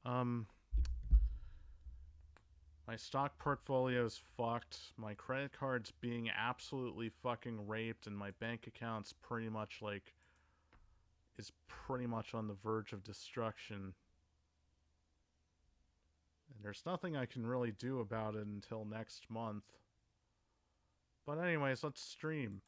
Um, my stock portfolio's fucked. My credit card's being absolutely fucking raped, and my bank account's pretty much is pretty much on the verge of destruction. And there's nothing I can really do about it until next month. But anyways, let's stream.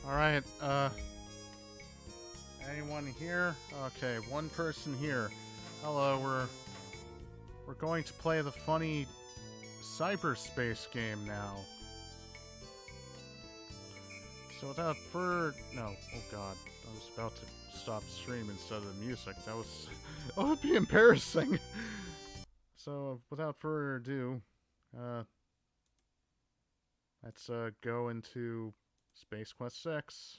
Alright, anyone here? Okay, one person here. Hello, we're going to play the funny cyberspace game now. So without further... No, oh god, I was about to stop stream instead of the music. That was... that would be embarrassing! So, without further ado, let's go into Space Quest 6.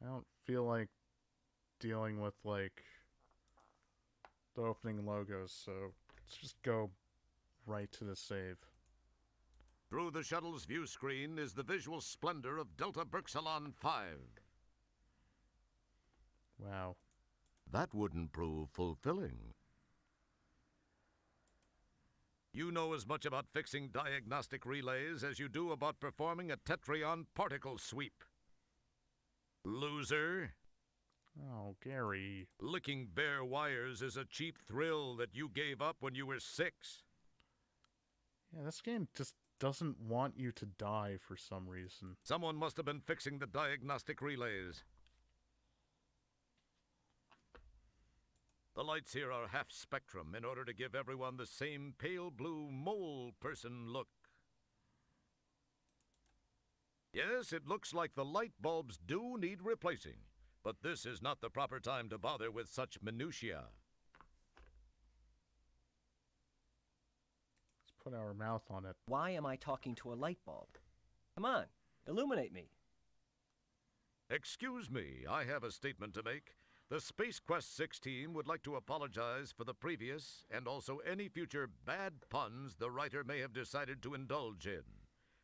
I don't feel like dealing with, like, the opening logos, so let's just go right to the save. Through the shuttle's view screen is the visual splendor of Delta Berxalon 5. Wow. That wouldn't prove fulfilling. You know as much about fixing diagnostic relays as you do about performing a Tetryon particle sweep. Loser. Oh, Gary. Licking bare wires is a cheap thrill that you gave up when you were 6. Yeah, this game just doesn't want you to die for some reason. Someone must have been fixing the diagnostic relays. The lights here are half spectrum in order to give everyone the same pale blue mole person look. Yes, it looks like the light bulbs do need replacing, but this is not the proper time to bother with such minutiae. Let's put our mouth on it. Why am I talking to a light bulb? Come on, illuminate me. Excuse me, I have a statement to make. The Space Quest 6 team would like to apologize for the previous and also any future bad puns the writer may have decided to indulge in.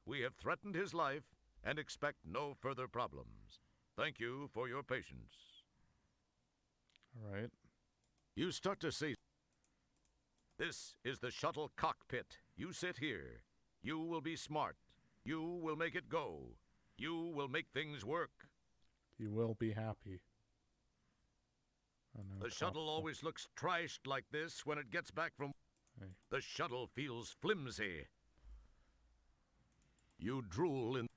We have threatened his life and expect no further problems. Thank you for your patience. All right. You start to see. This is the shuttle cockpit. You sit here. You will be smart. You will make it go. You will make things work. You will be happy. Oh, no, The shuttle always looks trashed like this when it gets back from... Hey. The shuttle feels flimsy. You drool in...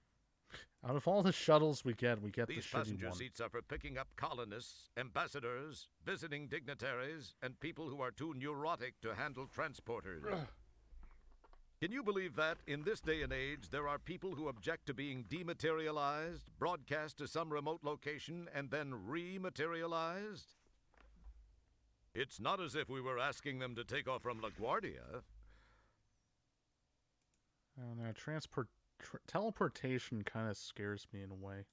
Out of all the shuttles we get the These shitty passenger one. seats are for picking up colonists, ambassadors, visiting dignitaries, and people who are too neurotic to handle transporters. Can you believe that, in this day and age, there are people who object to being dematerialized, broadcast to some remote location, and then rematerialized? It's not as if we were asking them to take off from LaGuardia. I don't know, teleportation kind of scares me in a way.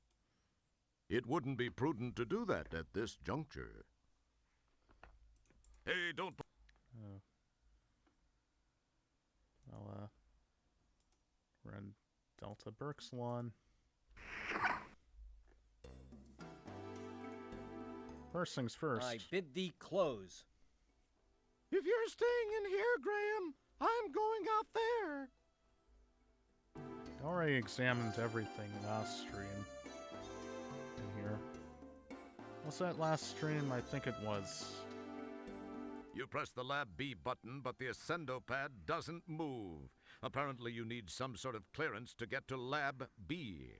It wouldn't be prudent to do that at this juncture. Hey, don't... Oh. Well, we're in Delta Berksalon. First things first. I bid thee close. If you're staying in here, Graham, I'm going out there. Already examined everything last stream. In here. Was that last stream? I think it was. You press the Lab B button, but the Ascendo pad doesn't move. Apparently you need some sort of clearance to get to Lab B.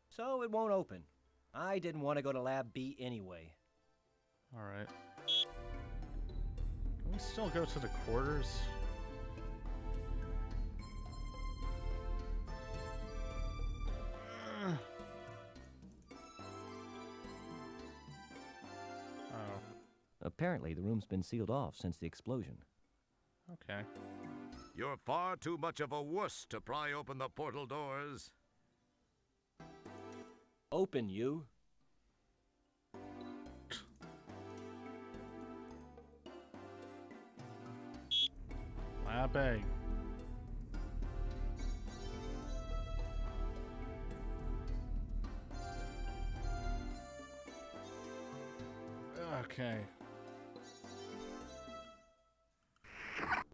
So it won't open. I didn't want to go to Lab B anyway. Alright. Can we still go to the quarters? Oh, Apparently the room's been sealed off since the explosion. okay. You're far too much of a wuss to pry open the portal doors. Open, you. Lab A. Okay.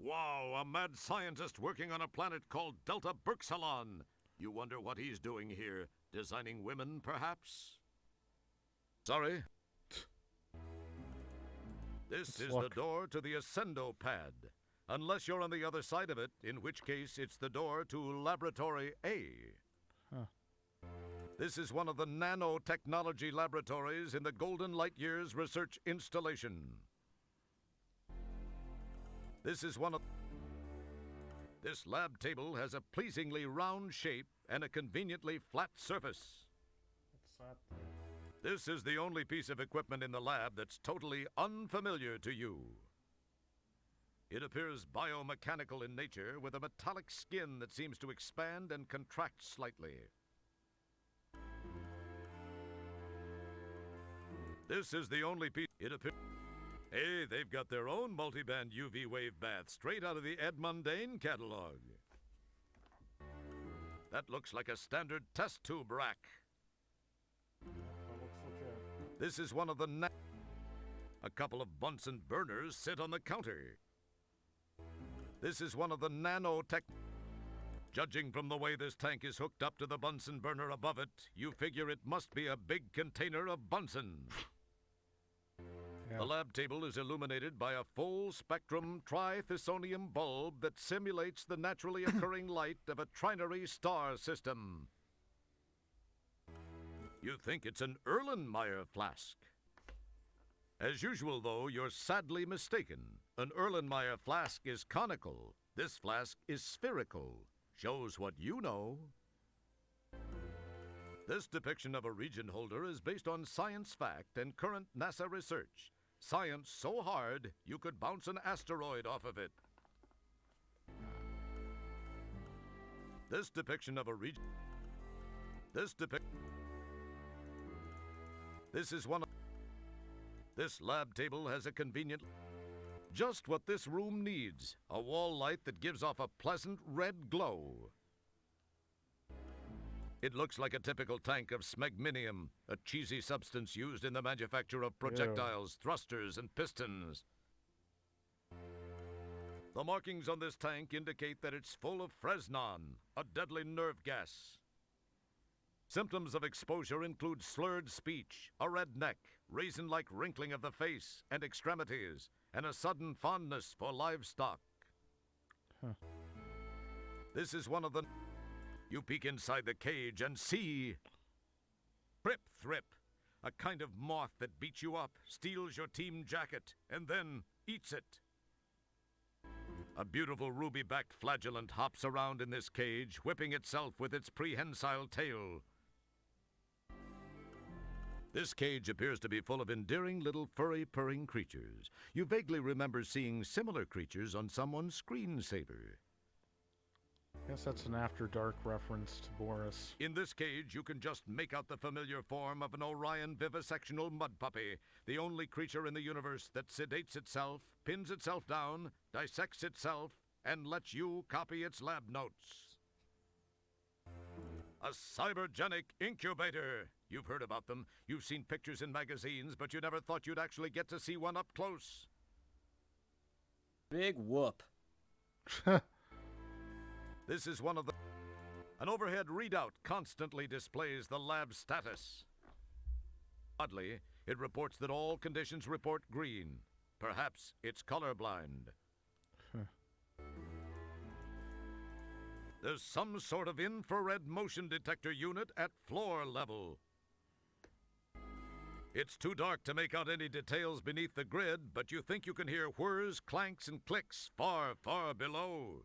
Wow, a mad scientist working on a planet called Delta Berksalon. You wonder what he's doing here? Designing women, perhaps? Sorry? This is the door to the Ascendo pad. Unless you're on the other side of it, in which case it's the door to Laboratory A. Huh. This is one of the nanotechnology laboratories in the Golden Light Years Research Installation. This lab table has a pleasingly round shape and a conveniently flat surface. What's that thing? This is the only piece of equipment in the lab that's totally unfamiliar to you. It appears biomechanical in nature with a metallic skin that seems to expand and contract slightly. This is the only piece. It appears. Hey, they've got their own multiband UV wave bath straight out of the Ed Mundane catalog. That looks like a standard test tube rack. This is one of the a couple of Bunsen burners sit on the counter. This is one of the nanotech. Judging from the way this tank is hooked up to the Bunsen burner above it, you figure it must be a big container of Bunsen. Yeah. The lab table is illuminated by a full-spectrum trithisonium bulb that simulates the naturally occurring light of a trinary star system. You think it's an Erlenmeyer flask. As usual, though, you're sadly mistaken. An Erlenmeyer flask is conical. This flask is spherical. Shows what you know. This depiction of a region holder is based on science fact and current NASA research. Science so hard, you could bounce an asteroid off of it. This depiction of a region... This is one of... This lab table has a convenient... Just what this room needs. A wall light that gives off a pleasant red glow. It looks like a typical tank of smegminium, a cheesy substance used in the manufacture of projectiles, thrusters, and pistons. The markings on this tank indicate that it's full of Fresnon, a deadly nerve gas. Symptoms of exposure include slurred speech, a red neck, raisin-like wrinkling of the face and extremities, and a sudden fondness for livestock. This is one of the... You peek inside the cage and see... Trip Thrip, a kind of moth that beats you up, steals your team jacket, and then eats it. A beautiful ruby-backed flagellant hops around in this cage, whipping itself with its prehensile tail. This cage appears to be full of endearing little furry, purring creatures. You vaguely remember seeing similar creatures on someone's screensaver. Guess that's an After Dark reference to Boris. In this cage, you can just make out the familiar form of an Orion vivisectional mud puppy, the only creature in the universe that sedates itself, pins itself down, dissects itself, and lets you copy its lab notes. A cybergenic incubator. You've heard about them. You've seen pictures in magazines, but you never thought you'd actually get to see one up close. Big whoop. This is one of the... An overhead readout constantly displays the lab status. Oddly, it reports that all conditions report green. Perhaps it's colorblind. There's some sort of infrared motion detector unit at floor level. It's too dark to make out any details beneath the grid, but you think you can hear whirs, clanks, and clicks far, far below.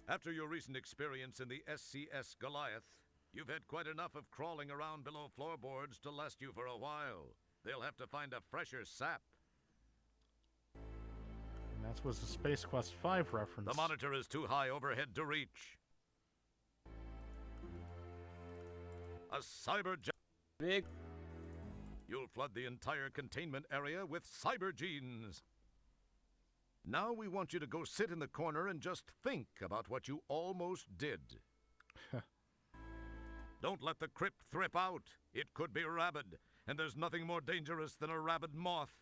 After your recent experience in the SCS Goliath, you've had quite enough of crawling around below floorboards to last you for a while. They'll have to find a fresher sap. And that was a Space Quest 5 reference. The monitor is too high overhead to reach. A Big. You'll flood the entire containment area with cyber genes. Now we want you to go sit in the corner and just think about what you almost did. Don't let the Crip Thrip out. It could be rabid, and there's nothing more dangerous than a rabid moth.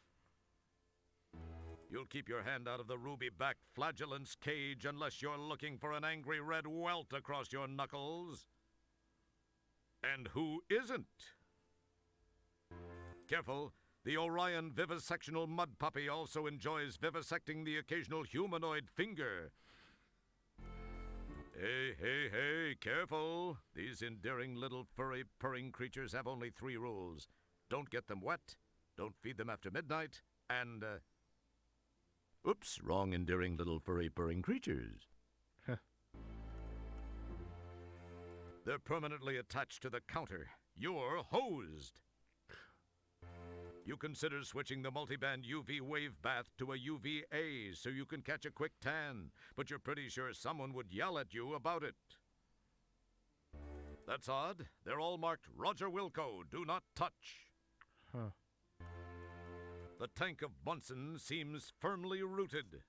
You'll keep your hand out of the ruby-backed flagellant's cage unless you're looking for an angry red welt across your knuckles. And who isn't? Careful. The Orion vivisectional mud puppy also enjoys vivisecting the occasional humanoid finger. Hey, careful. These endearing little furry, purring creatures have only 3 rules. Don't get them wet, don't feed them after midnight, and, oops, wrong endearing little furry, purring creatures. They're permanently attached to the counter. You're hosed. You consider switching the multiband UV wave bath to a UVA so you can catch a quick tan, but you're pretty sure someone would yell at you about it. That's odd. They're all marked Roger Wilco, do not touch. The tank of Bunsen seems firmly rooted.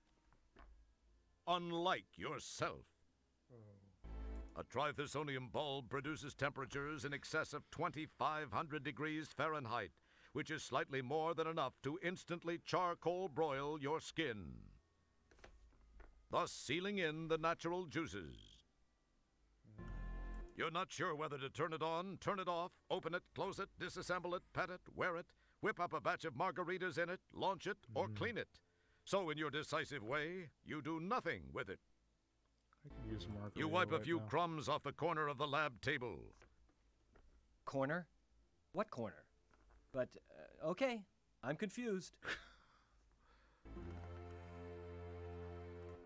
Unlike yourself. A trithisonium bulb produces temperatures in excess of 2,500 degrees Fahrenheit, which is slightly more than enough to instantly charcoal broil your skin, thus sealing in the natural juices. You're not sure whether to turn it on, turn it off, open it, close it, disassemble it, pet it, wear it, whip up a batch of margaritas in it, launch it, or clean it. So in your decisive way, you do nothing with it. I could use a margarita You wipe a right few now. crumbs off the corner of the lab table. Corner? What corner? But, okay. I'm confused.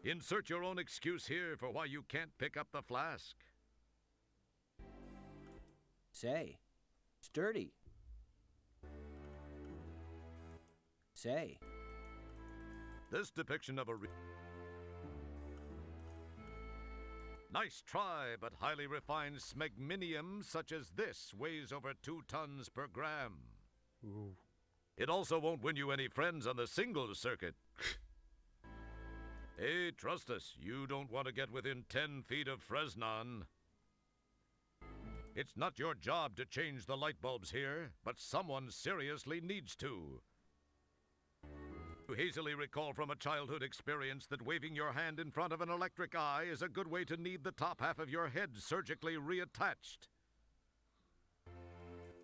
Insert your own excuse here for why you can't pick up the flask. Say. Sturdy. Say. This depiction of a nice try, but highly refined smegminium such as this weighs over 2 tons per gram. Ooh. It also won't win you any friends on the singles circuit. Hey, trust us, you don't want to get within 10 feet of Fresnon. It's not your job to change the light bulbs here, but someone seriously needs to. You hazily recall from a childhood experience that waving your hand in front of an electric eye is a good way to need the top half of your head surgically reattached.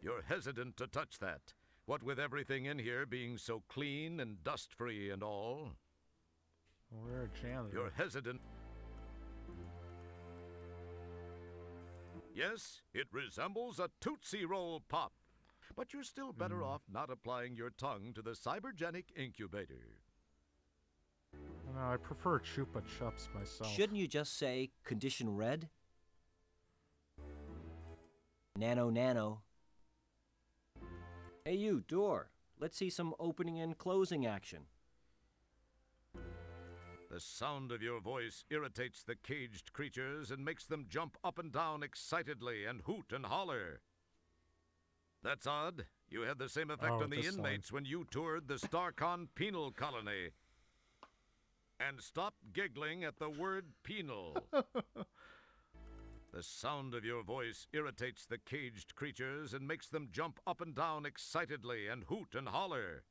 You're hesitant to touch that, what with everything in here being so clean and dust-free and all. We're a janitor. You're hesitant. Yes, it resembles a Tootsie Roll Pop, but you're still better off not applying your tongue to the cybergenic incubator. No, I prefer Chupa Chups myself. Shouldn't you just say condition red? Nano nano. Hey you, door. Let's see some opening and closing action. The sound of your voice irritates the caged creatures and makes them jump up and down excitedly and hoot and holler. That's odd. You had the same effect on the inmates when you toured the Starcon penal colony. And stop giggling at the word penal. The sound of your voice irritates the caged creatures and makes them jump up and down excitedly and hoot and holler.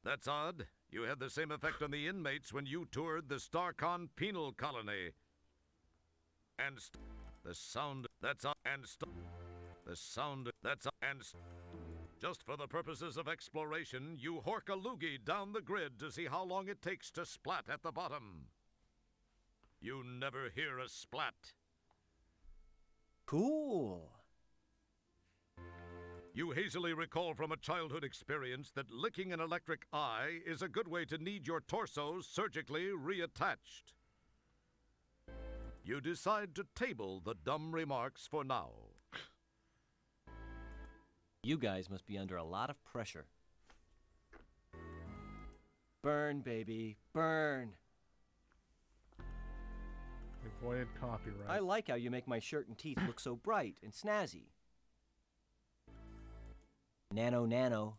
That's odd. You had the same effect on the inmates when you toured the Starcon penal colony. And the sound that's and the sound that's and just for the purposes of exploration, you hork a loogie down the grid to see how long it takes to splat at the bottom. You never hear a splat. Cool. You hazily recall from a childhood experience that licking an electric eye is a good way to need your torso surgically reattached. You decide to table the dumb remarks for now. You guys must be under a lot of pressure. Burn, baby, burn. Avoided copyright. I like how you make my shirt and teeth look so bright and snazzy. Nano nano.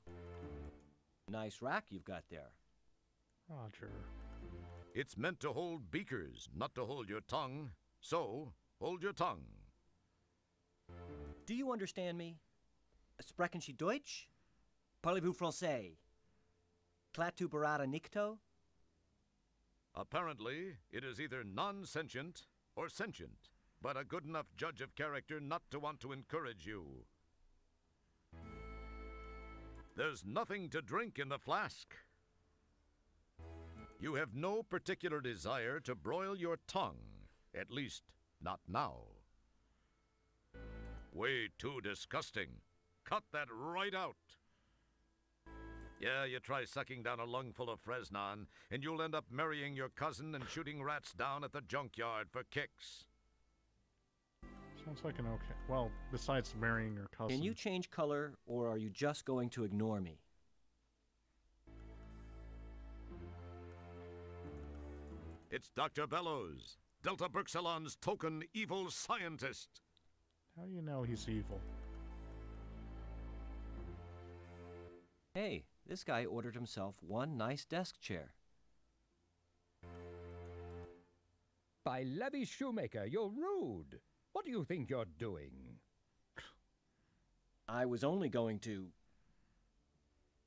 Nice rack you've got there. Roger. It's meant to hold beakers, not to hold your tongue. So, hold your tongue. Do you understand me? Sprechen Sie Deutsch? Parlez-vous français? Clatu barada nicto? Apparently, it is either non-sentient or sentient, but a good enough judge of character not to want to encourage you. There's nothing to drink in the flask. You have no particular desire to broil your tongue, at least not now. Way too disgusting. Cut that right out. Yeah, you try sucking down a lungful of Fresnon, and you'll end up marrying your cousin and shooting rats down at the junkyard for kicks. Sounds like an okay. Well, besides marrying your cousin. Can you change color, or are you just going to ignore me? It's Dr. Bellows, Delta Berxalon's token evil scientist. How do you know he's evil? Hey, this guy ordered himself one nice desk chair. By Levy Shoemaker, you're rude. What do you think you're doing? I was only going to...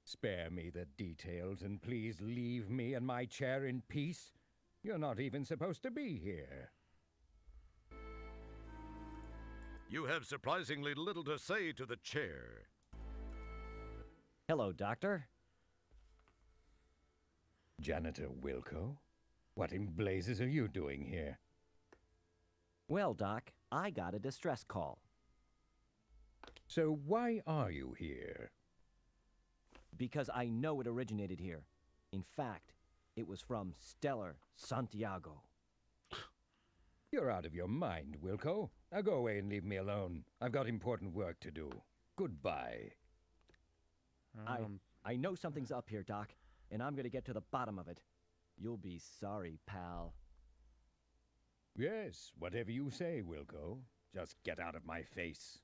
Spare me the details and please leave me and my chair in peace. You're not even supposed to be here. You have surprisingly little to say to the chair. Hello, Doctor. Janitor Wilco? What in blazes are you doing here? Well, Doc, I got a distress call. So why are you here? Because I know it originated here. In fact, it was from Stellar Santiago. You're out of your mind, Wilco. Now go away and leave me alone. I've got important work to do. Goodbye. I know something's up here, Doc, and I'm gonna get to the bottom of it. You'll be sorry, pal. Yes, whatever you say, Wilco. Just get out of my face.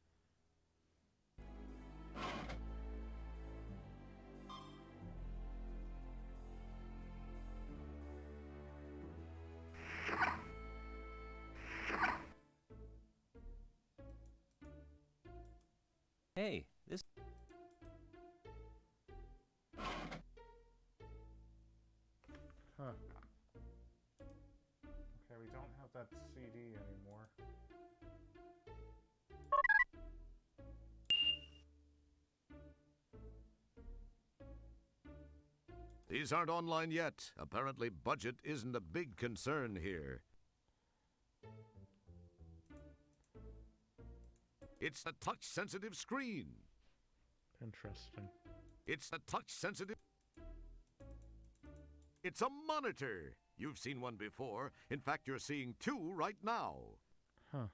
Huh. Okay, we don't have that CD anymore. These aren't online yet. Apparently, budget isn't a big concern here. It's a touch-sensitive screen. Interesting. It's a touch-sensitive... It's a monitor. You've seen one before. In fact, you're seeing two right now. Huh.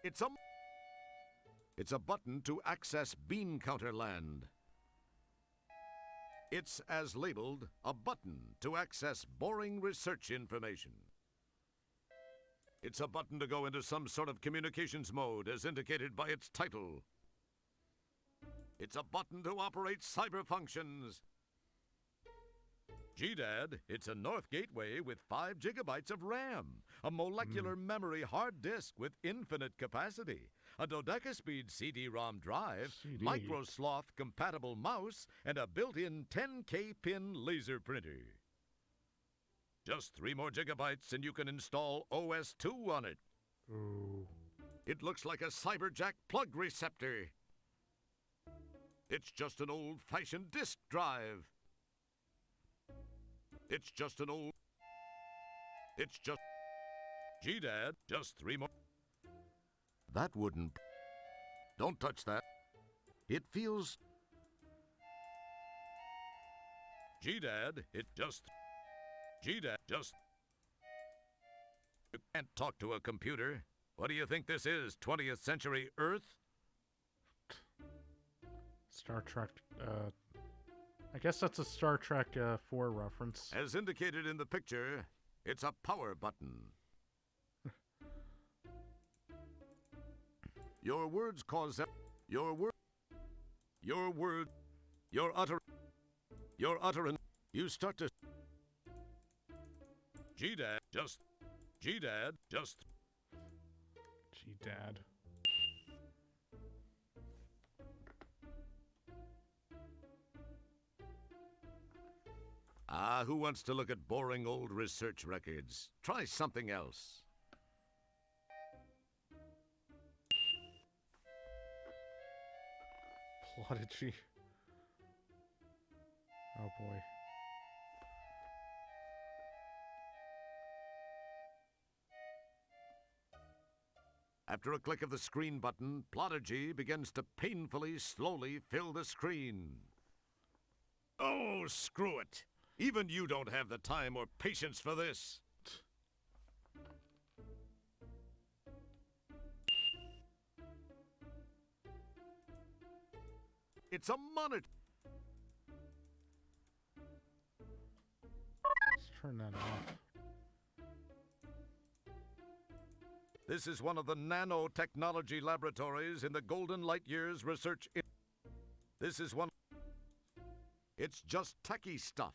It's a button to access bean counter land. It's, as labeled, a button to access boring research information. It's a button to go into some sort of communications mode, as indicated by its title. It's a button to operate cyber functions. GDAD, it's a North Gateway with 5 gigabytes of RAM, a molecular memory hard disk with infinite capacity, a dodeca-speed CD-ROM drive, CD. microsloth-compatible mouse, and a built-in 10K pin laser printer. Just 3 more gigabytes and you can install OS 2 on it. Ooh. It looks like a CyberJack plug receptor. It's just an old-fashioned disk drive. It's just an old... It's just... GDAD, just 3 more... That wouldn't... Don't touch that. It feels... GDAD, it just... GDAD, just... You can't talk to a computer. What do you think this is, 20th century Earth? Star Trek, I guess that's a Star Trek 4 reference. As indicated in the picture, it's a power button. Your words cause... Your utterance... You start to... GDAD, just... GDAD, just... G-Dad. Ah, who wants to look at boring old research records? Try something else. Prodigy. Oh boy. After a click of the screen button, Prodigy begins to painfully, slowly fill the screen. Oh, screw it. Even you don't have the time or patience for this. It's a monitor. Let's turn that off. This is one of the nanotechnology laboratories in the Golden Light Years Research. This is one. It's just techie stuff.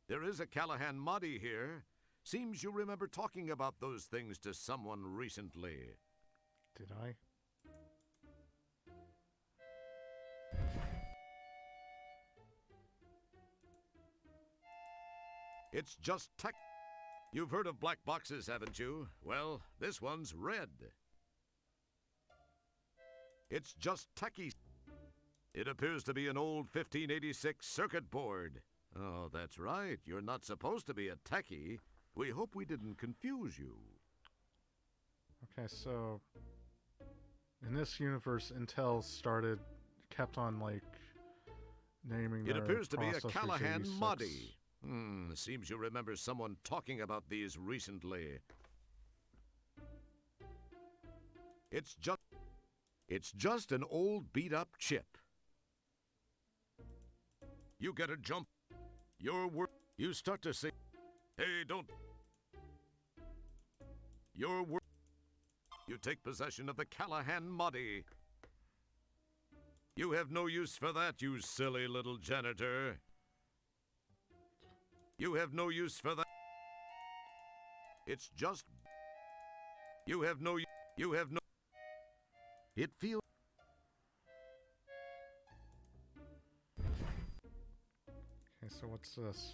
There is a Callahan Mahdi here. Seems you remember talking about those things to someone recently. Did I? It's just tech. You've heard of black boxes, haven't you? Well, this one's red. It's just techie. It appears to be an old 1586 circuit board. Oh, that's right. You're not supposed to be a techie. We hope we didn't confuse you. Okay, so in this universe, Intel kept on like naming It their appears to be a processors Callahan 86. Mahdi. Seems you remember someone talking about these recently. It's just an old beat-up chip. You get a jump. You start to say, hey, don't. You take possession of the Callahan Mahdi. You have no use for that, you silly little janitor. You have no use for that. It's just... You have no... It feels... Okay, so what's this?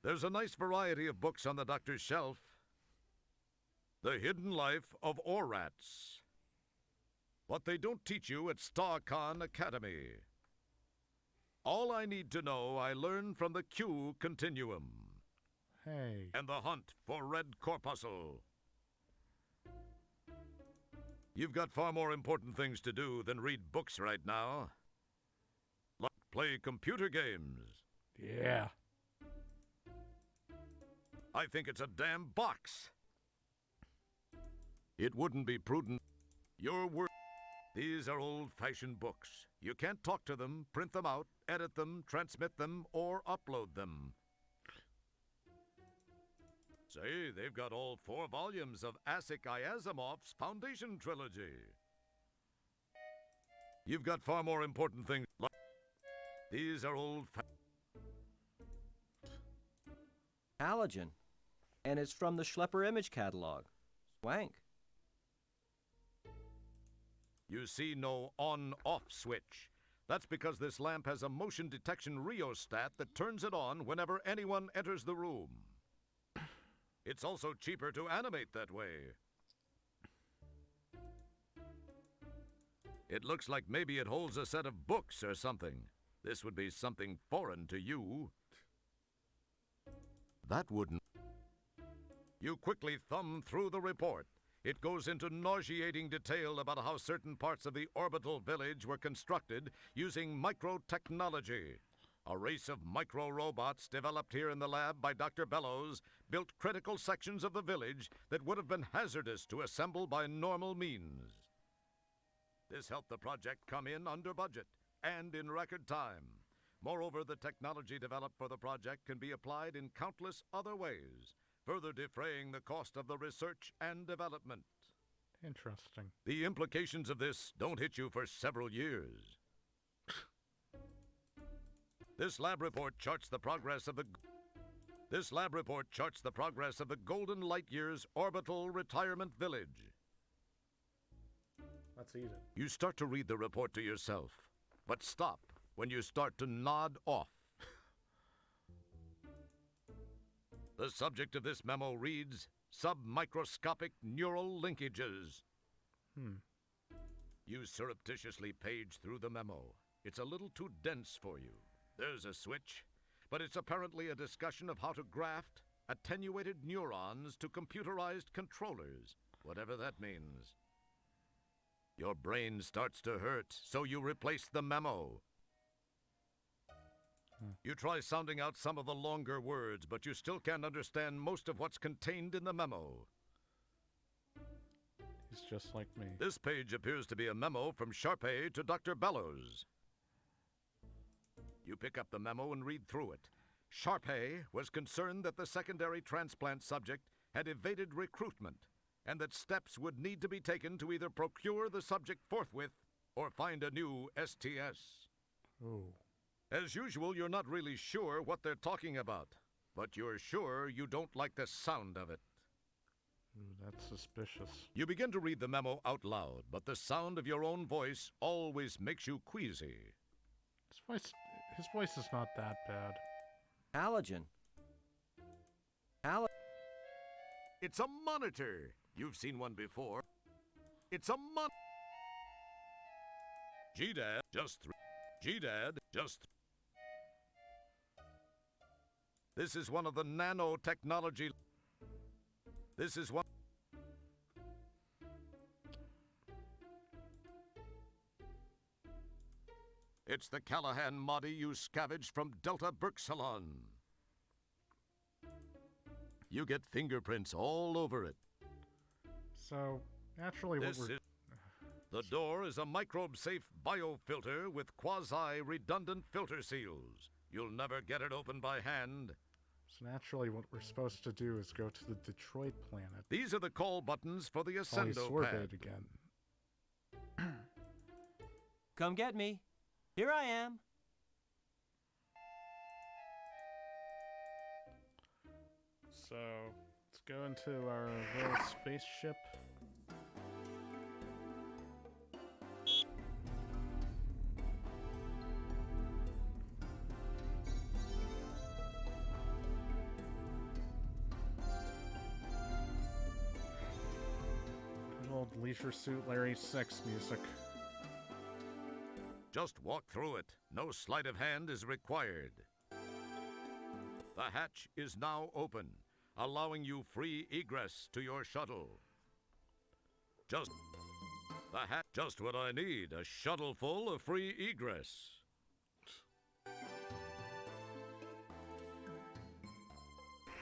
There's a nice variety of books on the doctor's shelf. The Hidden Life of Orats. What they don't teach you at StarCon Academy. All I need to know I learned from the Q Continuum. Hey. And the hunt for Red Corpuscle. You've got far more important things to do than read books right now. Like play computer games. Yeah. I think it's a damn box. It wouldn't be prudent. Your word. These are old-fashioned books. You can't talk to them, print them out, edit them, transmit them, or upload them. Say, they've got all 4 volumes of Asik Ayazamov's Foundation Trilogy. You've got far more important things. These are old... Halogen. And it's from the Schlepper image catalog. Swank. You see no on-off switch. That's because this lamp has a motion detection rheostat that turns it on whenever anyone enters the room. It's also cheaper to animate that way. It looks like maybe it holds a set of books or something. This would be something foreign to you. That wouldn't. You quickly thumb through the report. It goes into nauseating detail about how certain parts of the orbital village were constructed using microtechnology. A race of micro-robots developed here in the lab by Dr. Bellows built critical sections of the village that would have been hazardous to assemble by normal means. This helped the project come in under budget and in record time. Moreover, the technology developed for the project can be applied in countless other ways, further defraying the cost of the research and development. Interesting. The implications of this don't hit you for several years. This lab report charts the progress of the Golden Light Years Orbital Retirement Village. Let's eat it. You start to read the report to yourself, but stop when you start to nod off. The subject of this memo reads, submicroscopic neural linkages. You surreptitiously page through the memo. It's a little too dense for you. There's a switch, but it's apparently a discussion of how to graft attenuated neurons to computerized controllers, whatever that means. Your brain starts to hurt, so you replace the memo. You try sounding out some of the longer words, but you still can't understand most of what's contained in the memo. He's just like me. This page appears to be a memo from Sharpay to Dr. Bellows. You pick up the memo and read through it. Sharpay was concerned that the secondary transplant subject had evaded recruitment, and that steps would need to be taken to either procure the subject forthwith or find a new STS. Oh. As usual, you're not really sure what they're talking about, but you're sure you don't like the sound of it. Ooh, that's suspicious. You begin to read the memo out loud, but the sound of your own voice always makes you queasy. His voice is not that bad. Halogen. It's a monitor. You've seen one before. It's a GDAD, just GDAD, just This is one of the nanotechnology. This is one. It's the Callahan Modi you scavenged from Delta Berksalon. You get fingerprints all over it. So, naturally The door is a microbe-safe biofilter with quasi-redundant filter seals. You'll never get it open by hand. So naturally what we're supposed to do is go to the Detroit planet. These are the call buttons for the Ascendo pad. Again. Come get me. Here I am. So, let's go into our little spaceship. Leisure Suit Larry 6 music. Just walk through it. No sleight of hand is required. The hatch is now open, allowing you free egress to your shuttle. Just what I need, a shuttle full of free egress.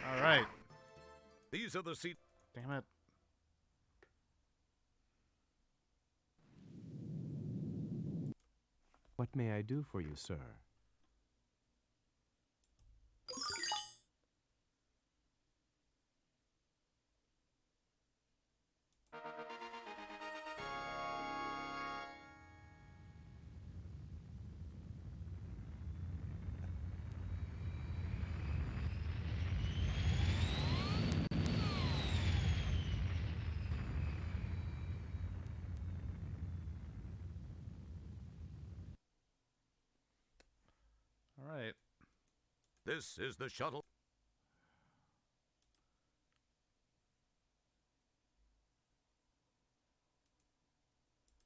Alright. These are the seats. Damn it. What may I do for you, sir? Alright. This is the shuttle.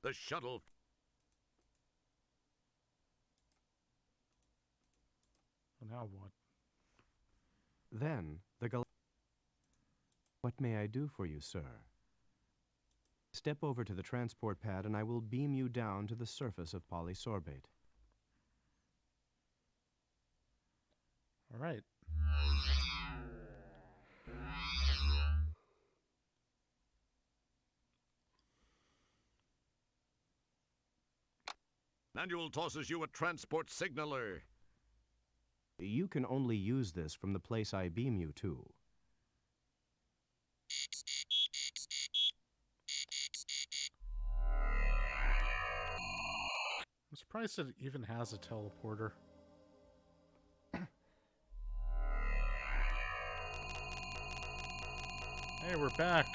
The shuttle. Well, now what? Then, What may I do for you, sir? Step over to the transport pad and I will beam you down to the surface of polysorbate. Alright. Manual tosses you a transport signaler. You can only use this from the place I beam you to. I'm surprised it even has a teleporter. Hey, we're back.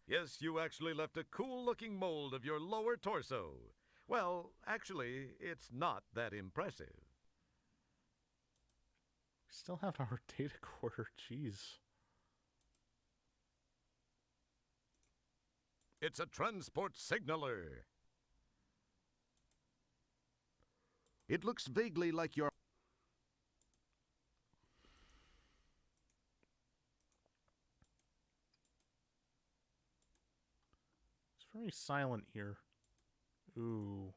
Yes, you actually left a cool-looking mold of your lower torso. Well, actually, it's not that impressive. We still have our data quarter. Jeez. It's a transport signaler. It looks vaguely like your... It's very silent here. Ooh.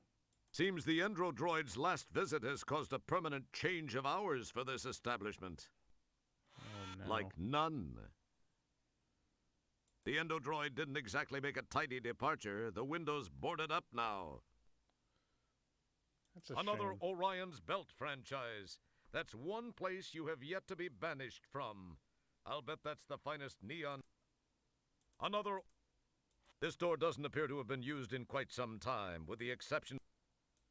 Seems the Endrodroid's last visit has caused a permanent change of hours for this establishment. Oh no. Like none. The Endodroid didn't exactly make a tidy departure. The window's boarded up now. That's a Another shame. Orion's Belt franchise. That's one place you have yet to be banished from. I'll bet that's the finest neon. Another... This door doesn't appear to have been used in quite some time, with the exception...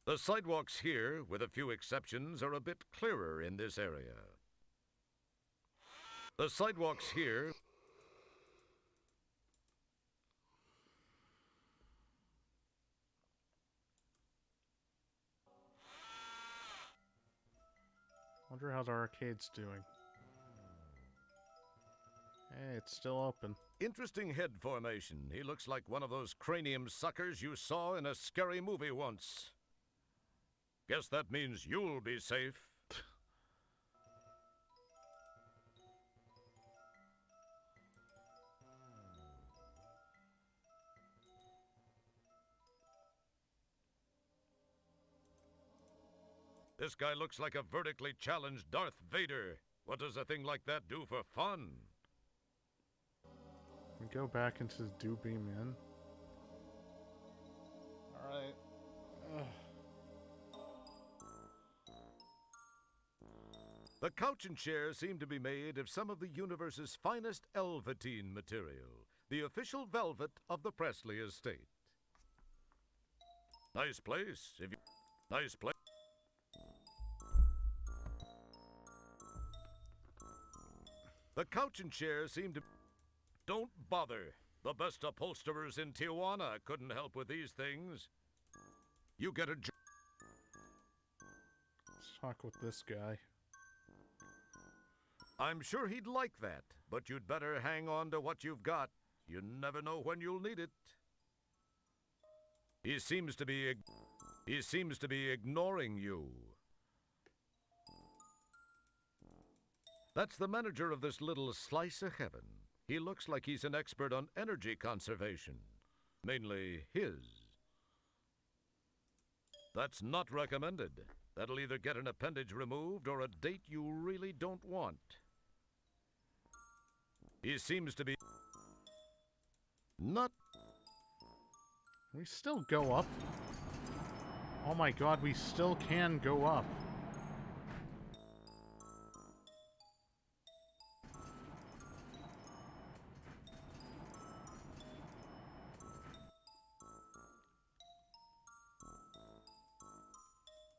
The sidewalks here, with a few exceptions, are a bit clearer in this area. The sidewalks here... Wonder how the arcade's doing. Hey, it's still open. Interesting head formation. He looks like one of those cranium suckers you saw in a scary movie once. Guess that means you'll be safe. This guy looks like a vertically challenged Darth Vader. What does a thing like that do for fun? We go back into the Do Beam In. Alright. The couch and chair seem to be made of some of the universe's finest Elvatine material, the official velvet of the Presley estate. Nice place, if you... Nice place. The couch and chair seem to... Don't bother. The best upholsterers in Tijuana couldn't help with these things. You get a... Let's talk with this guy. I'm sure he'd like that, but you'd better hang on to what you've got. You never know when you'll need it. He seems to be ignoring you. That's the manager of this little slice of heaven. He looks like he's an expert on energy conservation. Mainly his. That's not recommended. That'll either get an appendage removed or a date you really don't want. He seems to be not. We still go up. Oh my god, we still can go up.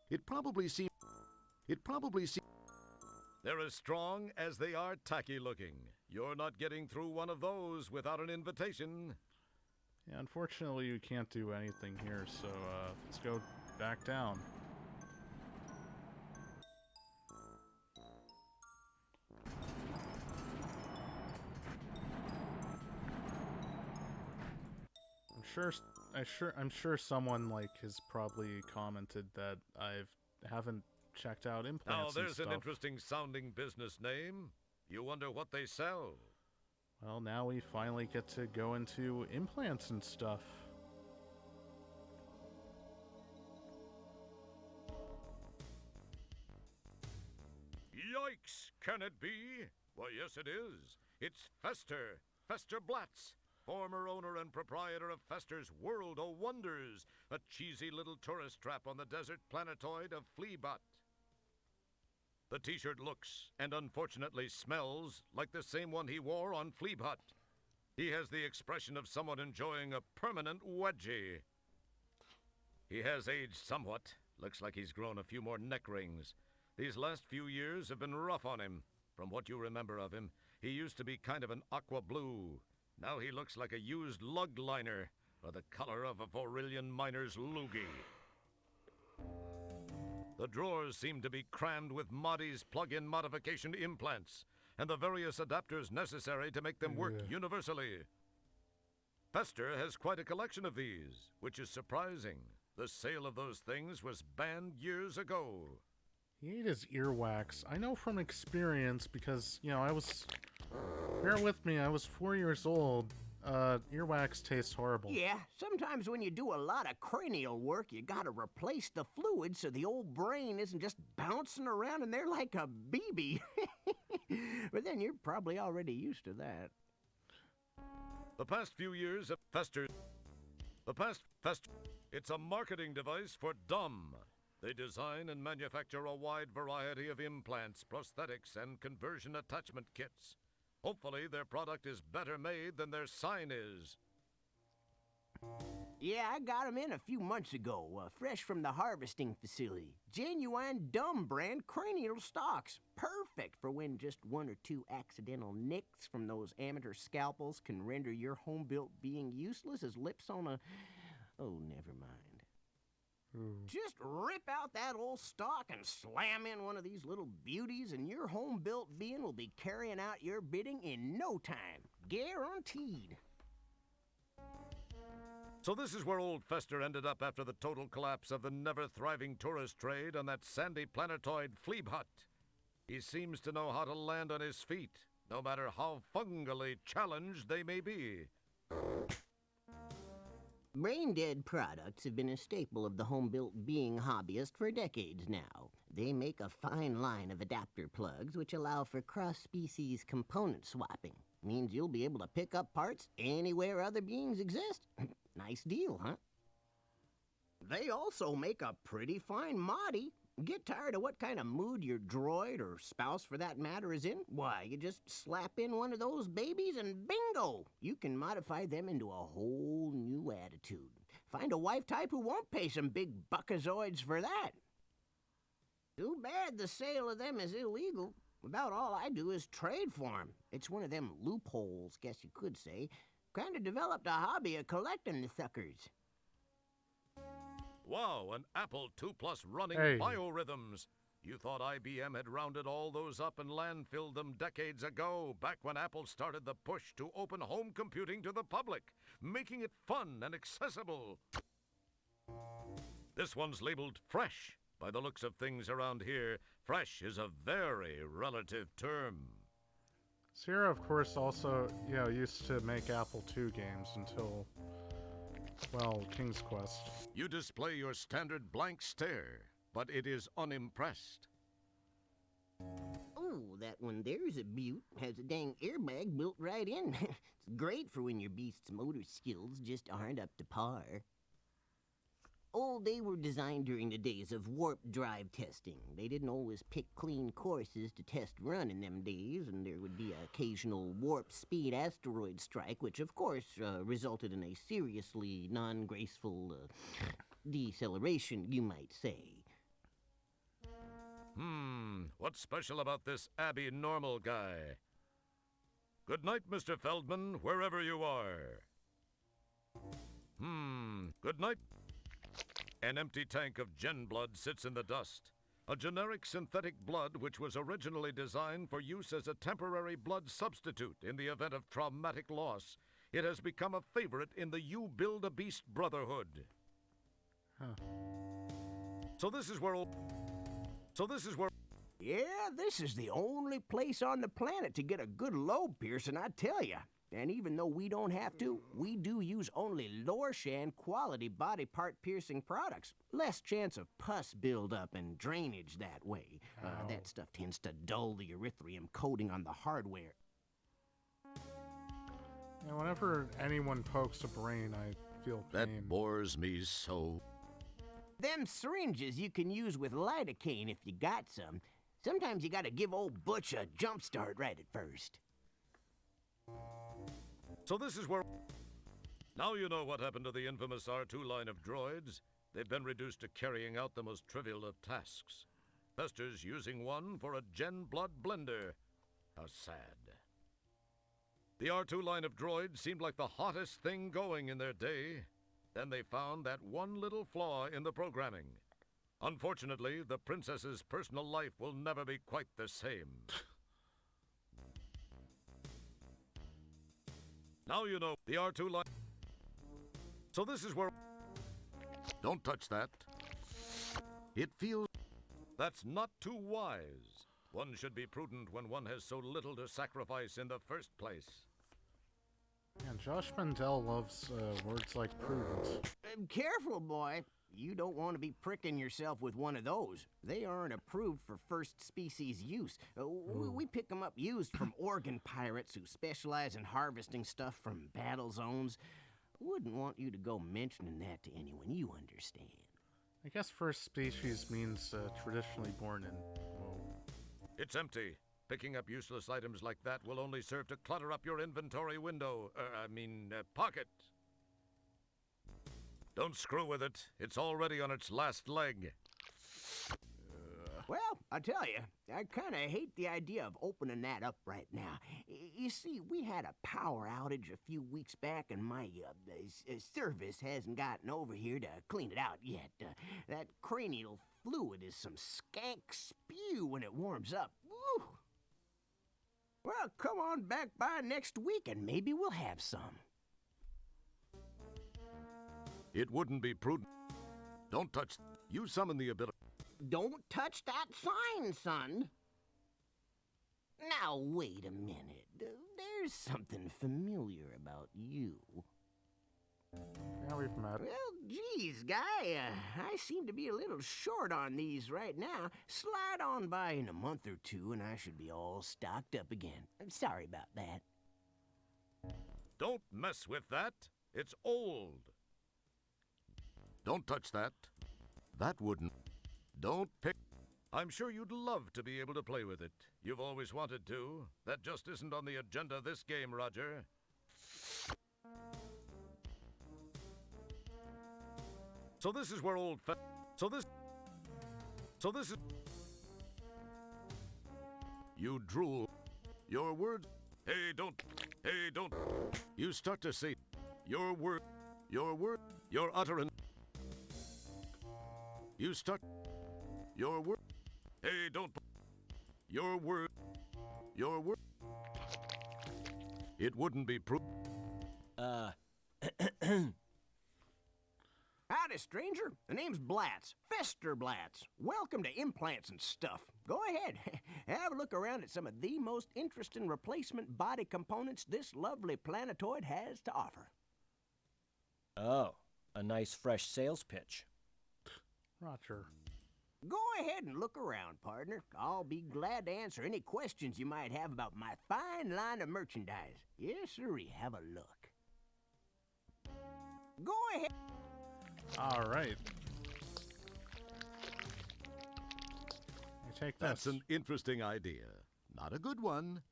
It probably seems. They're as strong as they are tacky looking. You're not getting through one of those without an invitation. Yeah, unfortunately, we can't do anything here, so let's go back down. I'm sure someone like has probably commented that haven't checked out Now implants and there's stuff. an interesting sounding business name. You wonder what they sell. Well, now we finally get to go into implants and stuff. Yikes! Can it be? Why, yes it is. It's Fester. Fester Blatz, former owner and proprietor of Fester's World o' Wonders, a cheesy little tourist trap on the desert planetoid of Fleabot. The t-shirt looks, and unfortunately smells, like the same one he wore on Fleabot. He has the expression of someone enjoying a permanent wedgie. He has aged somewhat. Looks like he's grown a few more neck rings. These last few years have been rough on him. From what you remember of him, he used to be kind of an aqua blue. Now he looks like a used lug liner, or the color of a Varillian miner's loogie. The drawers seem to be crammed with Mahdi's plug-in modification implants, and the various adapters necessary to make them work universally. Fester has quite a collection of these, which is surprising. The sale of those things was banned years ago. He ate his earwax. I know from experience because, you know, bear with me, I was 4 years old. Earwax tastes horrible. Yeah, sometimes when you do a lot of cranial work, you gotta replace the fluid so the old brain isn't just bouncing around in there like a BB. But then you're probably already used to that. The past few years of Fester. It's a marketing device for dumb. They design and manufacture a wide variety of implants, prosthetics, and conversion attachment kits. Hopefully their product is better made than their sign is. Yeah, I got 'em in a few months ago, fresh from the harvesting facility. Genuine dumb brand cranial stocks. Perfect for when just one or two accidental nicks from those amateur scalpels can render your home-built being useless as lips on a... Oh, never mind. Just rip out that old stock and slam in one of these little beauties, and your home-built being will be carrying out your bidding in no time. Guaranteed. So this is where old Fester ended up after the total collapse of the never-thriving tourist trade on that sandy planetoid Fleabot. He seems to know how to land on his feet, no matter how fungally challenged they may be. Brain-dead products have been a staple of the home-built being hobbyist for decades now. They make a fine line of adapter plugs which allow for cross-species component swapping. Means you'll be able to pick up parts anywhere other beings exist. Nice deal, huh? They also make a pretty fine Mahdi. Get tired of what kind of mood your droid, or spouse for that matter, is in? Why, you just slap in one of those babies and bingo! You can modify them into a whole new attitude. Find a wife type who won't pay some big buckazoids for that. Too bad the sale of them is illegal. About all I do is trade for 'em. It's one of them loopholes, guess you could say. Kinda developed a hobby of collecting the suckers. Wow, an Apple II Plus running Hey. biorhythms. You thought IBM had rounded all those up and landfilled them decades ago, back when Apple started the push to open home computing to the public, making it fun and accessible. This one's labeled fresh. By the looks of things around here, fresh is a very relative term. Sierra, of course, also, used to make Apple II games until, well, King's Quest. You display your standard blank stare, but it is unimpressed. Oh, that one there's a beaut. Has a dang airbag built right in. It's great for when your beast's motor skills just aren't up to par. Oh, they were designed during the days of warp drive testing. They didn't always pick clean courses to test run in them days, and there would be an occasional warp speed asteroid strike, which of course resulted in a seriously non-graceful deceleration, you might say. What's special about this abnormal guy? Good night, Mr. Feldman, wherever you are. Good night. An empty tank of gen blood sits in the dust. A generic synthetic blood which was originally designed for use as a temporary blood substitute in the event of traumatic loss. It has become a favorite in the You Build a Beast Brotherhood. Huh. So this is where... Yeah, this is the only place on the planet to get a good lobe piercing, I tell ya. And even though we don't have to, we do use only Lorshan quality body part piercing products. Less chance of pus buildup and drainage that way. That stuff tends to dull the erythrium coating on the hardware. Yeah, whenever anyone pokes a brain, I feel pain. That bores me so. Them syringes you can use with lidocaine if you got some. Sometimes you gotta give old Butch a jump start right at first. So this is where... Now you know what happened to the infamous R2 line of droids. They've been reduced to carrying out the most trivial of tasks. Testers using one for a gen blood blender. How sad. The R2 line of droids seemed like the hottest thing going in their day. Then they found that one little flaw in the programming. Unfortunately, the princess's personal life will never be quite the same. Now you know the R2 line. So this is where... Don't touch that. It feels... That's not too wise. One should be prudent when one has so little to sacrifice in the first place. And Josh Mandel loves words like prudent. Careful, boy. You don't want to be pricking yourself with one of those. They aren't approved for first species use. We pick them up used from organ pirates who specialize in harvesting stuff from battle zones. Wouldn't want you to go mentioning that to anyone, you understand. I guess first species means traditionally born in... Whoa. It's empty. Picking up useless items like that will only serve to clutter up your inventory window. Pocket. Don't screw with it. It's already on its last leg. Well, I tell you, I kind of hate the idea of opening that up right now. You see, we had a power outage a few weeks back, and my service hasn't gotten over here to clean it out yet. That cranial fluid is some skank spew when it warms up. Woo! Well, come on back by next week, and maybe we'll have some. It wouldn't be prudent. Don't touch... You summon the ability... Don't touch that sign, son. Now, wait a minute. There's something familiar about you. Yeah, we've met. Well, geez, guy, I seem to be a little short on these right now. Slide on by in a month or two, and I should be all stocked up again. I'm sorry about that. Don't mess with that. It's old. Don't touch that. That wouldn't... Don't pick... I'm sure you'd love to be able to play with it. You've always wanted to. That just isn't on the agenda this game, Roger. So this is where old fa... So this is... You drool. Your words... Hey, don't... You start to say... Your utterance... You start... Your word... Hey, don't. Your word. Your word. It wouldn't be proof. Howdy, stranger. The name's Blatz. Fester Blatz. Welcome to Implants and Stuff. Go ahead. Have a look around at some of the most interesting replacement body components this lovely planetoid has to offer. Oh, a nice fresh sales pitch. Roger. Go ahead and look around, partner. I'll be glad to answer any questions you might have about my fine line of merchandise. Yes, sirree. Have a look. Go ahead. All right. You take this. That's an interesting idea. Not a good one,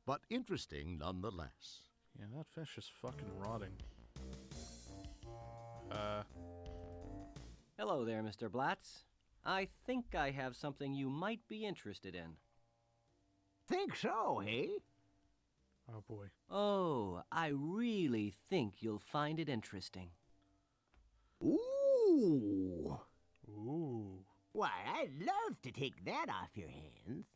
but interesting nonetheless. Yeah, that fish is fucking rotting. Hello there, Mr. Blatz. I think I have something you might be interested in. Think so, hey? Oh boy. Oh, I really think you'll find it interesting. Ooh. Ooh. Why, I'd love to take that off your hands.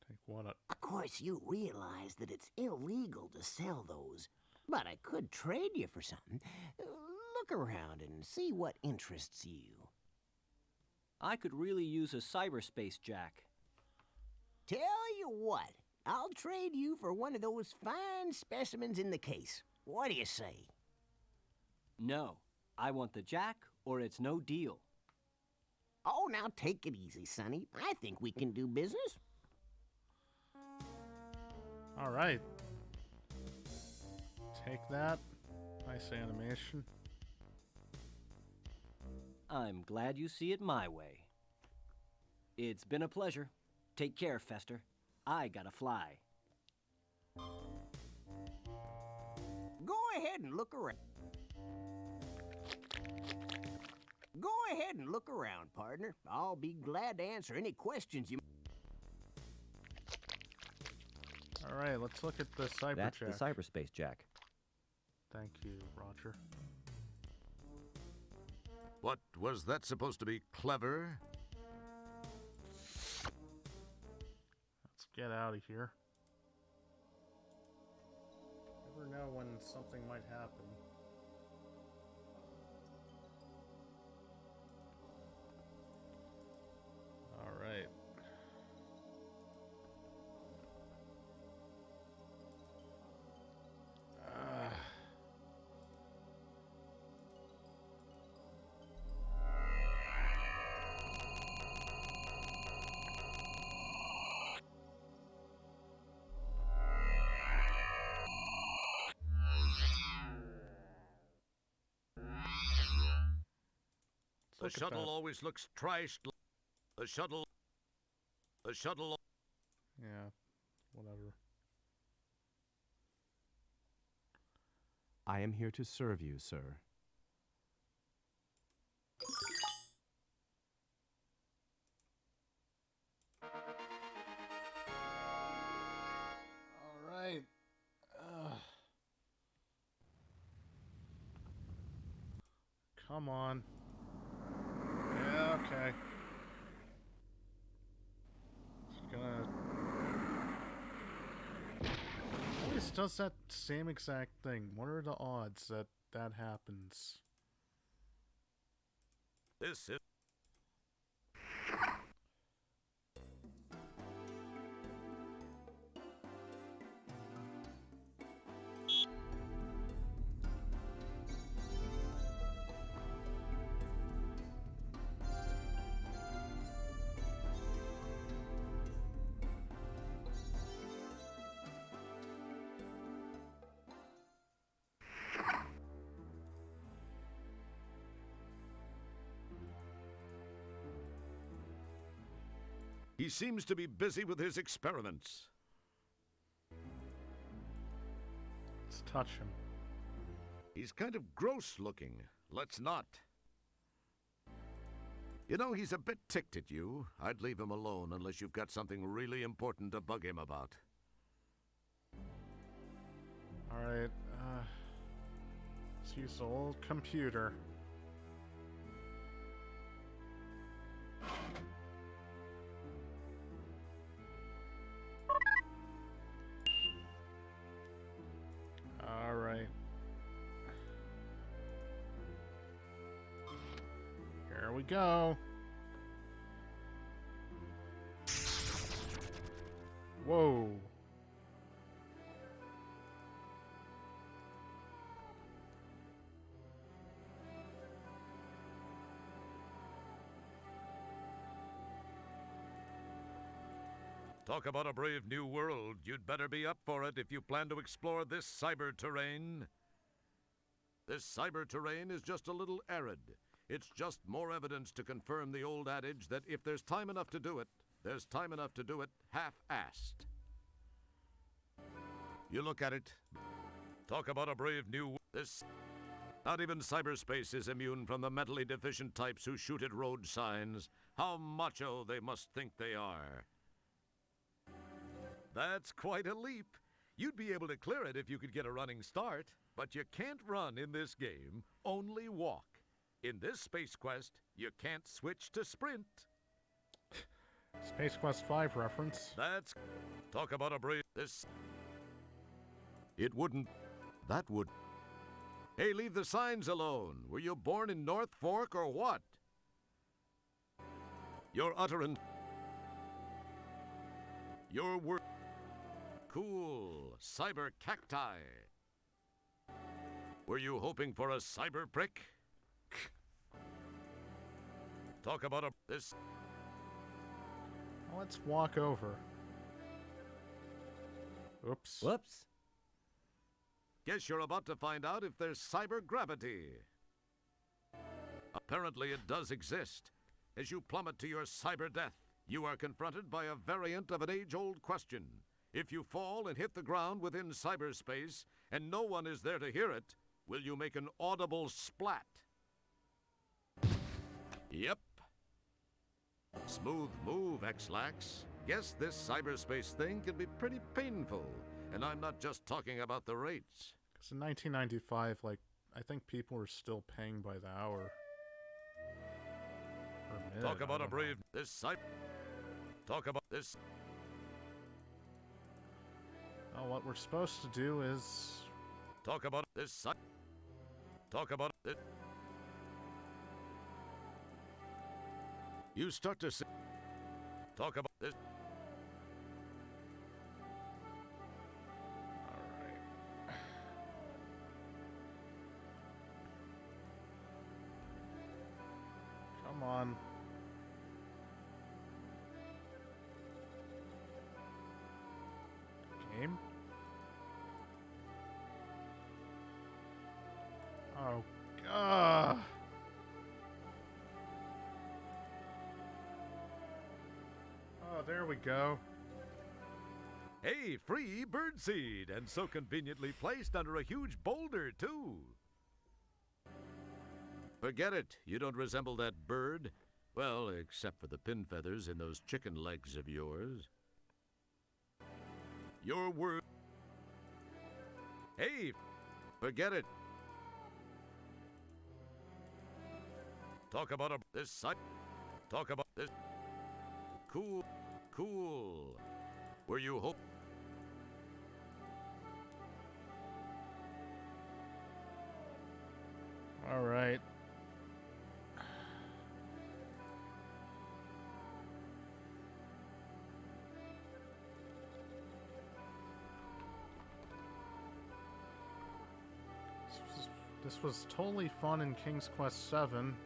Take what up? Of course, you realize that it's illegal to sell those, but I could trade you for something. Look around and see what interests you. I could really use a cyberspace jack. Tell you what, I'll trade you for one of those fine specimens in the case. What do you say? No, I want the jack or it's no deal. Oh, now take it easy, Sonny. I think we can do business. All right. Take that. Nice animation. I'm glad you see it my way. It's been a pleasure. Take care, Fester. I gotta fly. Go ahead and look around. Go ahead and look around, partner. I'll be glad to answer any questions you... All right, let's look at the cyber That's jack. the cyberspace jack. Thank you, Roger. What, was that supposed to be clever? Let's get out of here. Never know when something might happen. All right. The shuttle always looks trashed. The shuttle. Yeah, whatever. I am here to serve you, sir. All right. Come on. Yeah, okay. Just gonna... Always does that same exact thing. What are the odds that that happens? This is. He seems to be busy with his experiments. Let's touch him. He's kind of gross looking. Let's not. You know, he's a bit ticked at you. I'd leave him alone unless you've got something really important to bug him about. Alright, let's use the old computer. we go. Whoa. Talk about a brave new world. You'd better be up for it if you plan to explore this cyber terrain. This cyber terrain is just a little arid. It's just more evidence to confirm the old adage that if there's time enough to do it, there's time enough to do it half-assed. You look at it. Talk about a brave new... Not even cyberspace is immune from the mentally deficient types who shoot at road signs. How macho they must think they are. That's quite a leap. You'd be able to clear it if you could get a running start, but you can't run in this game, only walk. In this Space Quest, you can't switch to sprint. Space Quest 5 reference. That's... Talk about a brave... This... It wouldn't... That would... Hey, leave the signs alone. Were you born in North Fork or what? Your utterance... Your word... Cool. Cyber cacti. Were you hoping for a cyber prick? Talk about a... This... Let's walk over. Oops. Whoops. Guess you're about to find out if there's cyber gravity. Apparently it does exist. As you plummet to your cyber death, you are confronted by a variant of an age-old question. If you fall and hit the ground within cyberspace, and no one is there to hear it, will you make an audible splat? Yep. Smooth move, X-Lax. Guess this cyberspace thing can be pretty painful. And I'm not just talking about the rates. Because in 1995, I think people were still paying by the hour. Per minute, Talk about I a don't brave... This Talk about this... know. Well, what we're supposed to do is... Talk about this... Talk about this... You start to see... Talk about this... Alright. Come on. Game? Oh, God. Oh, there we go. Hey, free birdseed, and so conveniently placed under a huge boulder, too. Forget it. You don't resemble that bird. Well, except for the pin feathers in those chicken legs of yours. Your word... Hey, forget it. Talk about this site. Talk about this... Cool. Cool. Were you hope... All right. This was totally fun in King's Quest 7. And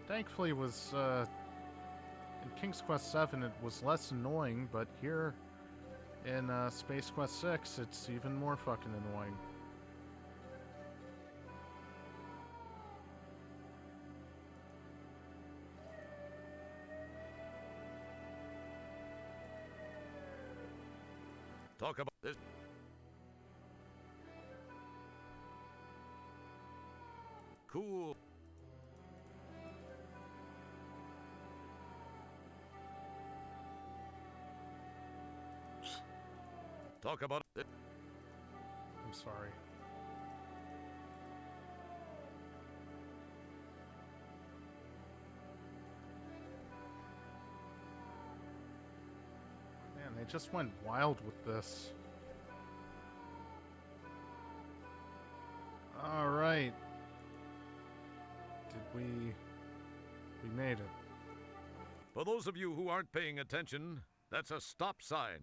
thankfully was, in King's Quest 7 it was less annoying, but here in Space Quest 6 it's even more fucking annoying. Talk about this... Cool. Talk about it. I'm sorry. Man, they just went wild with this. All right. Did we... We made it. For those of you who aren't paying attention, that's a stop sign.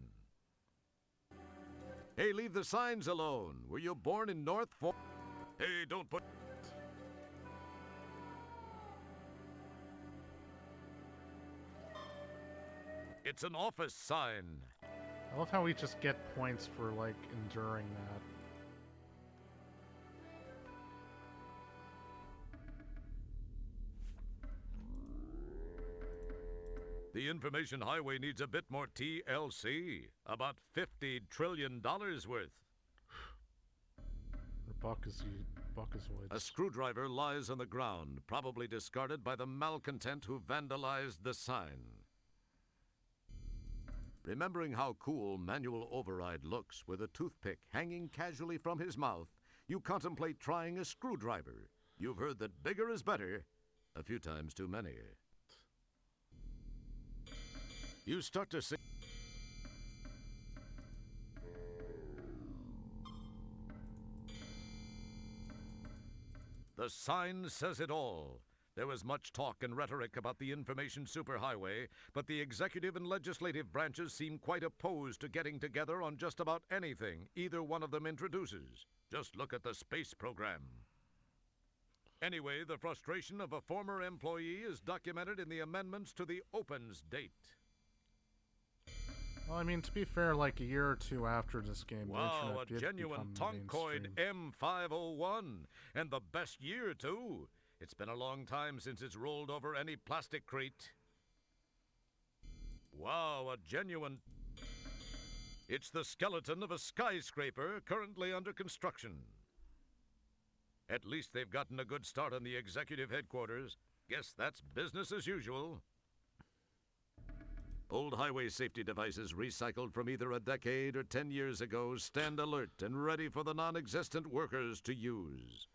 Hey, leave the signs alone. Were you born in North Fort? Hey, don't put... It's an office sign. I love how we just get points for, like, enduring that. The information highway needs a bit more TLC. About $50 trillion worth. Or Buckaswoods. A screwdriver lies on the ground, probably discarded by the malcontent who vandalized the sign. Remembering how cool manual override looks with a toothpick hanging casually from his mouth, you contemplate trying a screwdriver. You've heard that bigger is better, a few times too many. You start to see... The sign says it all. There was much talk and rhetoric about the information superhighway, but the executive and legislative branches seem quite opposed to getting together on just about anything either one of them introduces. Just look at the space program. Anyway, the frustration of a former employee is documented in the amendments to the opens date. Well, I mean, to be fair, like a year or two after this game, the Wow, internet a did genuine become Tonkoid mainstream. M501, and the best year, too. It's been a long time since it's rolled over any plastic crate. Wow, a genuine... It's the skeleton of a skyscraper currently under construction. At least they've gotten a good start on the executive headquarters. Guess that's business as usual. Old highway safety devices recycled from either a decade or 10 years ago stand alert and ready for the non-existent workers to use.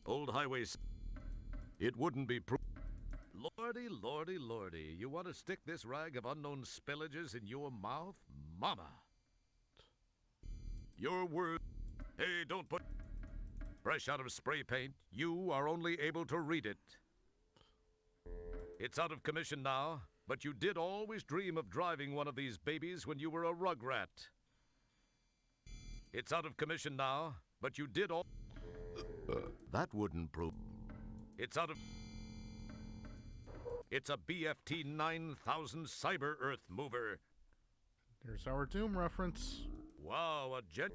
Old highways... It wouldn't be... Lordy, lordy, lordy. You want to stick this rag of unknown spillages in your mouth? Mama. Your word... Hey, don't put... Fresh out of spray paint, you are only able to read it. It's out of commission now, but you did always dream of driving one of these babies when you were a rugrat. It's out of commission now, but you did all... That wouldn't prove... It's out of... It's a BFT 9000 Cyber Earth mover. There's our Doom reference. Wow, a jet...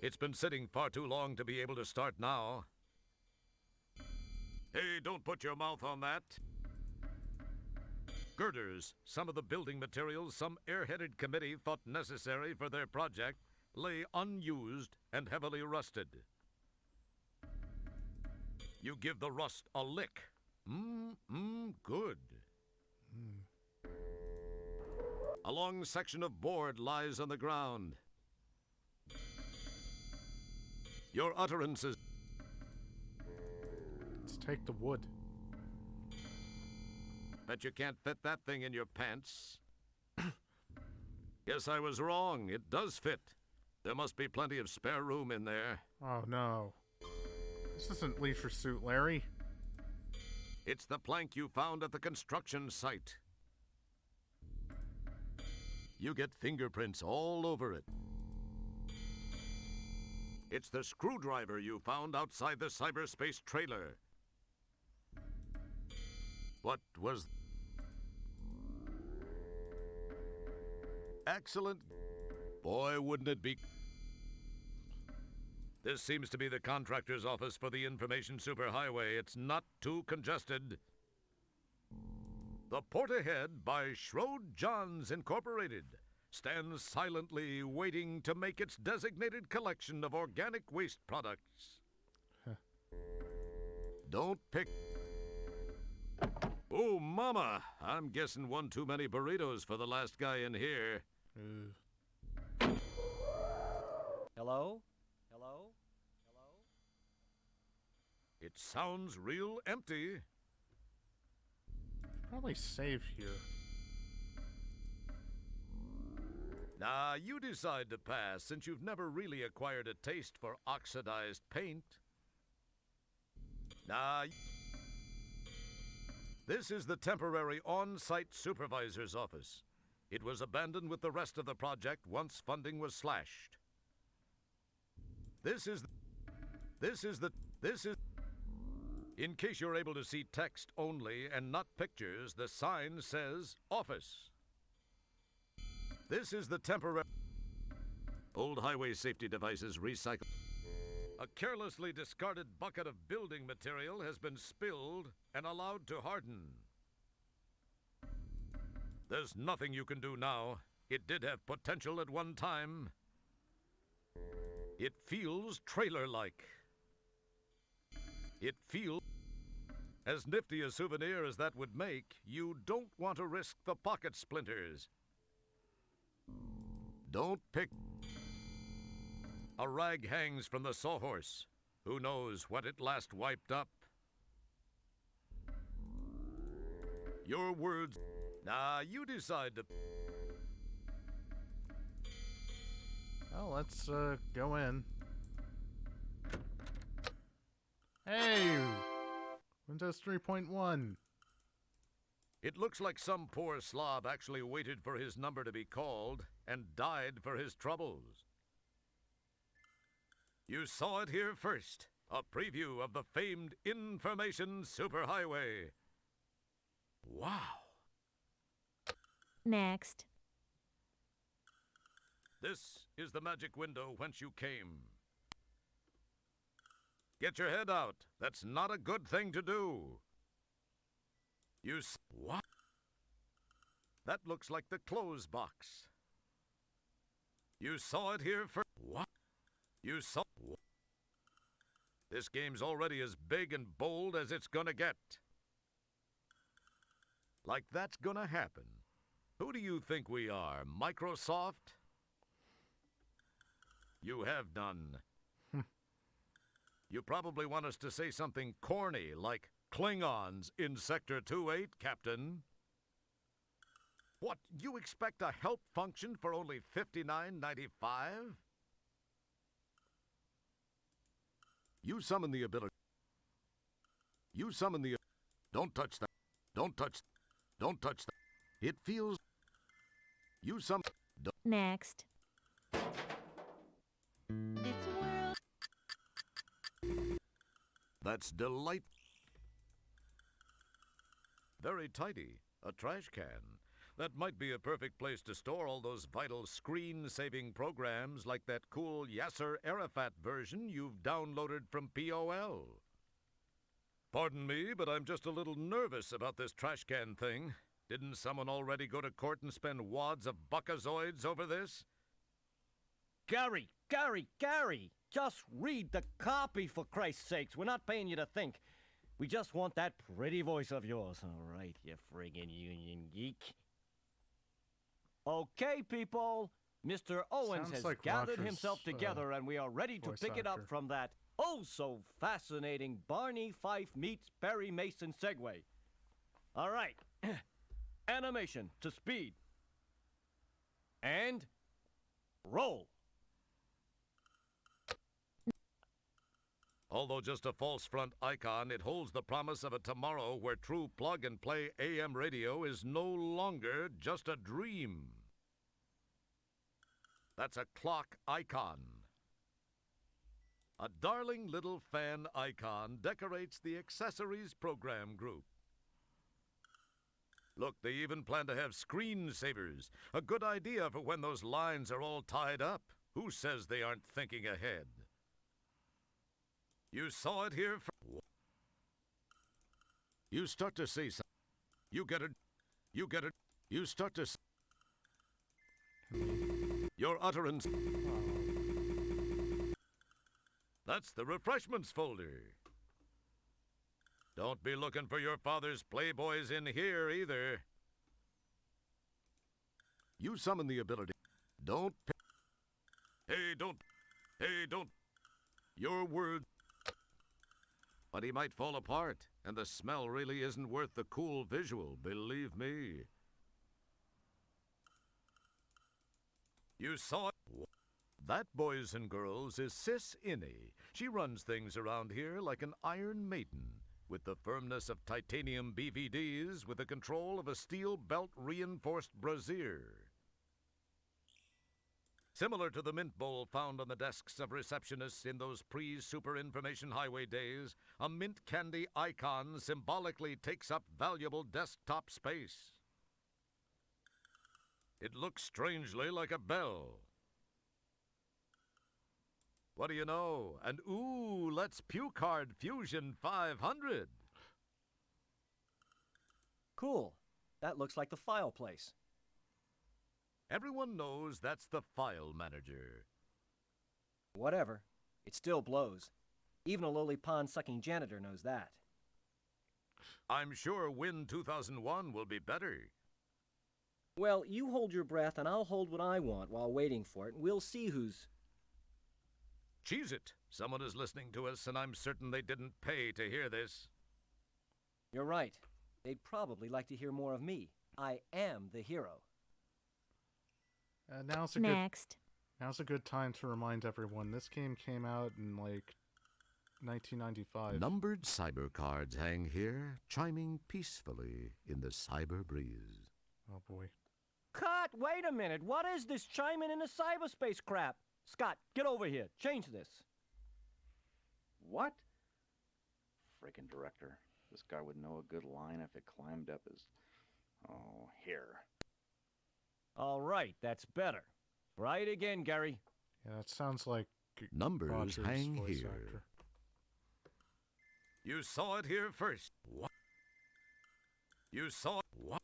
It's been sitting far too long to be able to start now. Hey, don't put your mouth on that. Girders, some of the building materials some airheaded committee thought necessary for their project, lay unused and heavily rusted. You give the rust a lick. Good. A long section of board lies on the ground. Your utterances... Let's take the wood. Bet you can't fit that thing in your pants. Guess I was wrong. It does fit. There must be plenty of spare room in there. Oh no. This isn't Leisure Suit Larry. It's the plank you found at the construction site. You get fingerprints all over it. It's the screwdriver you found outside the cyberspace trailer. What was... Excellent. Boy, wouldn't it be... This seems to be the contractor's office for the information superhighway. It's not too congested. The port ahead by Schroed Johns Incorporated stands silently waiting to make its designated collection of organic waste products. Don't pick... Oh, mama! I'm guessing one too many burritos for the last guy in here. Hello? Hello? Hello? It sounds real empty. Probably save here. Nah, you decide to pass since you've never really acquired a taste for oxidized paint. Nah, This is the temporary on-site supervisor's office. It was abandoned with the rest of the project once funding was slashed. In case you're able to see text only and not pictures, the sign says office. This is the temporary... Old highway safety devices recycled. A carelessly discarded bucket of building material has been spilled and allowed to harden. There's nothing you can do now. It did have potential at one time. It feels trailer-like. It feels... As nifty a souvenir as that would make, you don't want to risk the pocket splinters. Don't pick... A rag hangs from the sawhorse. Who knows what it last wiped up? Your words... Nah, you decide to... Well, let's go in. Hey! Windows 3.1. It looks like some poor slob actually waited for his number to be called and died for his troubles. You saw it here first. A preview of the famed information superhighway. Wow. Next. This is the magic window whence you came. Get your head out. That's not a good thing to do. What? That looks like the clothes box. You saw it here first. What? You saw... This game's already as big and bold as it's gonna get. Like that's gonna happen. Who do you think we are, Microsoft? You have none. You probably want us to say something corny, like Klingons in Sector 2-8, Captain. What, you expect a help function for only $59.95? You summon the ability. You summon the... Don't touch that. Don't touch... Don't touch that. It feels... You summon... Next. That's delightful. Very tidy. A trash can. That might be a perfect place to store all those vital screen-saving programs like that cool Yasser Arafat version you've downloaded from POL. Pardon me, but I'm just a little nervous about this trash can thing. Didn't someone already go to court and spend wads of buckazoids over this? Gary! Just read the copy, for Christ's sakes. We're not paying you to think. We just want that pretty voice of yours. All right, you friggin' union geek. Okay, people. Mr. Owens Sounds has like gathered Roger's, himself together, and we are ready to voice pick it up actor. from that oh-so-fascinating Barney Fife meets Perry Mason segue. All right. Animation to speed. And roll. Although just a false front icon, it holds the promise of a tomorrow where true plug-and-play AM radio is no longer just a dream. That's a clock icon. A darling little fan icon decorates the accessories program group. Look, they even plan to have screensavers. A good idea for when those lines are all tied up. Who says they aren't thinking ahead? You saw it here first. You start to say something. You get it. You start to... Your utterance... That's the refreshments folder. Don't be looking for your father's playboys in here, either. You summon the ability. Don't... Hey, don't... Your word... But he might fall apart, and the smell really isn't worth the cool visual, believe me. You saw it? That, boys and girls, is Sis Innie. She runs things around here like an Iron Maiden, with the firmness of titanium BVDs with the control of a steel belt-reinforced brassiere. Similar to the mint bowl found on the desks of receptionists in those pre-super information highway days, a mint candy icon symbolically takes up valuable desktop space. It looks strangely like a bell. What do you know? And ooh, let's Puke Hard Fusion 500. Cool. That looks like the file place. Everyone knows that's the file manager. Whatever. It still blows. Even a lowly pond-sucking janitor knows that. I'm sure Win 2001 will be better. Well, you hold your breath and I'll hold what I want while waiting for it, and we'll see who's... Cheese it. Someone is listening to us, and I'm certain they didn't pay to hear this. You're right. They'd probably like to hear more of me. I am the hero. Now's a good time to remind everyone this game came out in like 1995. Numbered cyber cards hang here, chiming peacefully in the cyber breeze. Oh boy. Cut! Wait a minute! What is this chiming in the cyberspace crap? Scott, get over here. Change this. What? Frickin' director. This guy would know a good line if it climbed up his... Oh, here. All right, that's better. Try it again, Gary. Yeah, that sounds like Numbers Roger's hang voice here. actor. You saw it here first. What? You saw it? What?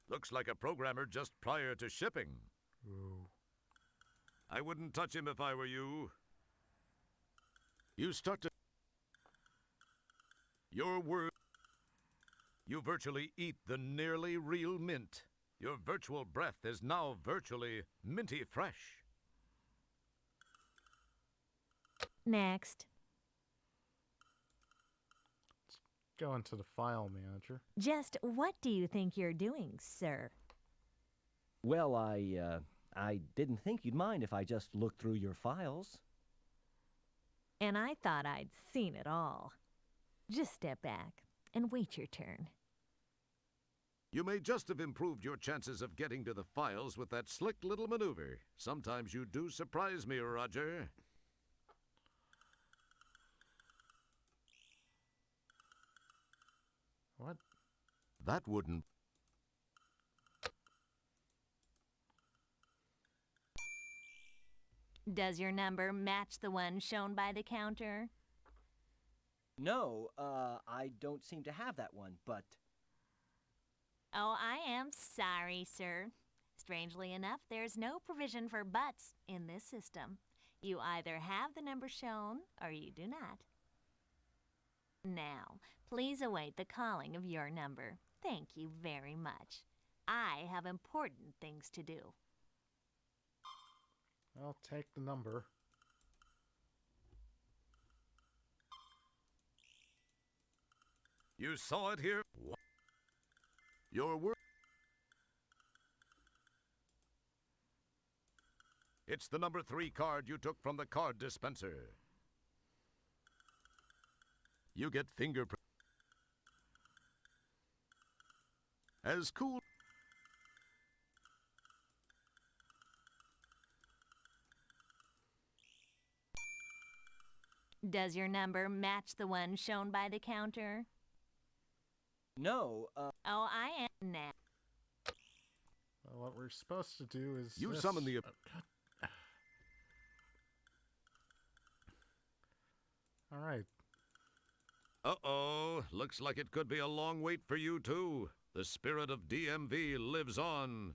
Looks like a programmer just prior to shipping. Ooh. I wouldn't touch him if I were you. You start to... Your word... You virtually eat the nearly real mint. Your virtual breath is now virtually minty fresh. Next. Go into the file manager. Just what do you think you're doing, sir? Well, I didn't think you'd mind if I just looked through your files. And I thought I'd seen it all. Just step back and wait your turn. You may just have improved your chances of getting to the files with that slick little maneuver. Sometimes you do surprise me, Roger. What? That wouldn't... Does your number match the one shown by the counter? No, I don't seem to have that one, but... Oh, I am sorry, sir. Strangely enough, there's no provision for buts in this system. You either have the number shown or you do not. Now, please await the calling of your number. Thank you very much. I have important things to do. I'll take the number. You saw it here? What? Your word? It's the number 3 card you took from the card dispenser. You get fingerprint. As cool. Does your number match the one shown by the counter? No, Oh, I am now. Well, what we're supposed to do is You this. summon the... All right. Uh-oh. Looks like it could be a long wait for you, too. The spirit of DMV lives on.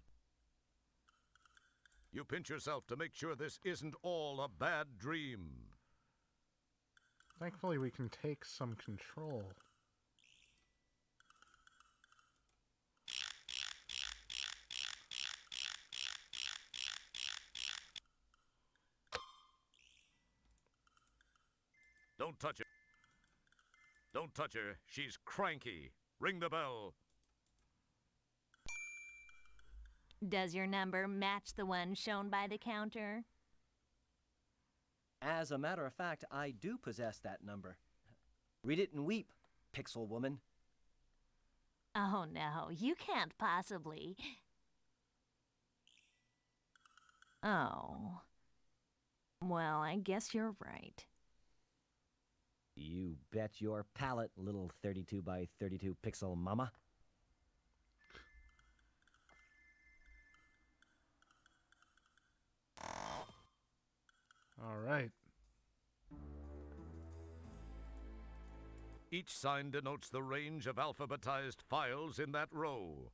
You pinch yourself to make sure this isn't all a bad dream. Thankfully, we can take some control. Don't touch her. Don't touch her. She's cranky. Ring the bell. Does your number match the one shown by the counter? as a matter of fact, I do possess that number. Read it and weep. pixel woman. Oh no, you can't possibly. Oh. Well, I guess you're right. You bet your palate, little 32 by 32 pixel mama. All right. Each sign denotes the range of alphabetized files in that row.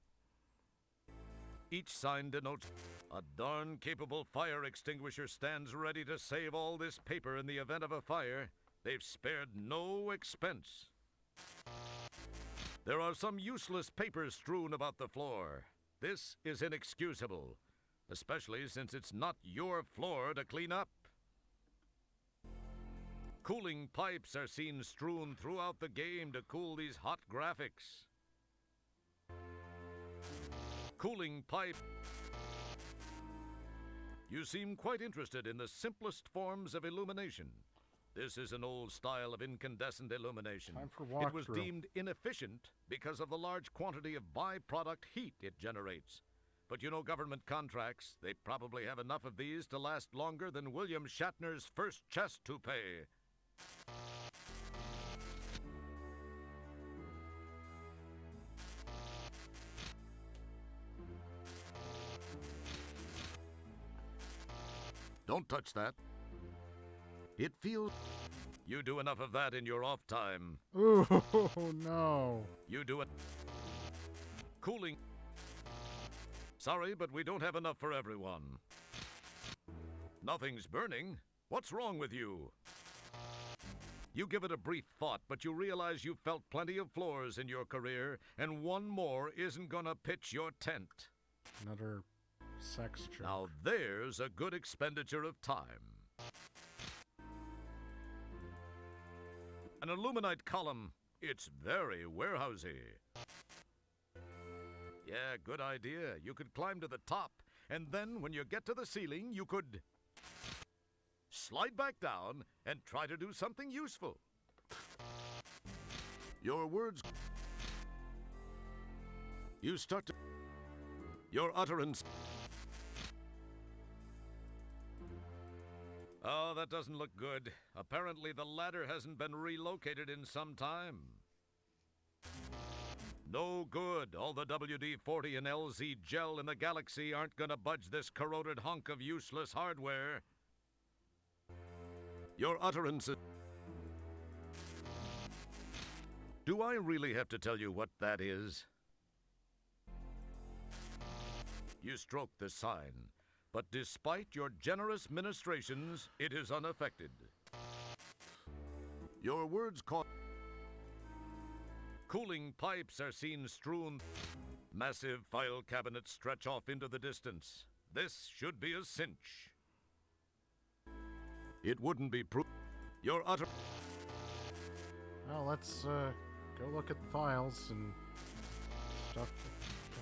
Each sign denotes a darn capable fire extinguisher stands ready to save all this paper in the event of a fire. They've spared no expense. There are some useless papers strewn about the floor. This is inexcusable, especially since it's not your floor to clean up. Cooling pipes are seen strewn throughout the game to cool these hot graphics. Cooling pipe. You seem quite interested in the simplest forms of illumination. This is an old style of incandescent illumination. Time for It was walkthrough. deemed inefficient because of the large quantity of byproduct heat it generates. But you know government contracts, they probably have enough of these to last longer than William Shatner's first chest toupee. Don't touch that. It feels... You do enough of that in your off time. Ooh, no. You do it. Cooling. Sorry, but we don't have enough for everyone. Nothing's burning. What's wrong with you? You give it a brief thought, but you realize you've felt plenty of floors in your career, and one more isn't gonna pitch your tent. Another sex joke. Now there's a good expenditure of time. An aluminite column, it's very warehousey. Yeah, good idea. You could climb to the top, and then when you get to the ceiling, you could slide back down and try to do something useful. Your words... You start to... Your utterance... Oh, that doesn't look good. Apparently the ladder hasn't been relocated in some time. No good. All the WD-40 and LZ gel in the galaxy aren't gonna budge this corroded hunk of useless hardware. Your utterances... Do I really have to tell you what that is? You stroke the sign, but despite your generous ministrations, it is unaffected. Your words caught... Cooling pipes are seen strewn. Massive file cabinets stretch off into the distance. This should be a cinch. It wouldn't be Your utter... Well, let's go look at the files and stuff.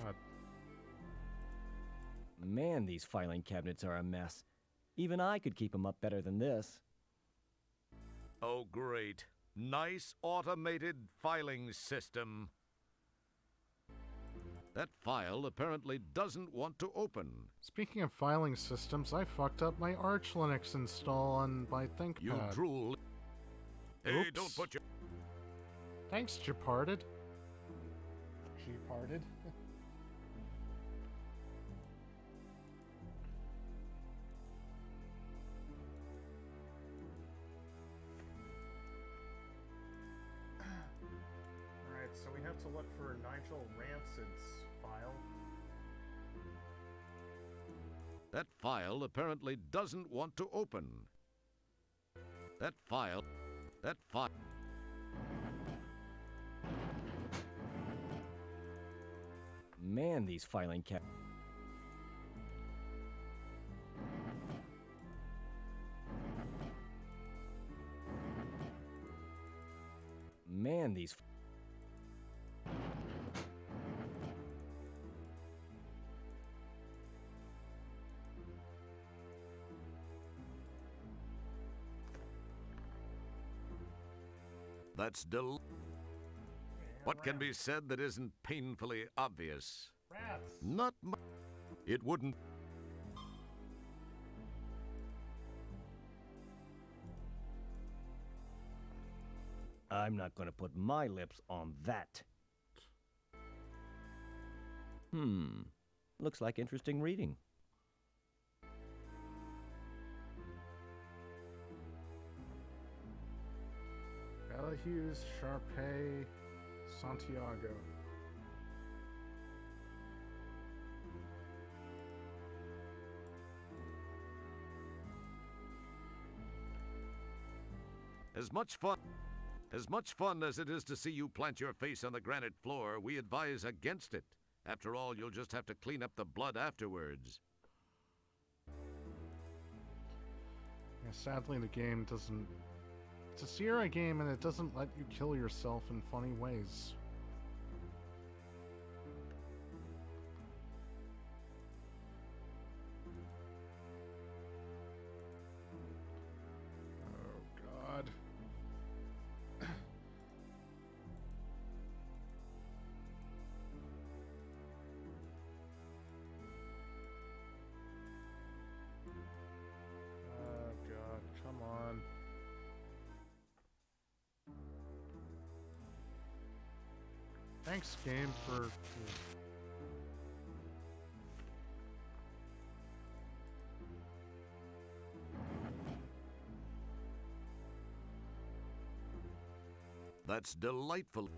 God. Man, these filing cabinets are a mess. Even I could keep them up better than this. Oh, great. Nice automated filing system. That file apparently doesn't want to open. Speaking of filing systems, I fucked up my Arch Linux install on my ThinkPad. You drool. Hey, Oops. don't put your... Thanks, Jeparted. Jeparted? Alright, so we have to look for Nigel Rancid's file. That file apparently doesn't want to open. That file... Man, these filing cabinets. Man, these... That's What can be said that isn't painfully obvious? Rats! Not much. It wouldn't. I'm not going to put my lips on that. Looks like interesting reading. Hughes, Sharpay, Santiago. As much fun as it is to see you plant your face on the granite floor, we advise against it. After all, you'll just have to clean up the blood afterwards. Yeah, sadly, the game doesn't... It's a Sierra game, and it doesn't let you kill yourself in funny ways. Oh, God. Oh, God, come on. Thanks, game, for... That's delightful.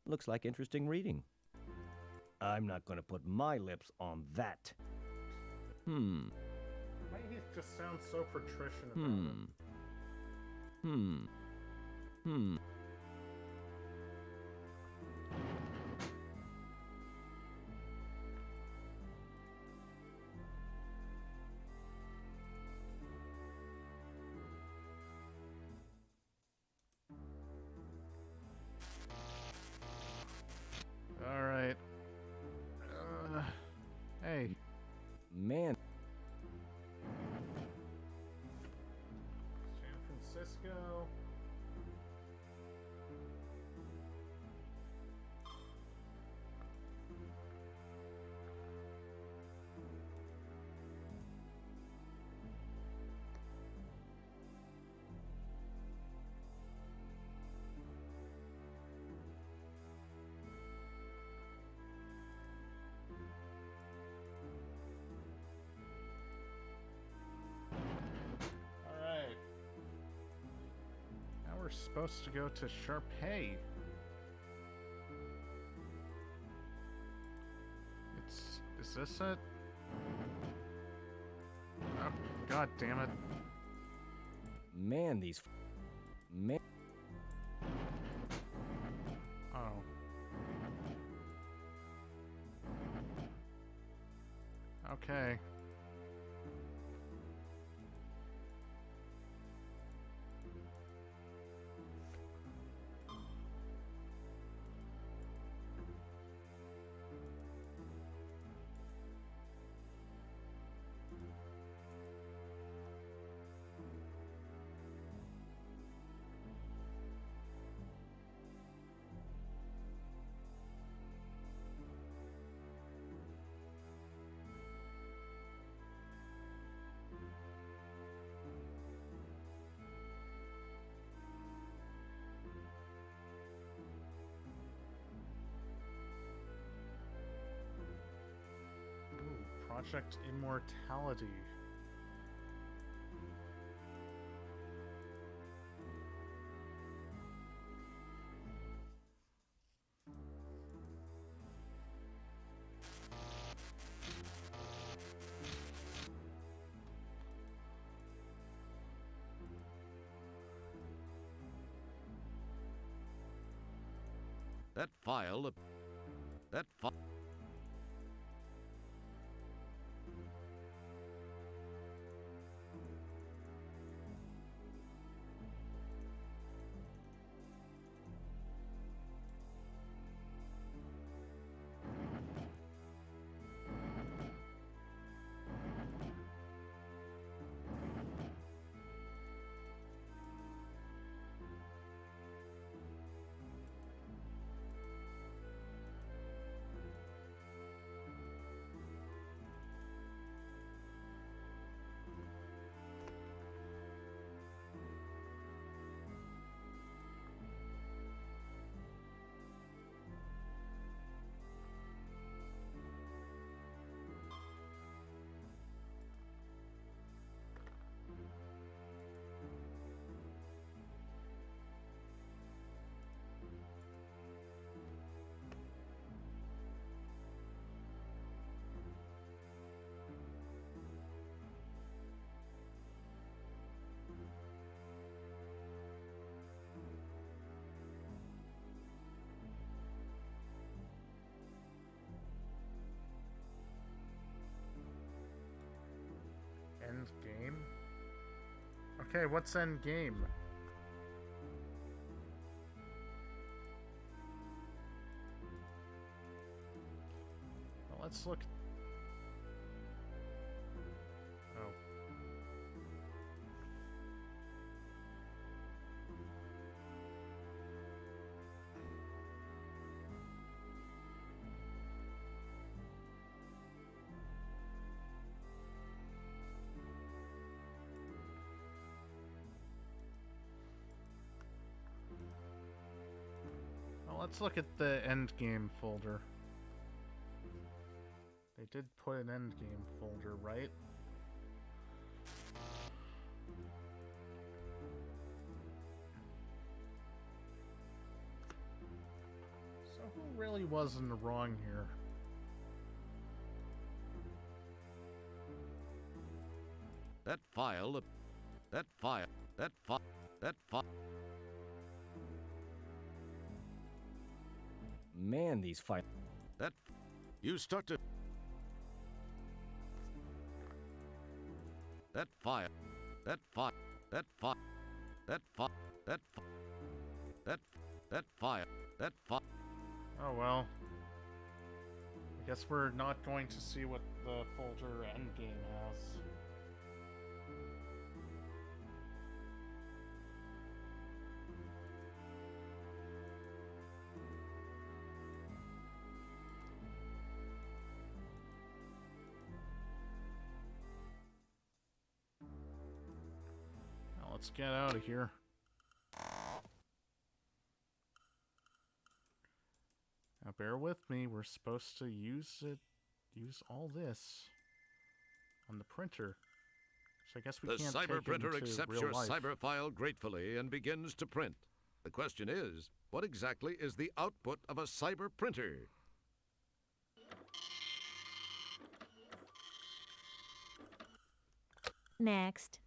Looks like interesting reading. I'm not going to put my lips on that. Why he just sounds so patrician about it? Alright. Hey. Man. San Francisco. Alright. Now we're supposed to go to Sharpay. Is this it? Oh, God damn it. Man, these... Man... Oh. Okay. Project Immortality. That file... Okay, what's end game? Well, let's look. Oh. Well, let's look at the end game folder. They did put an end game folder, right? So who really was in the wrong here? That file. Man, these fight. That. You start to. That file. That file. That file. That file. That file. That file. That file. Oh well. I guess we're not going to see what the folder endgame has. Now let's get out of here. Now bear with me, we're supposed to use all this on the printer. So I guess we The can't cyber take printer it into accepts real your life. cyber file gratefully and begins to print. The question is, what exactly is the output of a cyber printer? Next.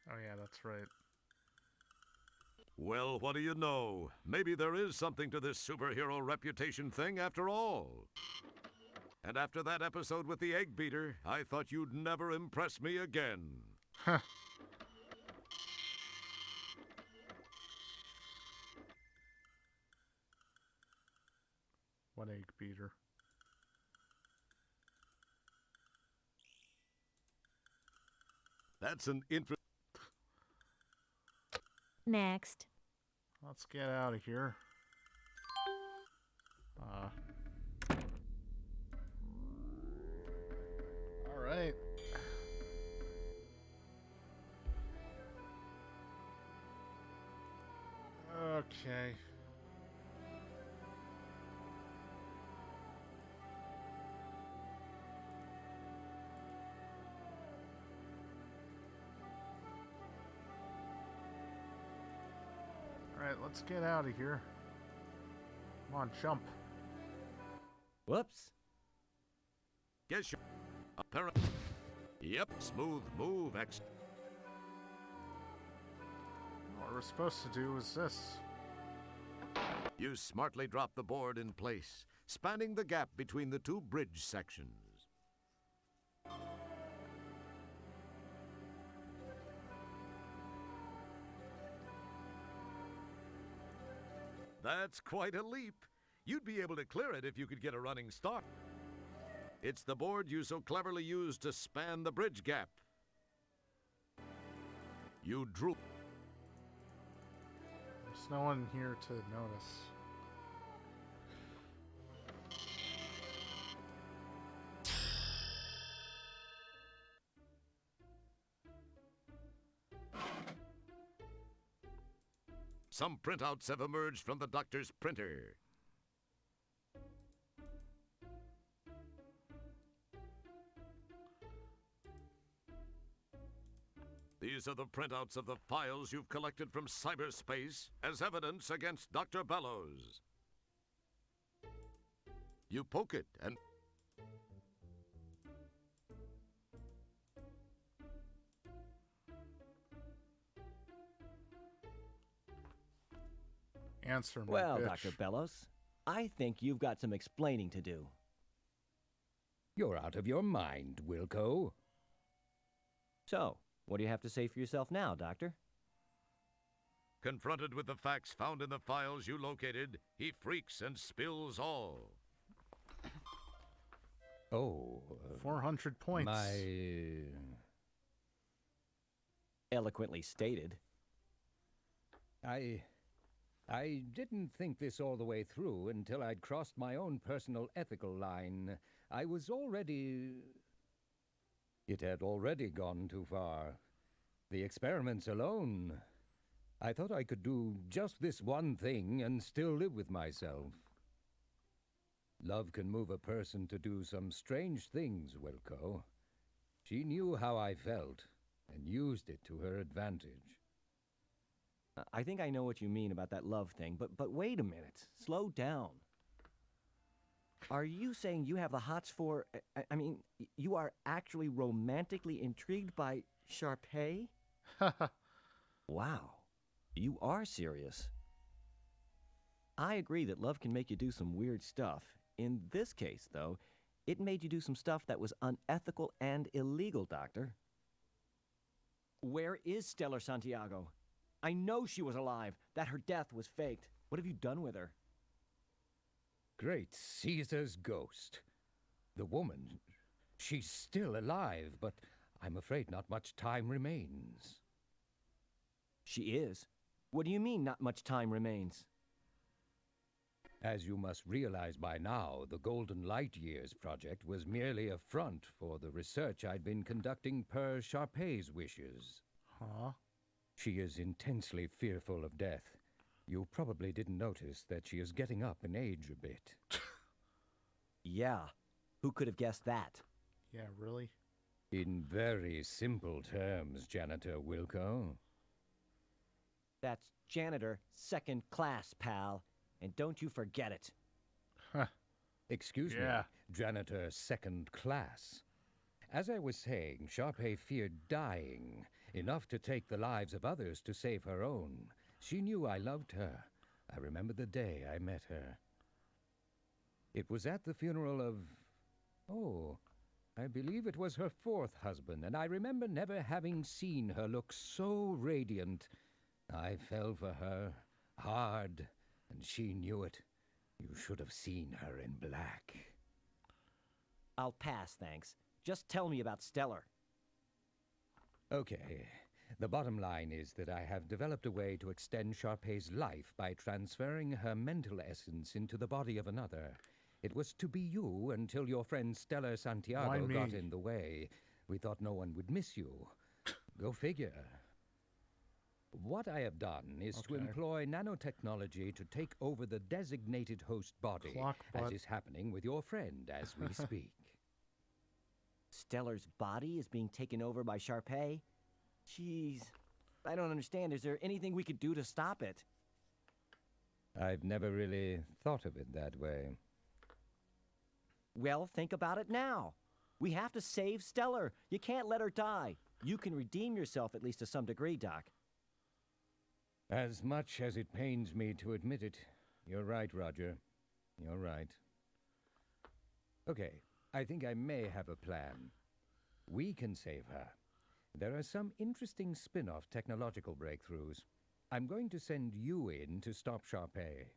Oh yeah, that's right. Well, what do you know? Maybe there is something to this superhero reputation thing after all. And after that episode with the egg beater, I thought you'd never impress me again. Huh. What egg beater? That's an interesting. Next. Let's get out of here. All right. Okay. All right, let's get out of here. Come on, jump. Whoops. Guess you're apparent. Yep, smooth move, X. What we're supposed to do is this. You smartly drop the board in place, spanning the gap between the two bridge sections. That's quite a leap. You'd be able to clear it if you could get a running start. It's the board you so cleverly used to span the bridge gap. You drew. There's no one here to notice. Some printouts have emerged from the doctor's printer. These are the printouts of the files you've collected from cyberspace as evidence against Dr. Bellows. You poke it and... Answer me, Well, bitch. Dr. Bellows, I think you've got some explaining to do. You're out of your mind, Wilco. So, what do you have to say for yourself now, Doctor? Confronted with the facts found in the files you located, he freaks and spills all. Oh, 400 points. Eloquently stated. I didn't think this all the way through until I'd crossed my own personal ethical line. I was already... It had already gone too far. The experiments alone. I thought I could do just this one thing and still live with myself. Love can move a person to do some strange things, Wilco. She knew how I felt and used it to her advantage. I think I know what you mean about that love thing, but wait a minute. Slow down. Are you saying you have the hots for... I mean, you are actually romantically intrigued by Sharpay? Wow. You are serious. I agree that love can make you do some weird stuff. In this case, though, it made you do some stuff that was unethical and illegal, Doctor. Where is Stellar Santiago? I know she was alive, that her death was faked. What have you done with her? Great Caesar's ghost. The woman, she's still alive, but I'm afraid not much time remains. She is? What do you mean, not much time remains? As you must realize by now, the Golden Light Years project was merely a front for the research I'd been conducting per Sharpay's wishes. Huh? She is intensely fearful of death. You probably didn't notice that she is getting up in age a bit. Yeah. Who could have guessed that? Yeah, really? In very simple terms, Janitor Wilco. That's janitor second class, pal. And don't you forget it. Huh. Excuse me, Janitor second class. As I was saying, Sharpay feared dying, enough to take the lives of others to save her own. She knew I loved her. I remember the day I met her. It was at the funeral of... Oh, I believe it was her fourth husband, and I remember never having seen her look so radiant. I fell for her, hard, and she knew it. You should have seen her in black. I'll pass, thanks. Just tell me about Stellar. Okay. The bottom line is that I have developed a way to extend Sharpay's life by transferring her mental essence into the body of another. It was to be you until your friend Stellar Santiago got in the way. We thought no one would miss you. Go figure. What I have done is to employ nanotechnology to take over the designated host body, as is happening with your friend as we speak. Stellar's body is being taken over by Sharpay? Jeez, I don't understand. Is there anything we could do to stop it? I've never really thought of it that way. Well, think about it now. We have to save Stellar. You can't let her die. You can redeem yourself, at least to some degree, Doc. As much as it pains me to admit it, you're right, Roger. You're right. Okay, I think I may have a plan. We can save her. There are some interesting spin-off technological breakthroughs. I'm going to send you in to stop Sharpay.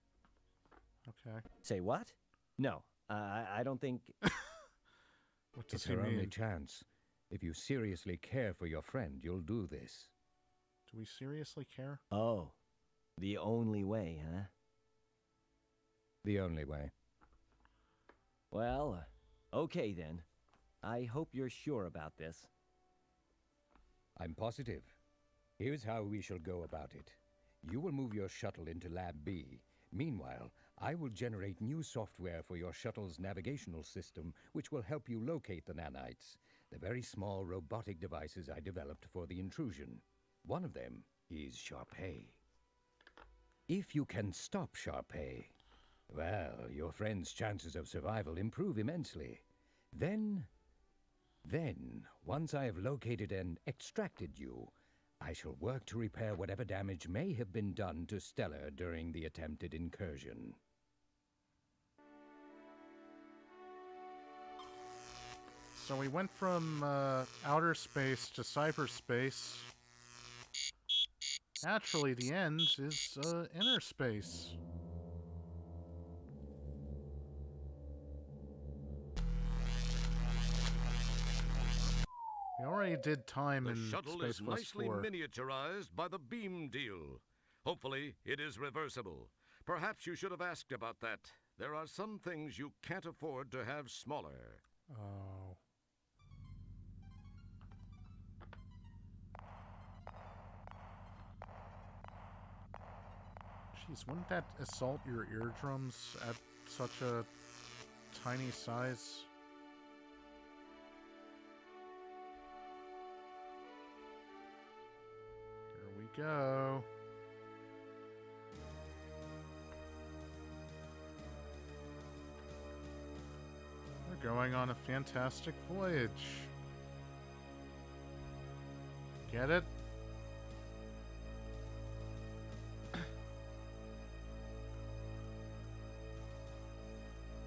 Okay. Say what? No, I don't think... What does it's he her mean? only chance. If you seriously care for your friend, you'll do this. Do we seriously care? Oh, the only way, huh? The only way. Well, okay then. I hope you're sure about this. I'm positive. Here's how we shall go about it. You will move your shuttle into Lab B. Meanwhile, I will generate new software for your shuttle's navigational system, which will help you locate the nanites. the very small robotic devices I developed for the intrusion. One of them is Sharpay. If you can stop Sharpay, well, your friend's chances of survival improve immensely. Then, once I have located and extracted you, I shall work to repair whatever damage may have been done to Stellar during the attempted incursion. So we went from outer space to cyberspace. Naturally, the end is inner space. We already did time The in shuttle Space is Quest nicely 4. miniaturized by the beam deal. Hopefully, it is reversible. Perhaps you should have asked about that. There are some things you can't afford to have smaller. Oh. Jeez, wouldn't that assault your eardrums at such a tiny size? Here we go. We're going on a fantastic voyage. Get it?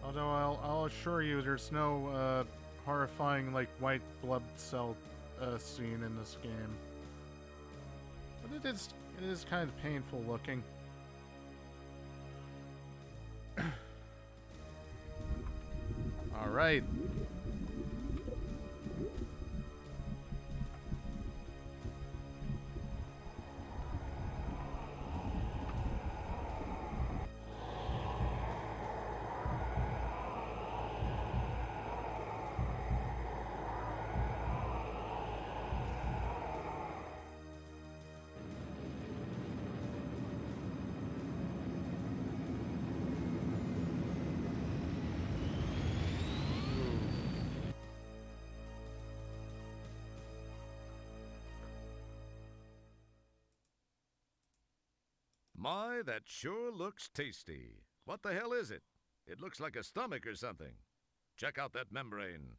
Although I'll assure you, there's no horrifying like white blood cell scene in this game, but it is kind of painful looking. All right. My, that sure looks tasty. What the hell is it? It looks like a stomach or something. Check out that membrane.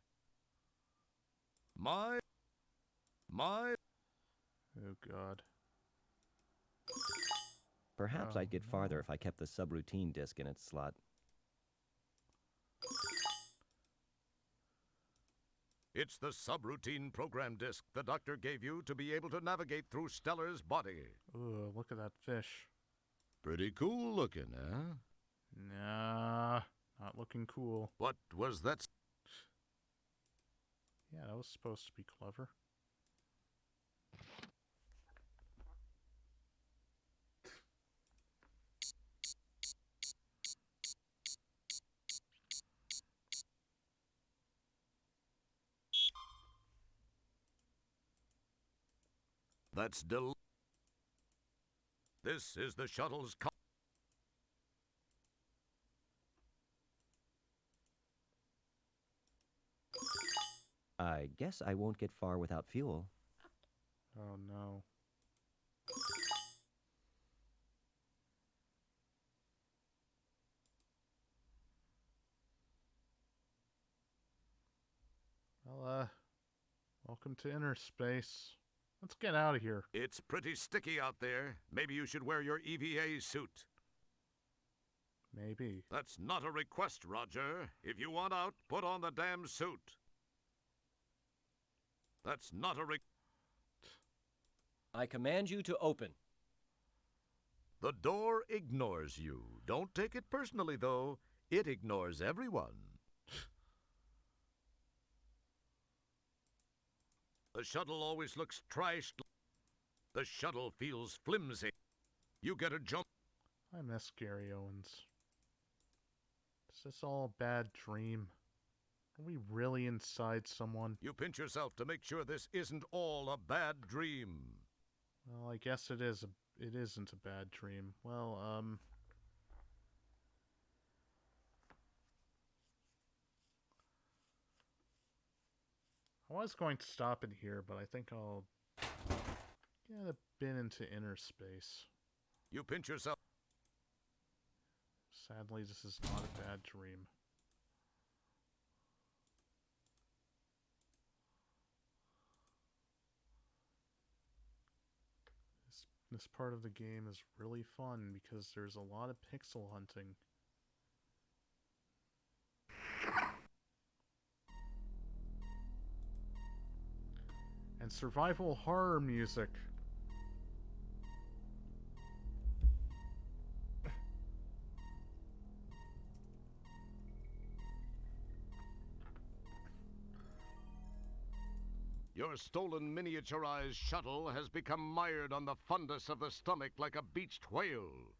My... Oh God. Perhaps Oh, I'd get farther if I kept the subroutine disc in its slot. It's the subroutine program disk the doctor gave you to be able to navigate through Stellar's body. Ugh, look at that fish. Pretty cool looking, huh? Nah, not looking cool. What was that? Yeah, that was supposed to be clever. That's This is the shuttle's I guess I won't get far without fuel. Oh no. Well, welcome to inner space. Let's get out of here. It's pretty sticky out there. Maybe you should wear your EVA suit. Maybe. That's not a request, Roger. If you want out, put on the damn suit. That's not a I command you to open. The door ignores you. Don't take it personally, though. It ignores everyone. The shuttle always looks trashed. The shuttle feels flimsy. You get a jump. I miss Gary Owens. Is this all a bad dream? Are we really inside someone? You pinch yourself to make sure this isn't all a bad dream. Well, I guess it is. It isn't a bad dream. Well, I was going to stop it here, but I think I'll get a bit into inner space. You pinch yourself. Sadly, this is not a bad dream. This part of the game is really fun because there's a lot of pixel hunting. And survival horror music. Your stolen miniaturized shuttle has become mired on the fundus of the stomach like a beached whale.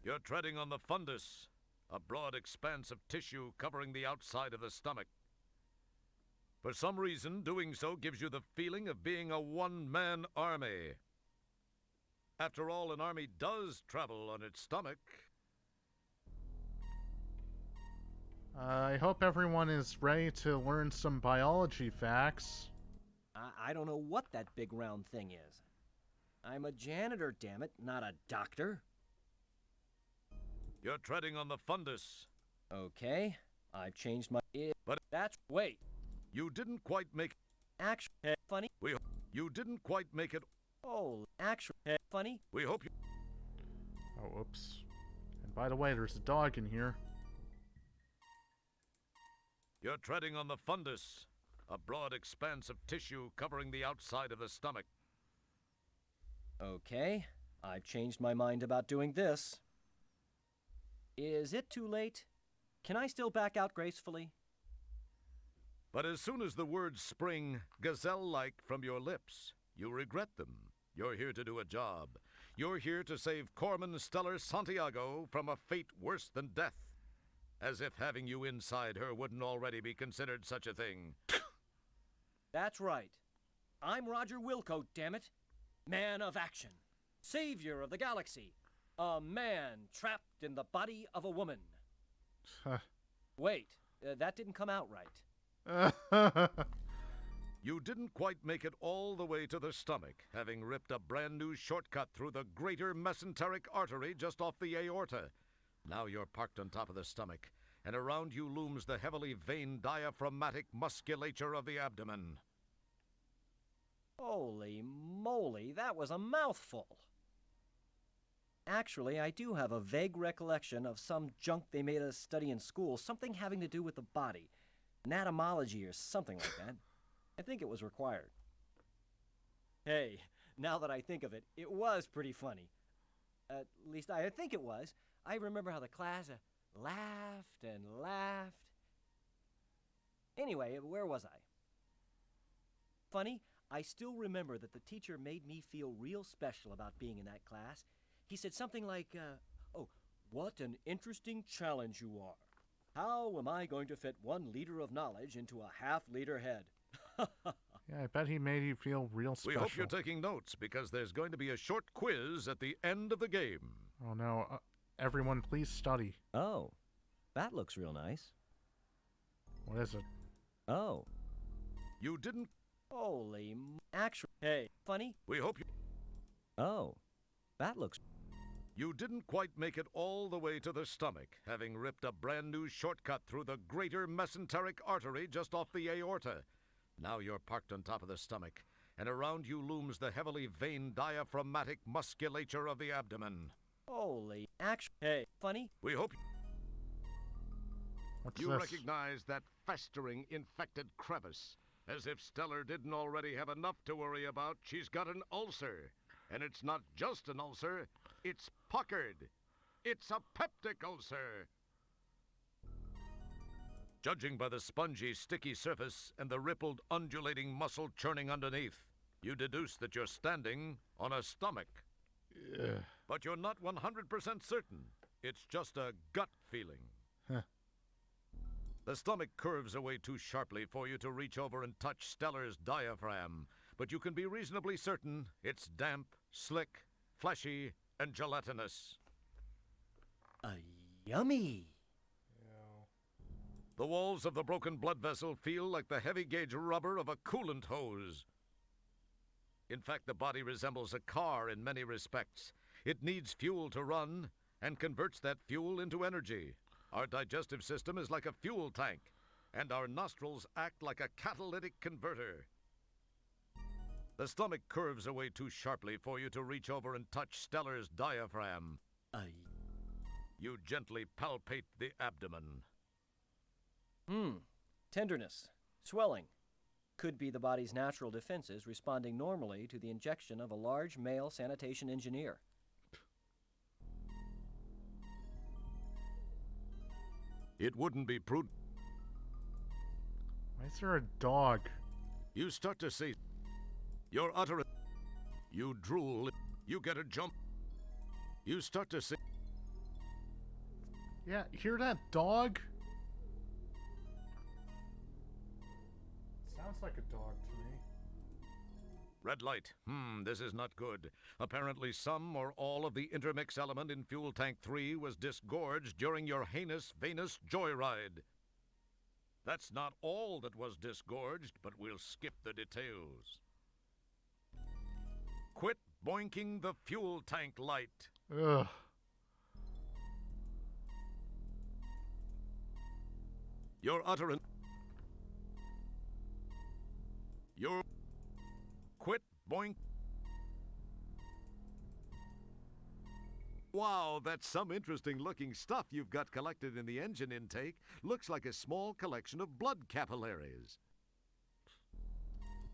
You're treading on the fundus, a broad expanse of tissue covering the outside of the stomach. For some reason, doing so gives you the feeling of being a one-man army. After all, an army does travel on its stomach. I hope everyone is ready to learn some biology facts. I don't know what that big round thing is. I'm a janitor, damn it, not a doctor. You're treading on the fundus. Okay, I've changed my... But that's... Wait. You didn't quite make... Actually, funny. You didn't quite make it... Oh, actually, funny. We hope you... Oh, oops. And by the way, there's a dog in here. You're treading on the fundus, a broad expanse of tissue covering the outside of the stomach. Okay, I've changed my mind about doing this. Is it too late? Can I still back out gracefully? But as soon as the words spring gazelle-like from your lips, you regret them. You're here to do a job. You're here to save Corman Stellar Santiago from a fate worse than death. As if having you inside her wouldn't already be considered such a thing. That's right. I'm Roger Wilco, damn it. Man of action. Savior of the galaxy. A man trapped in the body of a woman. Wait, that didn't come out right. You didn't quite make it all the way to the stomach, having ripped a brand new shortcut through the greater mesenteric artery just off the aorta. Now you're parked on top of the stomach, and around you looms the heavily veined diaphragmatic musculature of the abdomen. Holy moly, that was a mouthful. Actually, I do have a vague recollection of some junk they made us study in school, something having to do with the body. Anatomology or something like that. I think it was required. Hey, now that I think of it, it was pretty funny. At least I think it was. I remember how the class laughed and laughed. Anyway, where was I? Funny, I still remember that the teacher made me feel real special about being in that class. He said something like, oh, what an interesting challenge you are. How am I going to fit 1 liter of knowledge into a half-liter head? Yeah, I bet he made you feel real special. We hope you're taking notes, because there's going to be a short quiz at the end of the game. Oh no, everyone please study. Oh, that looks real nice. What is it? Oh. You didn't... Holy... Actually... Hey, funny? We hope you... Oh, that looks... You didn't quite make it all the way to the stomach, having ripped a brand new shortcut through the greater mesenteric artery just off the aorta. Now you're parked on top of the stomach, and around you looms the heavily veined diaphragmatic musculature of the abdomen. Holy... Actually... Hey, funny? We hope... What's You this? recognize that festering, infected crevice. As if Stellar didn't already have enough to worry about, she's got an ulcer. And it's not just an ulcer, it's puckered. It's a peptic ulcer. Judging by the spongy, sticky surface and the rippled, undulating muscle churning underneath, you deduce that you're standing on a stomach. Ugh. But you're not 100% certain. It's just a gut feeling. Huh. The stomach curves away too sharply for you to reach over and touch Stellar's diaphragm, but you can be reasonably certain it's damp, slick, fleshy, and gelatinous. Yummy. The walls of the broken blood vessel feel like the heavy-gauge rubber of a coolant hose. In fact, the body resembles a car in many respects. It needs fuel to run and converts that fuel into energy. Our digestive system is like a fuel tank, and our nostrils act like a catalytic converter. The stomach curves away too sharply for you to reach over and touch Stellar's diaphragm. You gently palpate the abdomen. Tenderness. Swelling. Could be the body's natural defenses responding normally to the injection of a large male sanitation engineer. It wouldn't be prudent. Why is there a dog? You start to see your utterance. You drool. You get a jump. You start to see. Yeah, hear that dog? Sounds like a dog to me. Red light. This is not good. Apparently some or all of the intermix element in Fuel Tank 3 was disgorged during your heinous venous joyride. That's not all that was disgorged, but we'll skip the details. Quit boinking the fuel tank light. Ugh. Your utterance. Your. Quit boink. Wow, that's some interesting looking stuff you've got collected in the engine intake. Looks like a small collection of blood capillaries.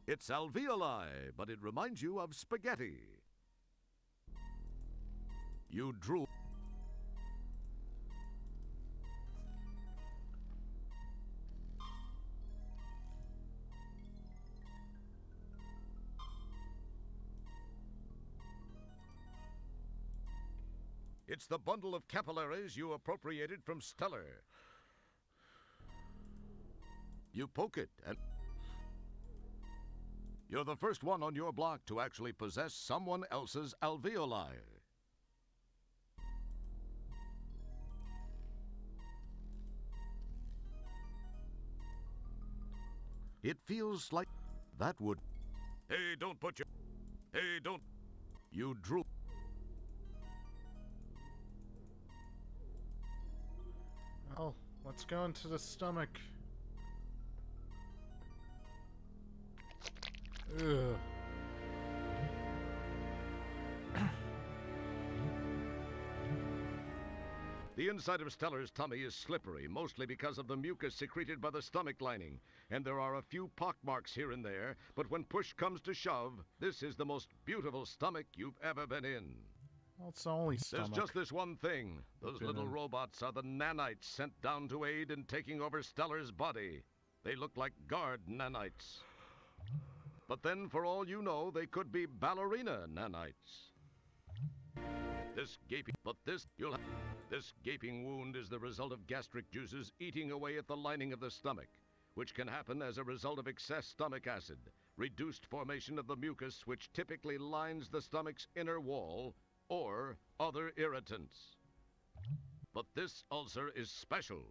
It's alveoli, but it reminds you of spaghetti. You drool. It's the bundle of capillaries you appropriated from Stellar. You poke it, and you're the first one on your block to actually possess someone else's alveoli. It feels like that would. Hey, don't put your. Hey, don't. You drool. Oh, let's go into the stomach. Ugh. The inside of Stellar's tummy is slippery, mostly because of the mucus secreted by the stomach lining, and there are a few pockmarks here and there, but when push comes to shove, this is the most beautiful stomach you've ever been in. Well, it's only stomach. There's just this one thing. Those little robots are the nanites sent down to aid in taking over Stellar's body. They look like guard nanites. But then, for all you know, they could be ballerina nanites. This gaping wound is the result of gastric juices eating away at the lining of the stomach, which can happen as a result of excess stomach acid, reduced formation of the mucus which typically lines the stomach's inner wall, or other irritants. But this ulcer is special.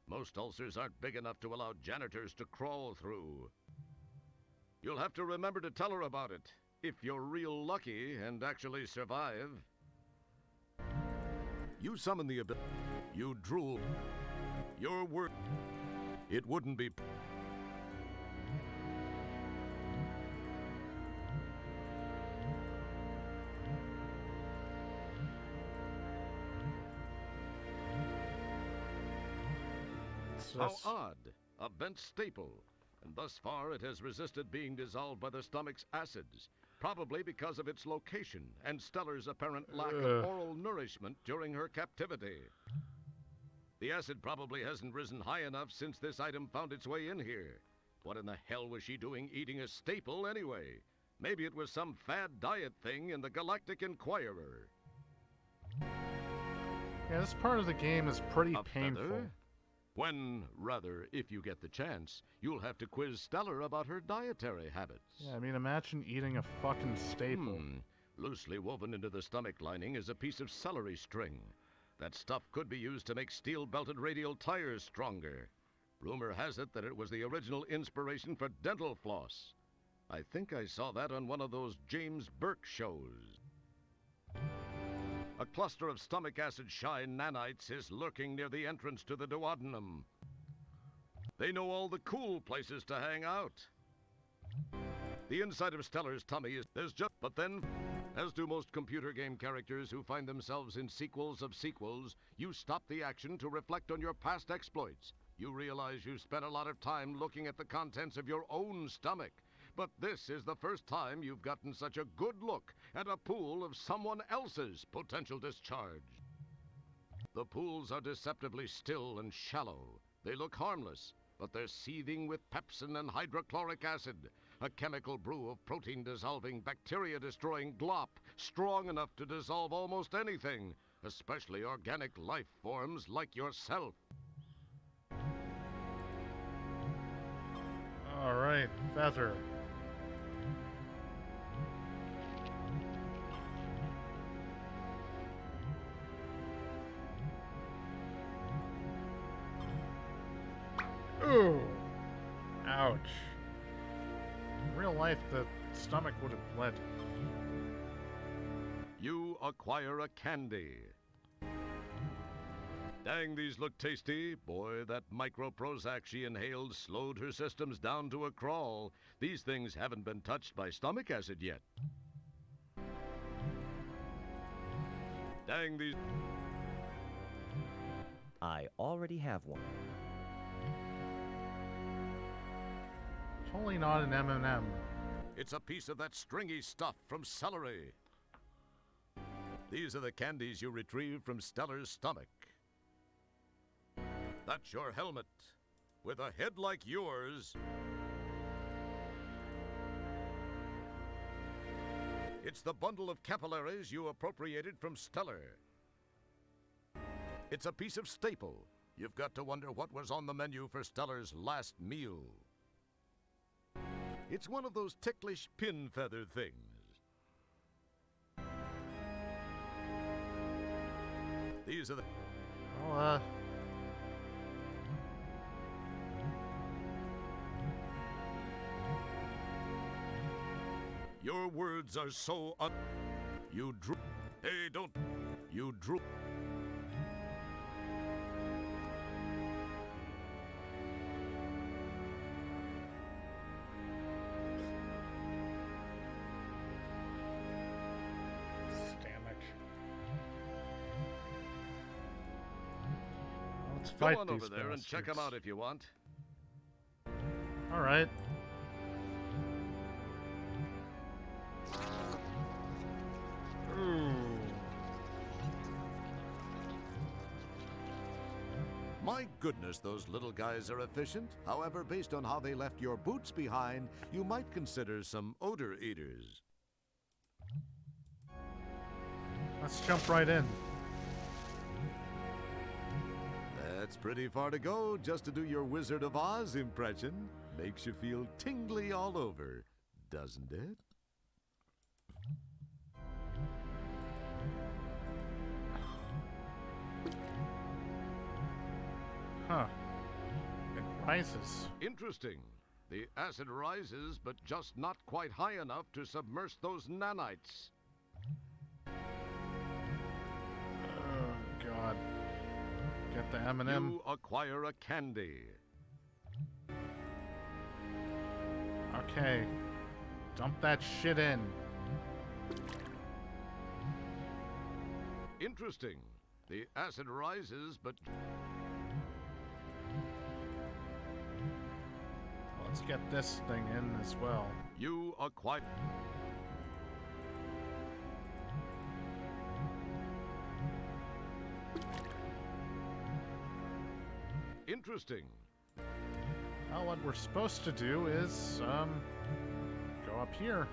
Most ulcers aren't big enough to allow janitors to crawl through. You'll have to remember to tell her about it, if you're real lucky and actually survive. You summon the ability. You drool. Your word. It wouldn't be. How odd. A bent staple. And thus far it has resisted being dissolved by the stomach's acids, probably because of its location and Stellar's apparent lack of oral nourishment during her captivity. The acid probably hasn't risen high enough since this item found its way in here. What in the hell was she doing eating a staple anyway? Maybe it was some fad diet thing in the Galactic Inquirer. Yeah, this part of the game is pretty painful. Feather? When, rather, if you get the chance, you'll have to quiz Stellar about her dietary habits. Yeah, I mean, imagine eating a fucking staple. Loosely woven into the stomach lining is a piece of celery string. That stuff could be used to make steel-belted radial tires stronger. Rumor has it that it was the original inspiration for dental floss. I think I saw that on one of those James Burke shows. A cluster of stomach acid shy nanites is lurking near the entrance to the duodenum. They know all the cool places to hang out. The inside of Stellar's tummy is but then, as do most computer game characters who find themselves in sequels of sequels, you stop the action to reflect on your past exploits. You realize you spent a lot of time looking at the contents of your own stomach. But this is the first time you've gotten such a good look at a pool of someone else's potential discharge. The pools are deceptively still and shallow. They look harmless, but they're seething with pepsin and hydrochloric acid, a chemical brew of protein-dissolving, bacteria-destroying glop, strong enough to dissolve almost anything, especially organic life forms like yourself. All right, Feather. Ooh! Ouch. In real life, the stomach would have bled. You acquire a candy. Dang, these look tasty. Boy, that micro Prozac she inhaled slowed her systems down to a crawl. These things haven't been touched by stomach acid yet. Dang, these... I already have one. Totally not an M&M. It's a piece of that stringy stuff from celery. These are the candies you retrieve from Stellar's stomach. That's your helmet. With a head like yours, it's the bundle of capillaries you appropriated from Stellar. It's a piece of staple. You've got to wonder what was on the menu for Stellar's last meal. It's one of those ticklish pin feather things. These are the... Well, Your words are so You drew... Hey, don't... You drew... stomach. Let's Go fight on these over there and check them bastards. out if you want. All right. Ooh. My goodness, those little guys are efficient. However, based on how they left your boots behind, you might consider some odor eaters. Let's jump right in. That's pretty far to go just to do your Wizard of Oz impression. Makes you feel tingly all over, doesn't it? Huh. It rises. Interesting. The acid rises, but just not quite high enough to submerge those nanites. Oh, God. Get the M&M. You acquire a candy. Okay. Dump that shit in. Interesting. The acid rises, but... Let's get this thing in as well. You acquire... Interesting. Well, what we're supposed to do is, go up here.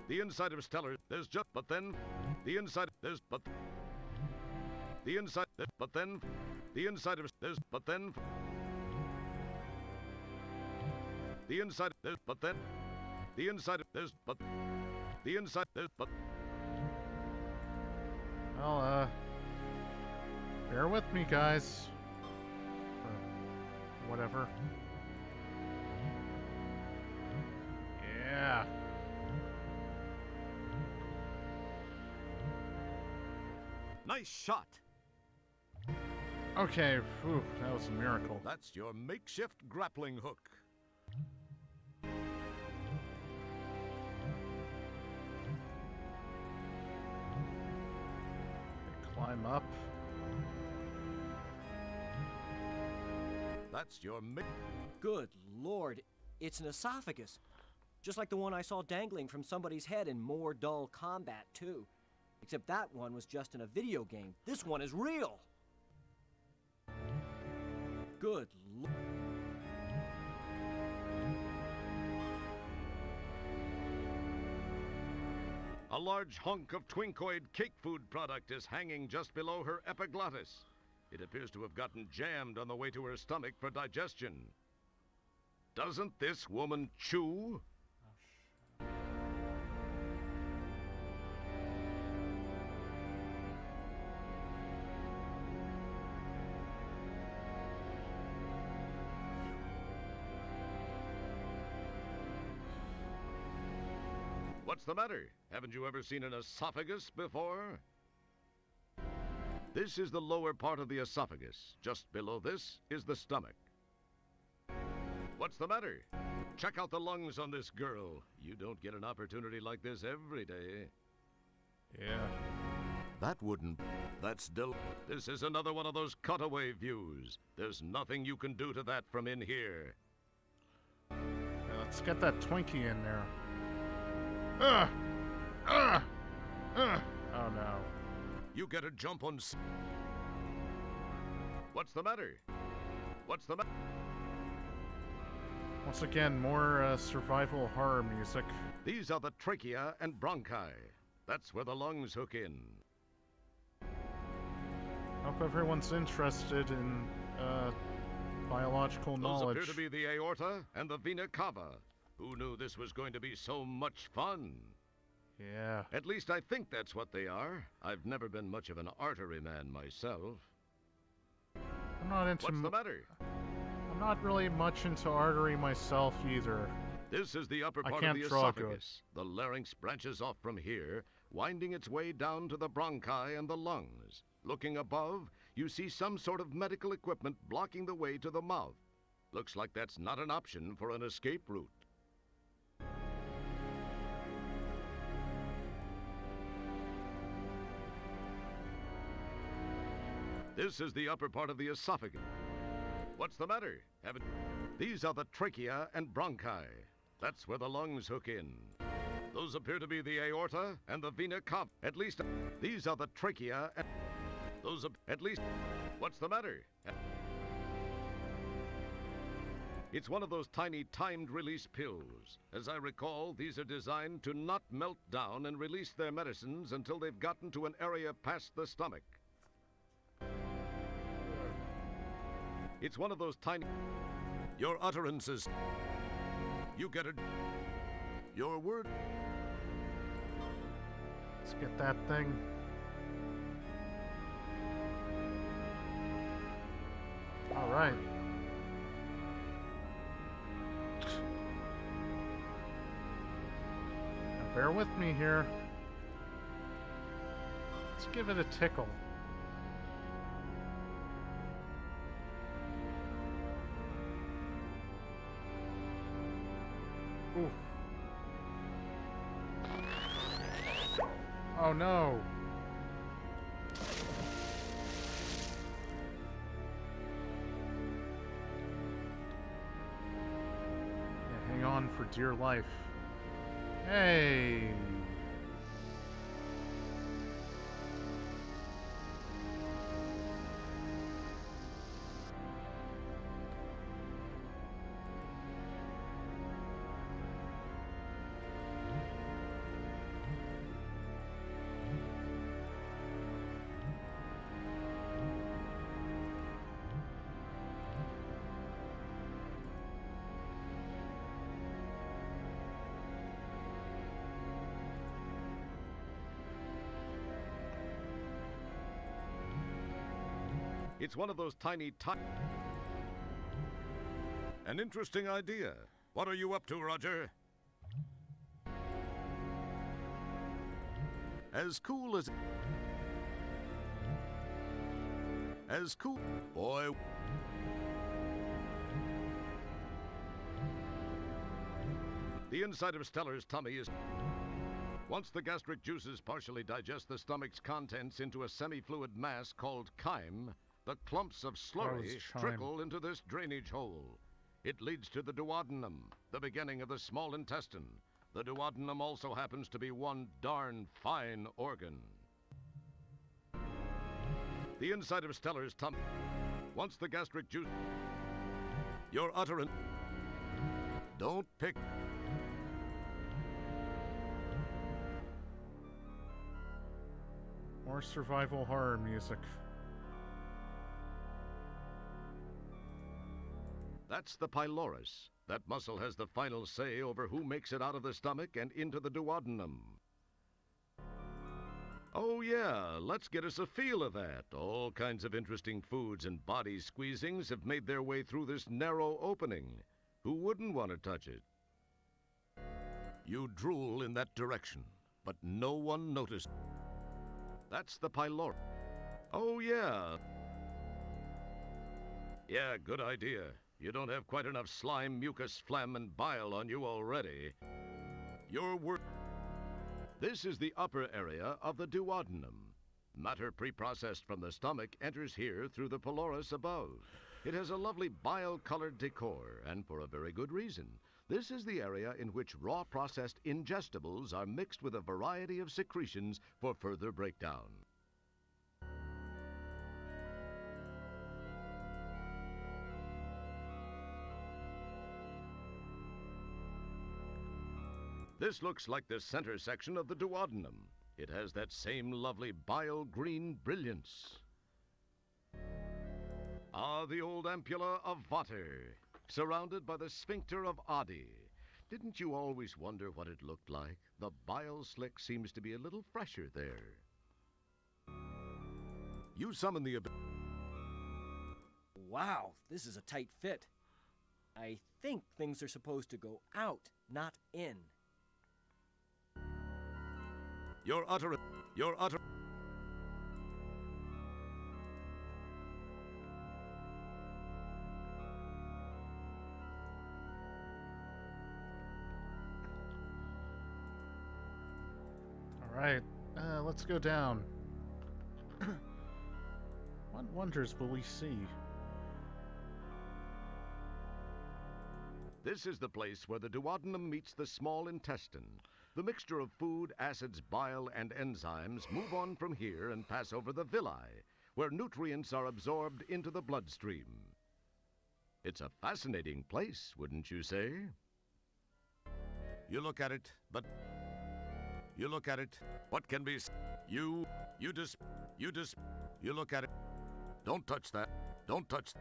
The inside of Stellar, there's just... But then... The inside... There's... But... The inside... But then... The inside of... There's... But then... The inside... There's... But then... The inside of... There's... But... The inside... There's... But... Well, bear with me, guys. Or whatever. Yeah. Nice shot. Okay, whew, that was a miracle. That's your makeshift grappling hook. Climb up. That's your Good lord, it's an esophagus. Just like the one I saw dangling from somebody's head in More Dull Combat 2. Except that one was just in a video game. This one is real! Good lord. A large hunk of Twinkoid cake food product is hanging just below her epiglottis. It appears to have gotten jammed on the way to her stomach for digestion. Doesn't this woman chew? What's the matter? Haven't you ever seen an esophagus before? This is the lower part of the esophagus. Just below this is the stomach. What's the matter? Check out the lungs on this girl. You don't get an opportunity like this every day. Yeah. This is another one of those cutaway views. There's nothing you can do to that from in here. Yeah, let's get that Twinkie in there. Oh no. You get a jump on... What's the matter? What's the matter? Once again, more survival horror music. These are the trachea and bronchi. That's where the lungs hook in. Hope everyone's interested in biological knowledge. Those appear to be the aorta and the vena cava. Who knew this was going to be so much fun? Yeah. At least I think that's what they are. I've never been much of an artery man myself. I'm not into... What's the matter? I'm not really much into artery myself either. This is the upper part of the esophagus. The larynx branches off from here, winding its way down to the bronchi and the lungs. Looking above, you see some sort of medical equipment blocking the way to the mouth. Looks like that's not an option for an escape route. This is the upper part of the esophagus. What's the matter? These are the trachea and bronchi. That's where the lungs hook in. Those appear to be the aorta and the vena cava. At least these are the trachea and what's the matter? It's one of those tiny timed release pills. As I recall, these are designed to not melt down and release their medicines until they've gotten to an area past the stomach. It's one of those tiny... Your utterances... You get it. Your word... Let's get that thing. All right. Now bear with me here. Let's give it a tickle. Ooh. Oh no. Yeah, hang on for dear life. Hey. It's one of those tiny. An interesting idea. What are you up to, Roger? As cool. Boy. The inside of Stellar's tummy is... Once the gastric juices partially digest the stomach's contents into a semi-fluid mass called chyme, the clumps of slurry trickle into this drainage hole. It leads to the duodenum, the beginning of the small intestine. The duodenum also happens to be one darn fine organ. The inside of Stellar's tummy. Once the gastric juice... Your utterance... Don't pick... More survival horror music. That's the pylorus. That muscle has the final say over who makes it out of the stomach and into the duodenum. Oh yeah, let's get us a feel of that. All kinds of interesting foods and body squeezings have made their way through this narrow opening. Who wouldn't want to touch it? You drool in that direction, but no one noticed. That's the pylorus. Oh yeah. Yeah, good idea. You don't have quite enough slime, mucus, phlegm, and bile on you already. Your work. This is the upper area of the duodenum. Matter preprocessed from the stomach enters here through the pylorus above. It has a lovely bile-colored decor, and for a very good reason. This is the area in which raw processed ingestibles are mixed with a variety of secretions for further breakdown. This looks like the center section of the duodenum. It has that same lovely bile-green brilliance. Ah, the old ampulla of Vater, surrounded by the sphincter of Adi. Didn't you always wonder what it looked like? The bile slick seems to be a little fresher there. You summon the... Wow, this is a tight fit. I think things are supposed to go out, not in. Your utter... Alright, let's go down. What wonders will we see? This is the place where the duodenum meets the small intestine. The mixture of food, acids, bile, and enzymes move on from here and pass over the villi, where nutrients are absorbed into the bloodstream. It's a fascinating place, wouldn't you say? You look at it, but... You look at it, what can be... You look at it. Don't touch that. Don't touch...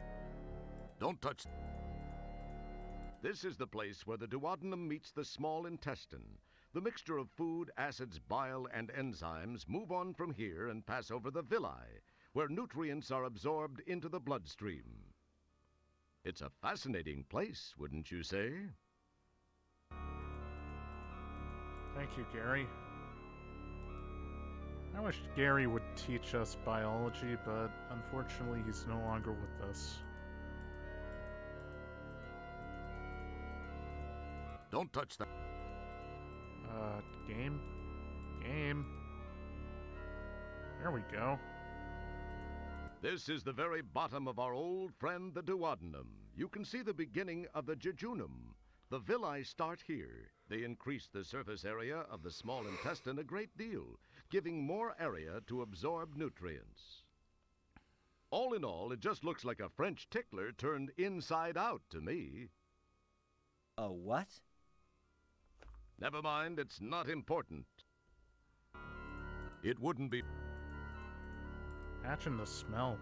This is the place where the duodenum meets the small intestine. The mixture of food, acids, bile, and enzymes move on from here and pass over the villi, where nutrients are absorbed into the bloodstream. It's a fascinating place, wouldn't you say? Thank you, Gary. I wish Gary would teach us biology, but unfortunately he's no longer with us. Don't touch that. Game? Game. There we go. This is the very bottom of our old friend, the duodenum. You can see the beginning of the jejunum. The villi start here. They increase the surface area of the small intestine a great deal, giving more area to absorb nutrients. All in all, it just looks like a French tickler turned inside out to me. A what? Never mind, it's not important. It wouldn't be... Imagine the smell.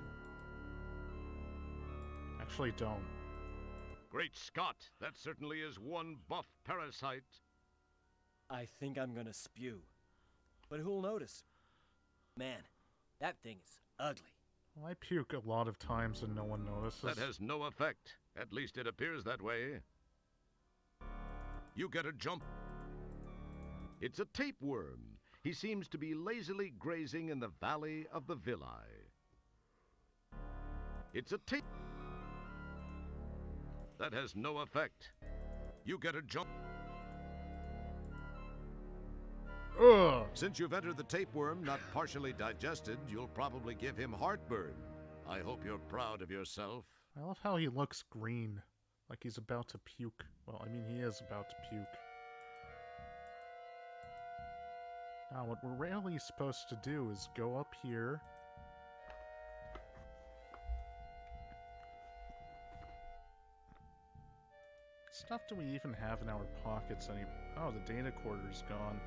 Actually, don't. Great Scott, that certainly is one buff parasite. I think I'm gonna spew. But who'll notice? Man, that thing is ugly. Well, I puke a lot of times and no one notices. That has no effect. At least it appears that way. You get a jump. It's a tapeworm. He seems to be lazily grazing in the valley of the villi. It's a tape. That has no effect. You get a jump. Ugh! Since you've entered the tapeworm not partially digested, you'll probably give him heartburn. I hope you're proud of yourself. I love how he looks green. Like he's about to puke. Well, I mean, he is about to puke. Now, what we're really supposed to do is go up here. Stuff do we even have in our pockets anymore? Oh, the data quarter's gone.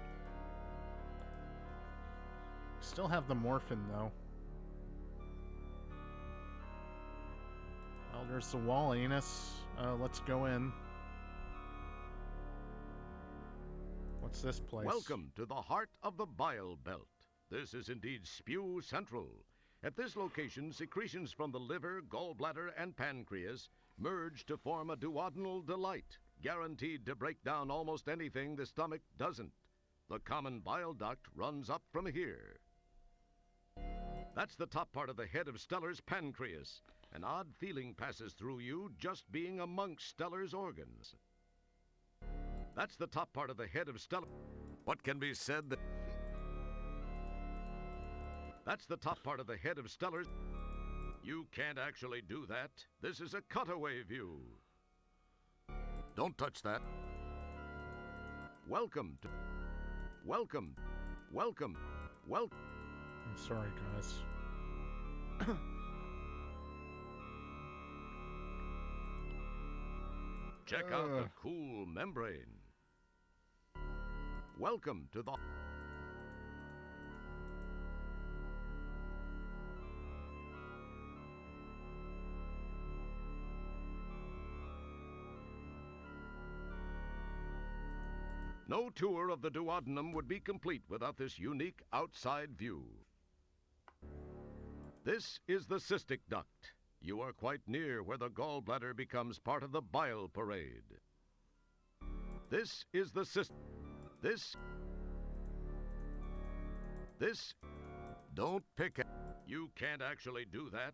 Still have the morphine, though. Well, there's the wall anus. Let's go in. What's this place? Welcome to the heart of the bile belt. This is indeed Spew Central. At this location, secretions from the liver, gallbladder, and pancreas merge to form a duodenal delight, guaranteed to break down almost anything the stomach doesn't. The common bile duct runs up from here. That's the top part of the head of Stellar's pancreas. An odd feeling passes through you just being amongst Stellar's organs. That's the top part of the head of Stellar. What can be said that... That's the top part of the head of Stellar's... You can't actually do that. This is a cutaway view. Don't touch that. Welcome to... Welcome. I'm sorry, guys. Check out the cool membrane. Welcome to the... No tour of the duodenum would be complete without this unique outside view. This is the cystic duct. You are quite near where the gallbladder becomes part of the bile parade. This is the This... Don't pick it. You can't actually do that.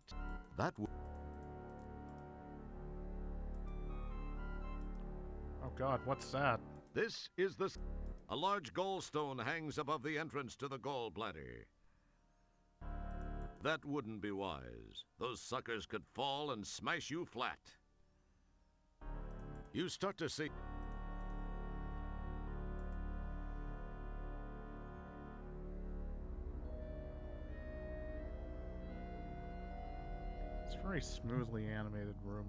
Oh god, what's that? This is the... A large gallstone hangs above the entrance to the gallbladder. That wouldn't be wise. Those suckers could fall and smash you flat. You start to see... It's a very smoothly animated room.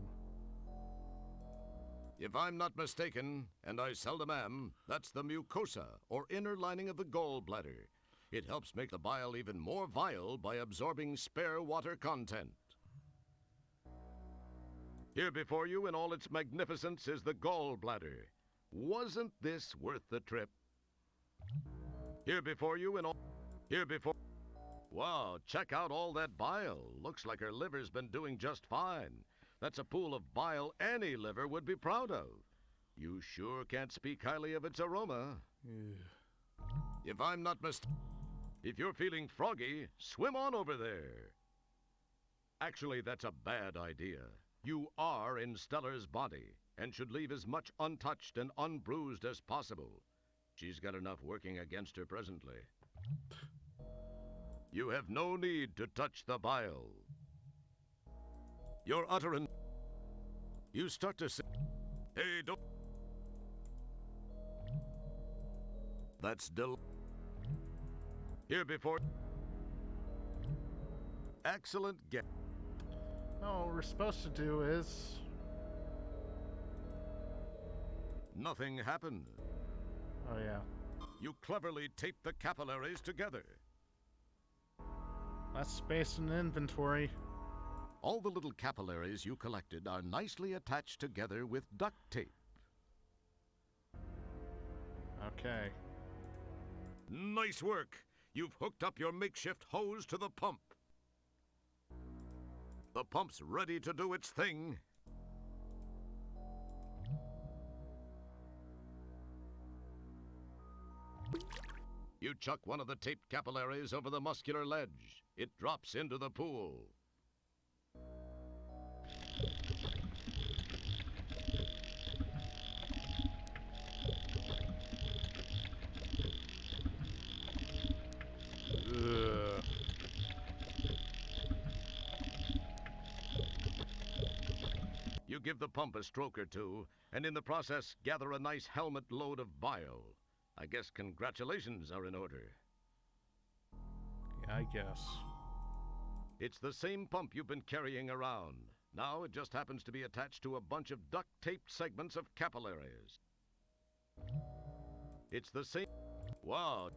If I'm not mistaken, and I seldom am, that's the mucosa, or inner lining of the gallbladder. It helps make the bile even more vile by absorbing spare water content. Here before you in all its magnificence is the gallbladder. Wasn't this worth the trip? Here before you in all... Wow, check out all that bile. Looks like her liver's been doing just fine. That's a pool of bile any liver would be proud of. You sure can't speak highly of its aroma. If I'm not mistaken... If you're feeling froggy, swim on over there. Actually, that's a bad idea. You are in Stellar's body, and should leave as much untouched and unbruised as possible. She's got enough working against her presently. You have no need to touch the bile. Your utterance... You start to say... Hey, don't... That's Here before... Excellent guess. No, what we're supposed to do is... Nothing happened. Oh, yeah. You cleverly taped the capillaries together. Less space in the inventory. All the little capillaries you collected are nicely attached together with duct tape. Okay. Nice work. You've hooked up your makeshift hose to the pump. The pump's ready to do its thing. You chuck one of the taped capillaries over the muscular ledge. It drops into the pool. Ugh. You give the pump a stroke or two, and in the process gather a nice helmet load of bile. I guess congratulations are in order. Yeah, I guess. It's the same pump you've been carrying around. Now it just happens to be attached to a bunch of duct-taped segments of capillaries. It's the same... Wow.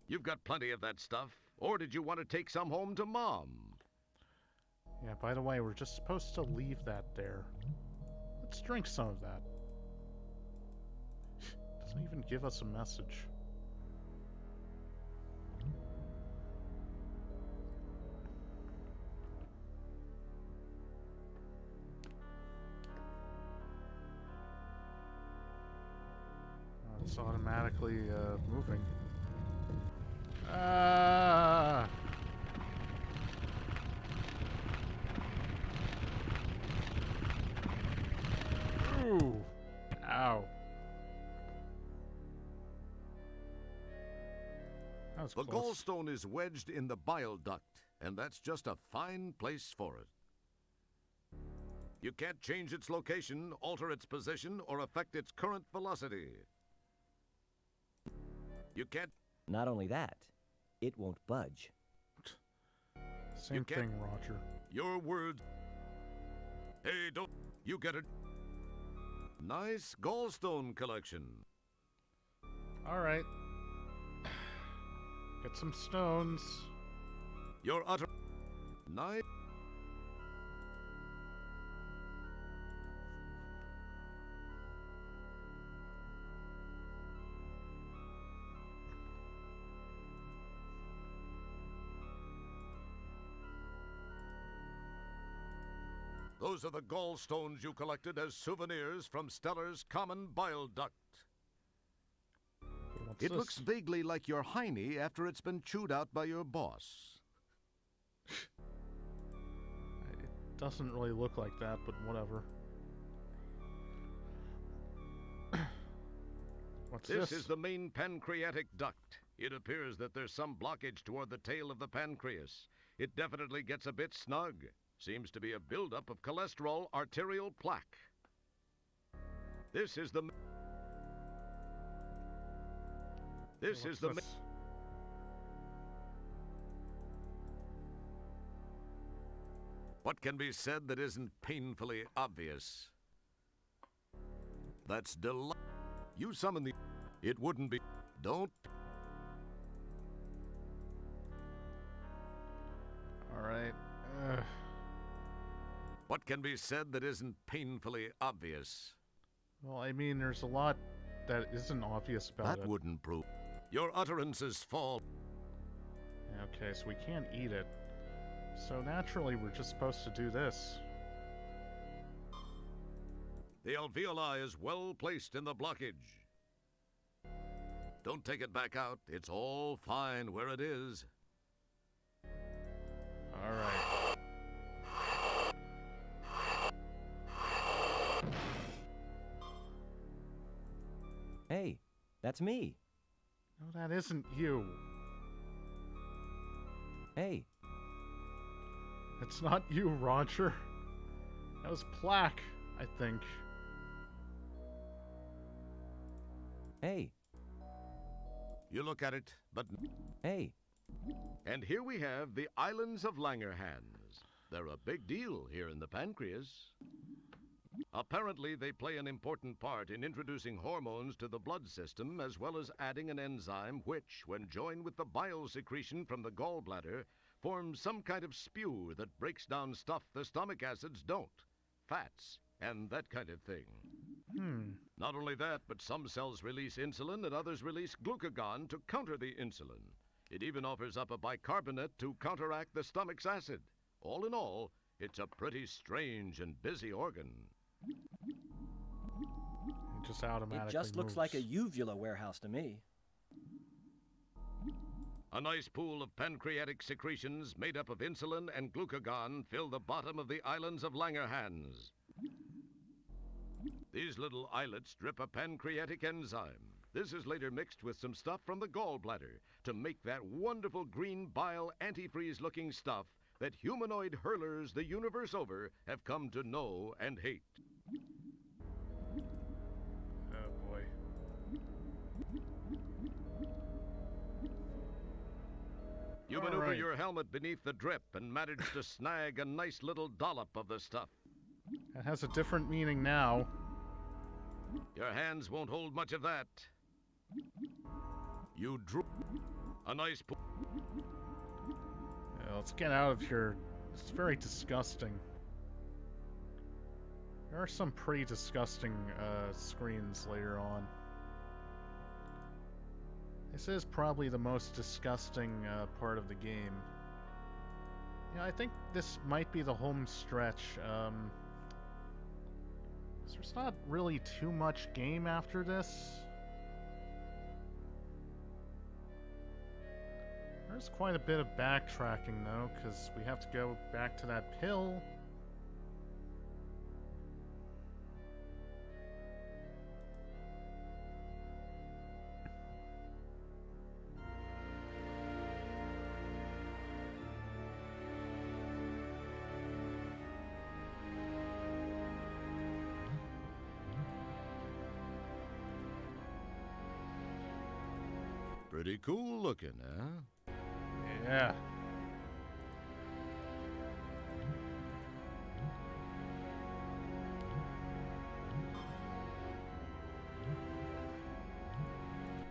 You've got plenty of that stuff. Or did you want to take some home to Mom? Yeah, by the way, we're just supposed to leave that there. Let's drink some of that. Doesn't even give us a message. It's automatically moving. Ah! Ooh! Ow. That was The close. gallstone is wedged in the bile duct, and that's just a fine place for it. You can't change its location, alter its position, or affect its current velocity. You can't... Not only that, it won't budge. Same can't- thing, Roger. Your words... Hey, don't... You get it. Nice gallstone collection. Alright. Get some stones. Your utter... Nice... Those are the gallstones you collected as souvenirs from Stellar's common bile duct. What's It this? looks vaguely like your hiney after it's been chewed out by your boss. It doesn't really look like that, but whatever. What's This this? is the main pancreatic duct. It appears that there's some blockage toward the tail of the pancreas. It definitely gets a bit snug. Seems to be a buildup of cholesterol arterial plaque. This is the... This What's is the... this? What can be said that isn't painfully obvious? That's You summon the... It wouldn't be... Don't... Alright. What can be said that isn't painfully obvious? Well, I mean, there's a lot that isn't obvious about That it. wouldn't prove... Your utterances fall... Okay, so we can't eat it. So naturally, we're just supposed to do this. The alveoli is well placed in the blockage. Don't take it back out. It's all fine where it is. Alright. Hey, that's me. No, that isn't you. Hey, It's not you, Roger. That was plaque, I think. hey, You look at it, but... hey. And here we have the islands of Langerhans. They're a big deal here in the pancreas. Apparently, they play an important part in introducing hormones to the blood system, as well as adding an enzyme which, when joined with the bile secretion from the gallbladder, forms some kind of spew that breaks down stuff the stomach acids don't. Fats, and that kind of thing. Not only that, but some cells release insulin and others release glucagon to counter the insulin. It even offers up a bicarbonate to counteract the stomach's acid. All in all, it's a pretty strange and busy organ. It just automatically It just looks like a moves. uvula warehouse to me. A nice pool of pancreatic secretions made up of insulin and glucagon fill the bottom of the islands of Langerhans. These little islets drip a pancreatic enzyme. This is later mixed with some stuff from the gallbladder to make that wonderful green bile antifreeze-looking stuff that humanoid hurlers the universe over have come to know and hate. Oh boy. You All maneuver right. your helmet beneath the drip and manage to snag a nice little dollop of the stuff. It has a different meaning now. Your hands won't hold much of that. You drew a nice pool. Yeah, let's get out of here. It's very disgusting. There are some pretty disgusting screens later on. This is probably the most disgusting part of the game. Yeah, I think this might be the home stretch. There's not really too much game after this. There's quite a bit of backtracking though, because we have to go back to that pill. Pretty cool looking, huh? Yeah.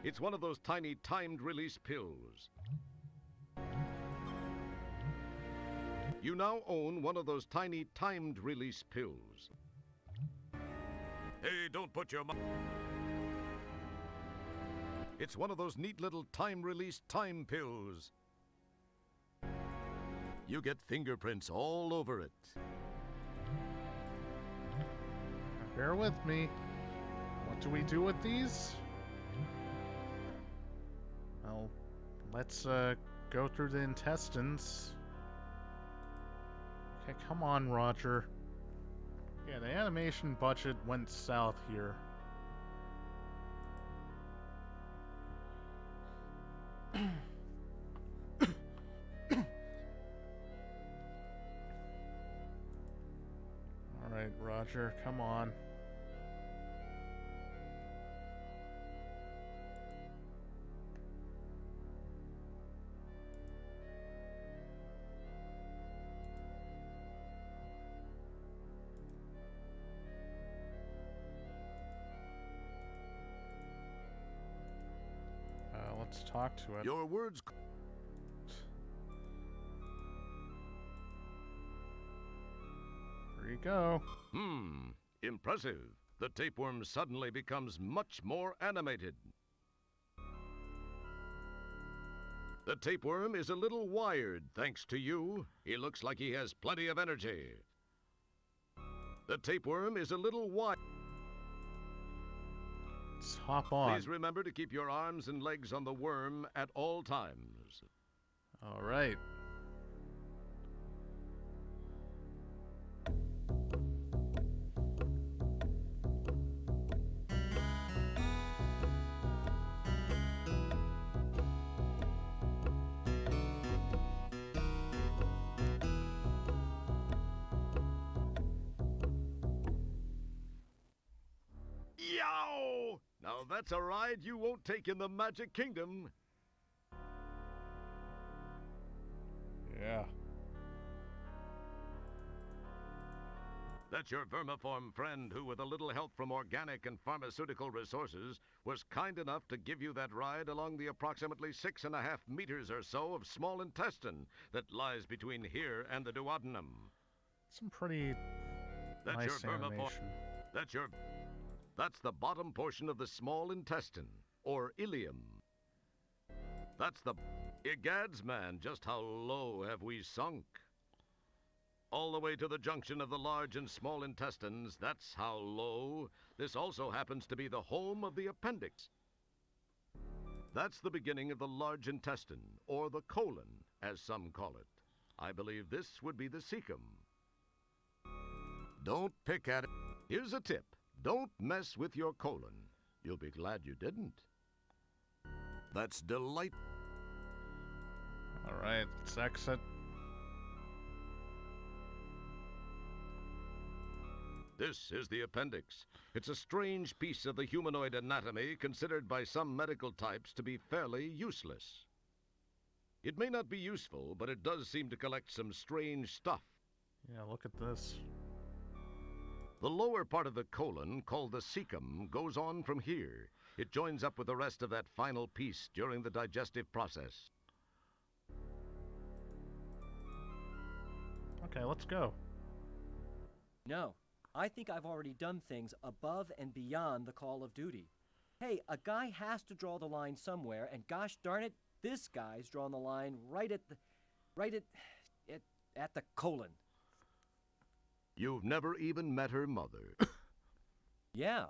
It's one of those tiny timed release pills. You now own one of those tiny timed release pills. Hey, don't put your mouth. It's one of those neat little time release time pills. You get fingerprints all over it. Bear with me. What do we do with these? Well, let's go through the intestines. Okay, come on, Roger. Yeah, the animation budget went south here. Alright, Roger, come on. Let's talk to it. Your words. There you go. Impressive. The tapeworm suddenly becomes much more animated. The tapeworm is a little wired, thanks to you. He looks like he has plenty of energy. The tapeworm is a little wired. Let's hop on. Please remember to keep your arms and legs on the worm at all times. Alright. Yow! Now that's a ride you won't take in the Magic Kingdom. Yeah. That's your vermiform friend who, with a little help from organic and pharmaceutical resources, was kind enough to give you that ride along the approximately 6.5 meters or so of small intestine that lies between here and the duodenum. Some pretty That's nice your vermiform. animation. That's the bottom portion of the small intestine, or ileum. That's the... Egads, man, just how low have we sunk? all the way to the junction of the large and small intestines. That's how low. This also happens to be the home of the appendix. That's the beginning of the large intestine, or the colon, as some call it. I believe this would be the cecum. Don't pick at it. Here's a tip. Don't mess with your colon. You'll be glad you didn't. That's delightful. Alright, let's exit. This is the appendix. It's a strange piece of the humanoid anatomy considered by some medical types to be fairly useless. It may not be useful, but it does seem to collect some strange stuff. Yeah, look at this. The lower part of the colon, called the cecum, goes on from here. It joins up with the rest of that final piece during the digestive process. Okay, let's go. No, I think I've already done things above and beyond the call of duty. Hey, a guy has to draw the line somewhere, and gosh darn it, this guy's drawn the line right at the colon. You've never even met her mother. Yeah.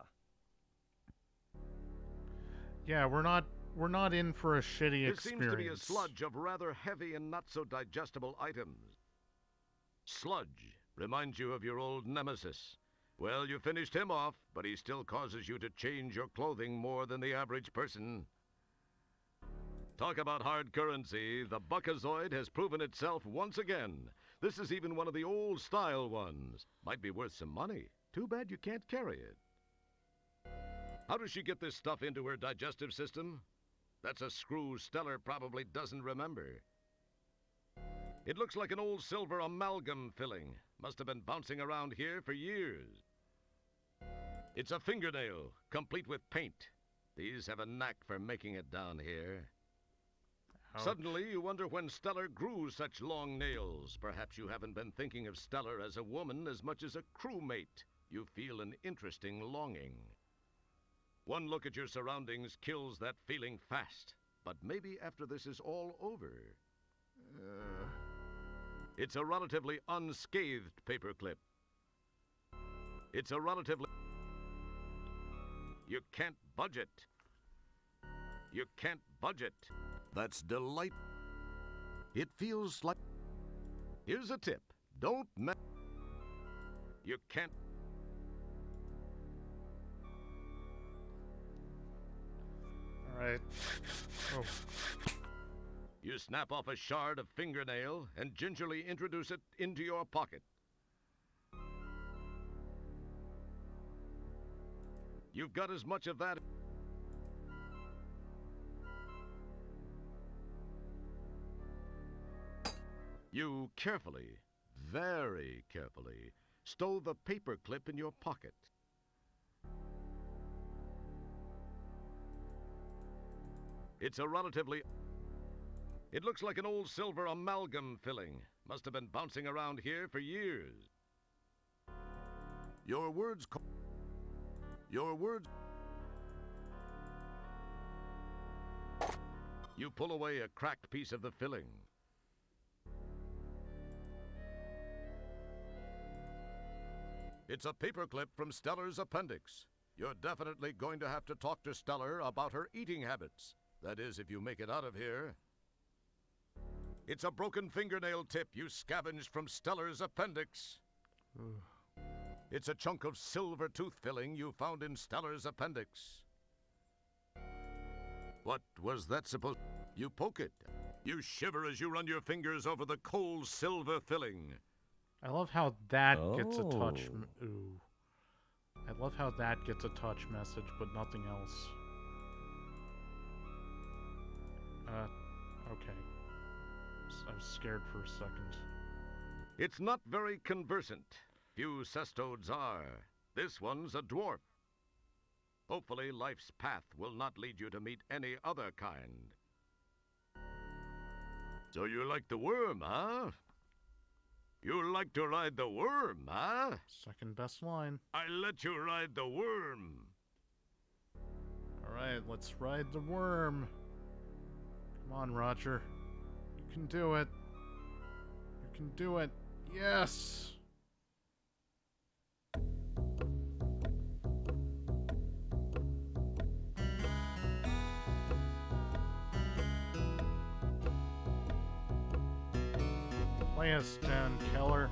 Yeah, we're not in for a shitty This experience. seems to be a sludge of rather heavy and not so digestible items. Sludge reminds you of your old nemesis. Well, you finished him off, but he still causes you to change your clothing more than the average person. Talk about hard currency. The Buckazoid has proven itself once again. This is even one of the old-style ones. Might be worth some money. Too bad you can't carry it. How does she get this stuff into her digestive system? That's a screw Stellar probably doesn't remember. It looks like an old silver amalgam filling. Must have been bouncing around here for years. It's a fingernail, complete with paint. These have a knack for making it down here. Ouch. Suddenly, you wonder when Stellar grew such long nails. Perhaps you haven't been thinking of Stellar as a woman as much as a crewmate. You feel an interesting longing. One look at your surroundings kills that feeling fast. But maybe after this is all over. It's a relatively unscathed paperclip. It's a relatively... You can't budge it. You can't budge it. That's delightful. It feels like... Here's a tip. Don't mess... You can't... Alright. Oh. You snap off a shard of fingernail and gingerly introduce it into your pocket. You've got as much of that... You carefully, very carefully, stow the paper clip in your pocket. It's a relatively... It looks like an old silver amalgam filling. Must have been bouncing around here for years. Your words... Your words... You pull away a cracked piece of the filling. It's a paperclip from Stellar's appendix. You're definitely going to have to talk to Stellar about her eating habits. That is, if you make it out of here. It's a broken fingernail tip you scavenged from Stellar's appendix. It's a chunk of silver tooth filling you found in Stellar's appendix. What was that supposed... You poke it. You shiver as you run your fingers over the cold silver filling. I love how that gets a touch. Ooh. I love how that gets a touch message, but nothing else. Okay. I was scared for a second. It's not very conversant. Few cestodes are. This one's a dwarf. Hopefully, life's path will not lead you to meet any other kind. So you like the worm, huh? You like to ride the worm, huh? Second best line. I let you ride the worm. Alright, let's ride the worm. Come on, Roger. You can do it. You can do it. Yes! Play us, Dan Keller.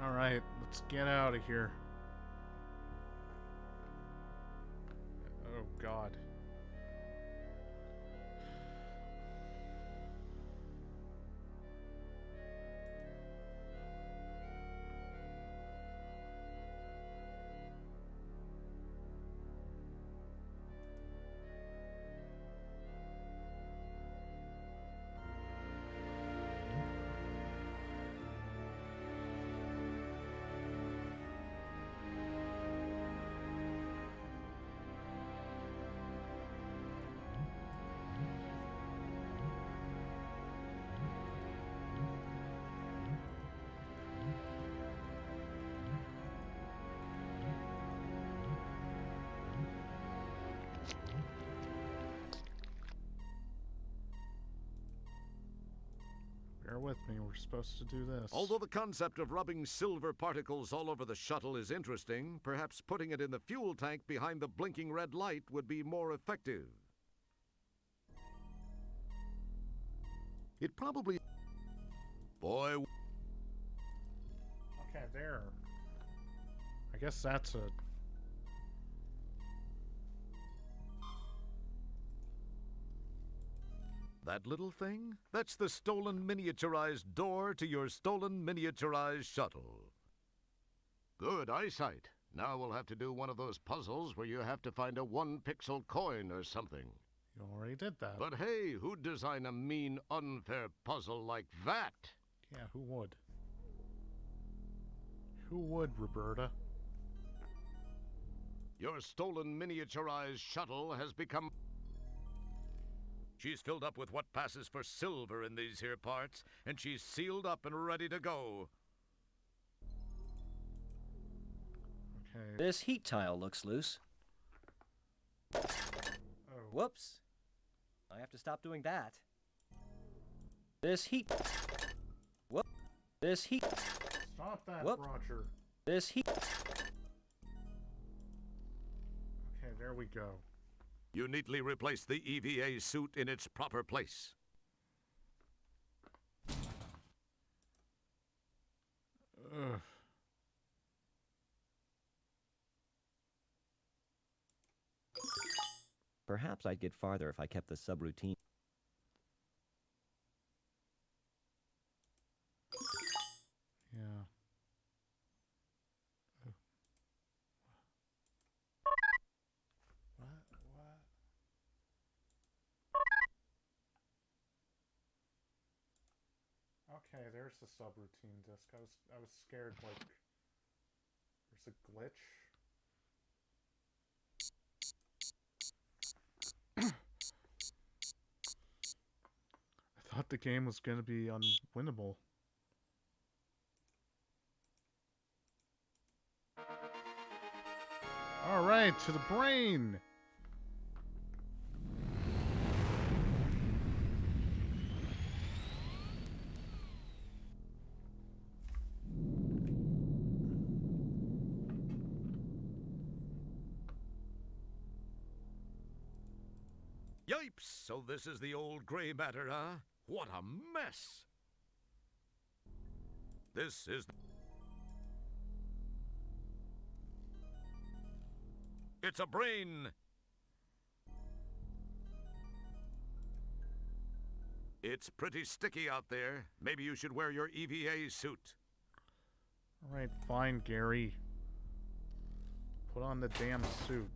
Alright, let's get out of here. Oh, God. Bear with me, we're supposed to do this. Although the concept of rubbing silver particles all over the shuttle is interesting, perhaps putting it in the fuel tank behind the blinking red light would be more effective. It probably... Boy... Okay, there. I guess that's a... That little thing? That's the stolen miniaturized door to your stolen miniaturized shuttle. Good eyesight. Now we'll have to do one of those puzzles where you have to find a one-pixel coin or something. You already did that. But hey, who'd design a mean, unfair puzzle like that? Yeah, who would? Who would, Roberta? Your stolen miniaturized shuttle has become... She's filled up with what passes for silver in these here parts, and she's sealed up and ready to go. Okay. This heat tile looks loose. Oh. Whoops. I have to stop doing that. This heat... Whoop. This heat... Stop that, Whoop. Roger. This heat... Okay, there we go. You neatly replace the EVA suit in its proper place. Ugh. Perhaps I'd get farther if I kept the subroutine. Yeah. What? Okay, there's the subroutine disc. I was scared like there's a glitch. I thought the game was gonna be unwinnable. Alright, to the brain! Yipes! So this is the old gray matter, huh? What a mess! This is... It's a brain! It's pretty sticky out there. Maybe you should wear your EVA suit. Alright, fine, Gary. Put on the damn suit.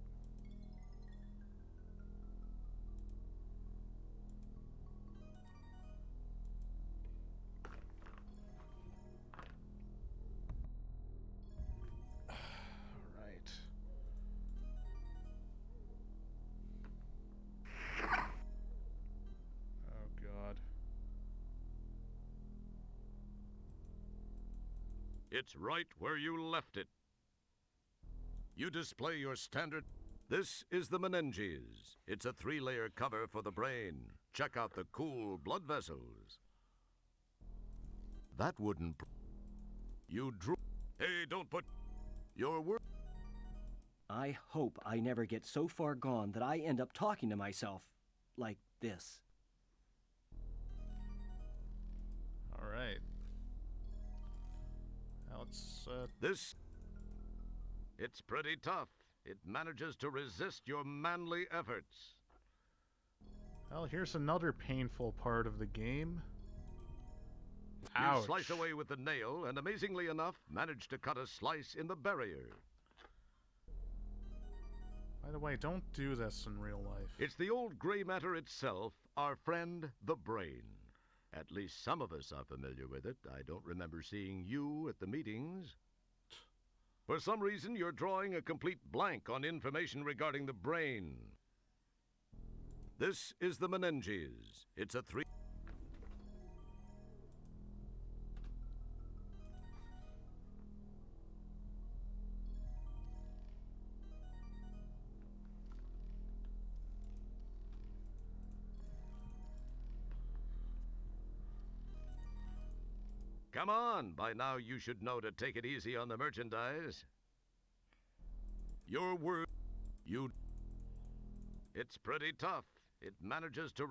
Alright. Oh, God. It's right where you left it. You display your standard. This is the meninges. It's a 3-layer cover for the brain. Check out the cool blood vessels. That wouldn't... You drew... Hey, don't put... Your word... I hope I never get so far gone that I end up talking to myself like this. All right. Now let's, This... It's pretty tough. It manages to resist your manly efforts. Well, here's another painful part of the game. You Ouch. slice away with the nail, and amazingly enough, manage to cut a slice in the barrier. By the way, don't do this in real life. It's the old gray matter itself, our friend, the brain. At least some of us are familiar with it. I don't remember seeing you at the meetings. For some reason, you're drawing a complete blank on information regarding the brain. This is the meninges. It's a 3... Come on, by now you should know to take it easy on the merchandise. Your word, you... It's pretty tough. It manages to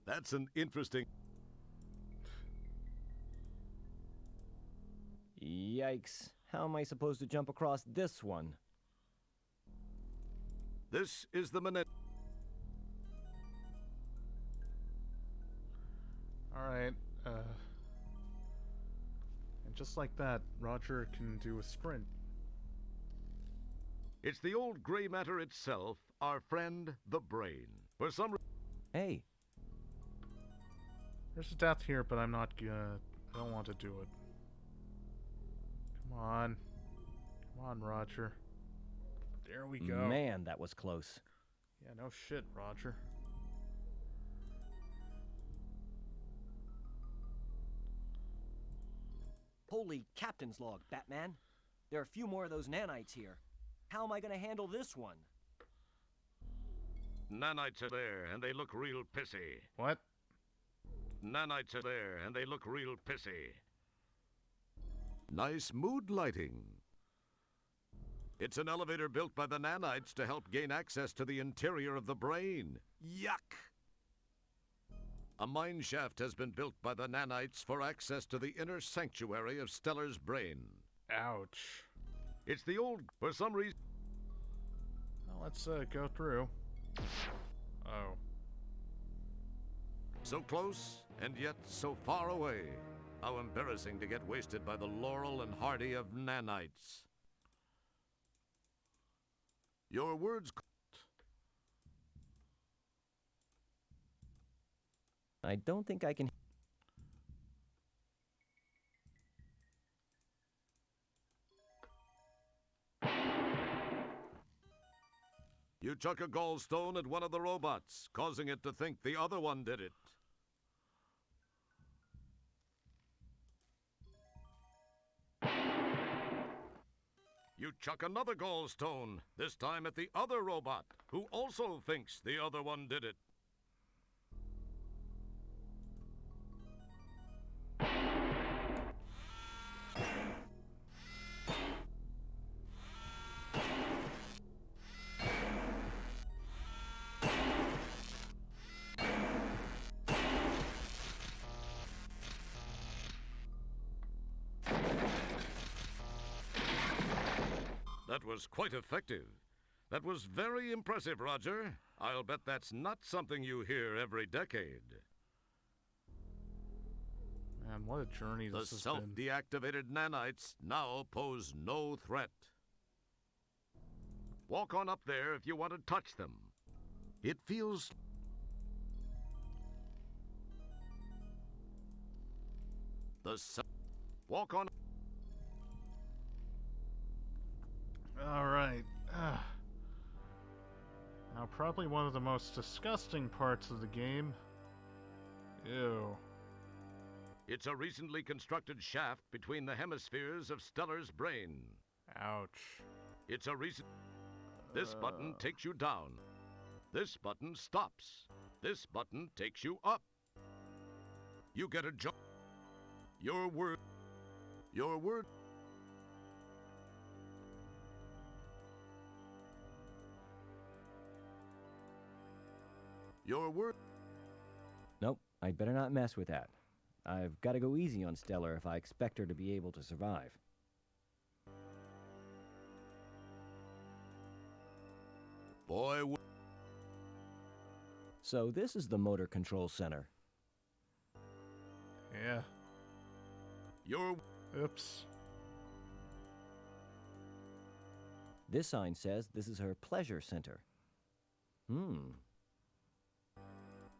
That's an interesting... Yikes. How am I supposed to jump across this one? This is the Alright, and just like that, Roger can do a sprint. It's the old gray matter itself, our friend, the brain. For some Hey. There's a death here, but I'm not gonna... I don't want to do it. Come on. Come on, Roger. There we go. Man, that was close. Yeah, no shit, Roger. Holy captain's log, Batman. There are a few more of those nanites here. How am I going to handle this one? nanites are there, and they look real pissy. What? Nanites are there, and they look real pissy. Nice mood lighting. It's an elevator built by the nanites to help gain access to the interior of the brain. Yuck! A mine shaft has been built by the nanites for access to the inner sanctuary of Stellar's brain. Ouch. It's the old... For some reason... Well, let's go through. Oh. So close, and yet so far away. How embarrassing to get wasted by the Laurel and Hardy of nanites. Your words... I don't think I can... You chuck a gallstone at one of the robots, causing it to think the other one did it. You chuck another gallstone, this time at the other robot, who also thinks the other one did it. That was quite effective. That was very impressive, Roger. I'll bet that's not something you hear every decade. Man, what a journey The this has been. self-deactivated nanites now pose no threat. Walk on up there if you want to touch them. It feels... Walk on... Alright. Now, probably one of the most disgusting parts of the game. Ew. It's a recently constructed shaft between the hemispheres of Stellar's brain. Ouch. It's a recent... This button takes you down. This button stops. This button takes you up. You get a jump. Your word. Your word. Your word. Nope, I'd better not mess with that. I've got to go easy on Stellar if I expect her to be able to survive. Boy. So this is the motor control center. Yeah. Your... Oops. This sign says this is her pleasure center.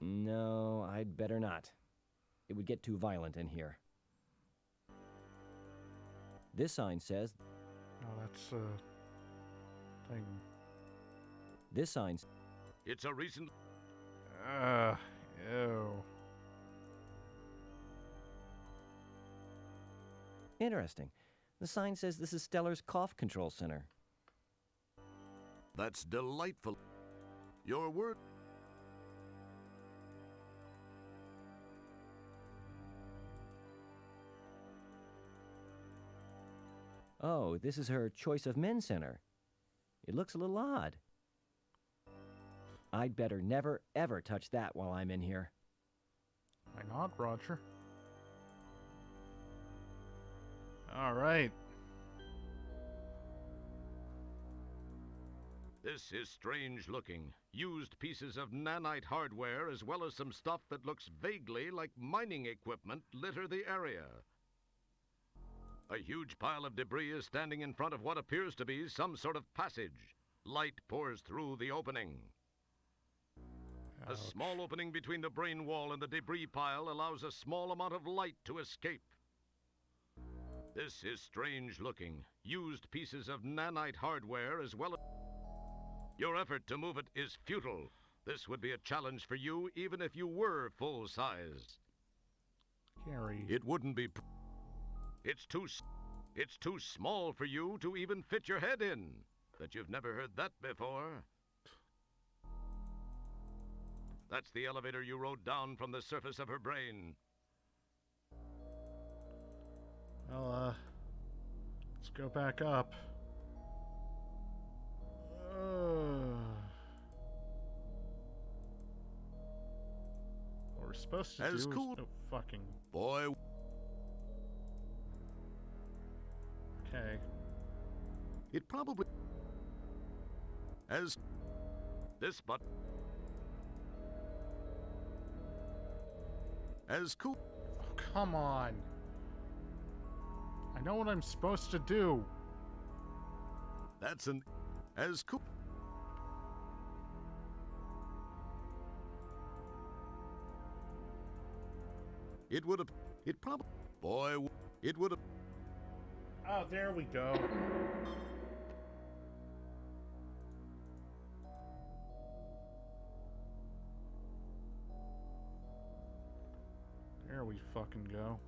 No, I'd better not. It would get too violent in here. This sign says... Oh, that's a thing. This sign... It's a recent... Ew. Interesting. The sign says this is Stellar's cough control center. That's delightful. Your word... Oh, this is her choice of men center. It looks a little odd. I'd better never, ever touch that while I'm in here. Why not, Roger? All right. This is strange looking. Used pieces of nanite hardware as well as some stuff that looks vaguely like mining equipment litter the area. A huge pile of debris is standing in front of what appears to be some sort of passage. Light pours through the opening. Ouch. A small opening between the brain wall and the debris pile allows a small amount of light to escape. This is strange looking. Used pieces of nanite hardware as well as... Your effort to move it is futile. This would be a challenge for you even if you were full size. Gary. It wouldn't be... It's too small for you to even fit your head in. Bet you've never heard that before. That's the elevator you rode down from the surface of her brain. Well, let's go back up. What we're supposed to As do cool- is... Oh, fucking... Boy... Okay. It probably... As... This button... As cool... Oh, come on. I know what I'm supposed to do. That's an... As cool... It would have... It probably... Boy... It would have... Oh, there we go. There we fucking go.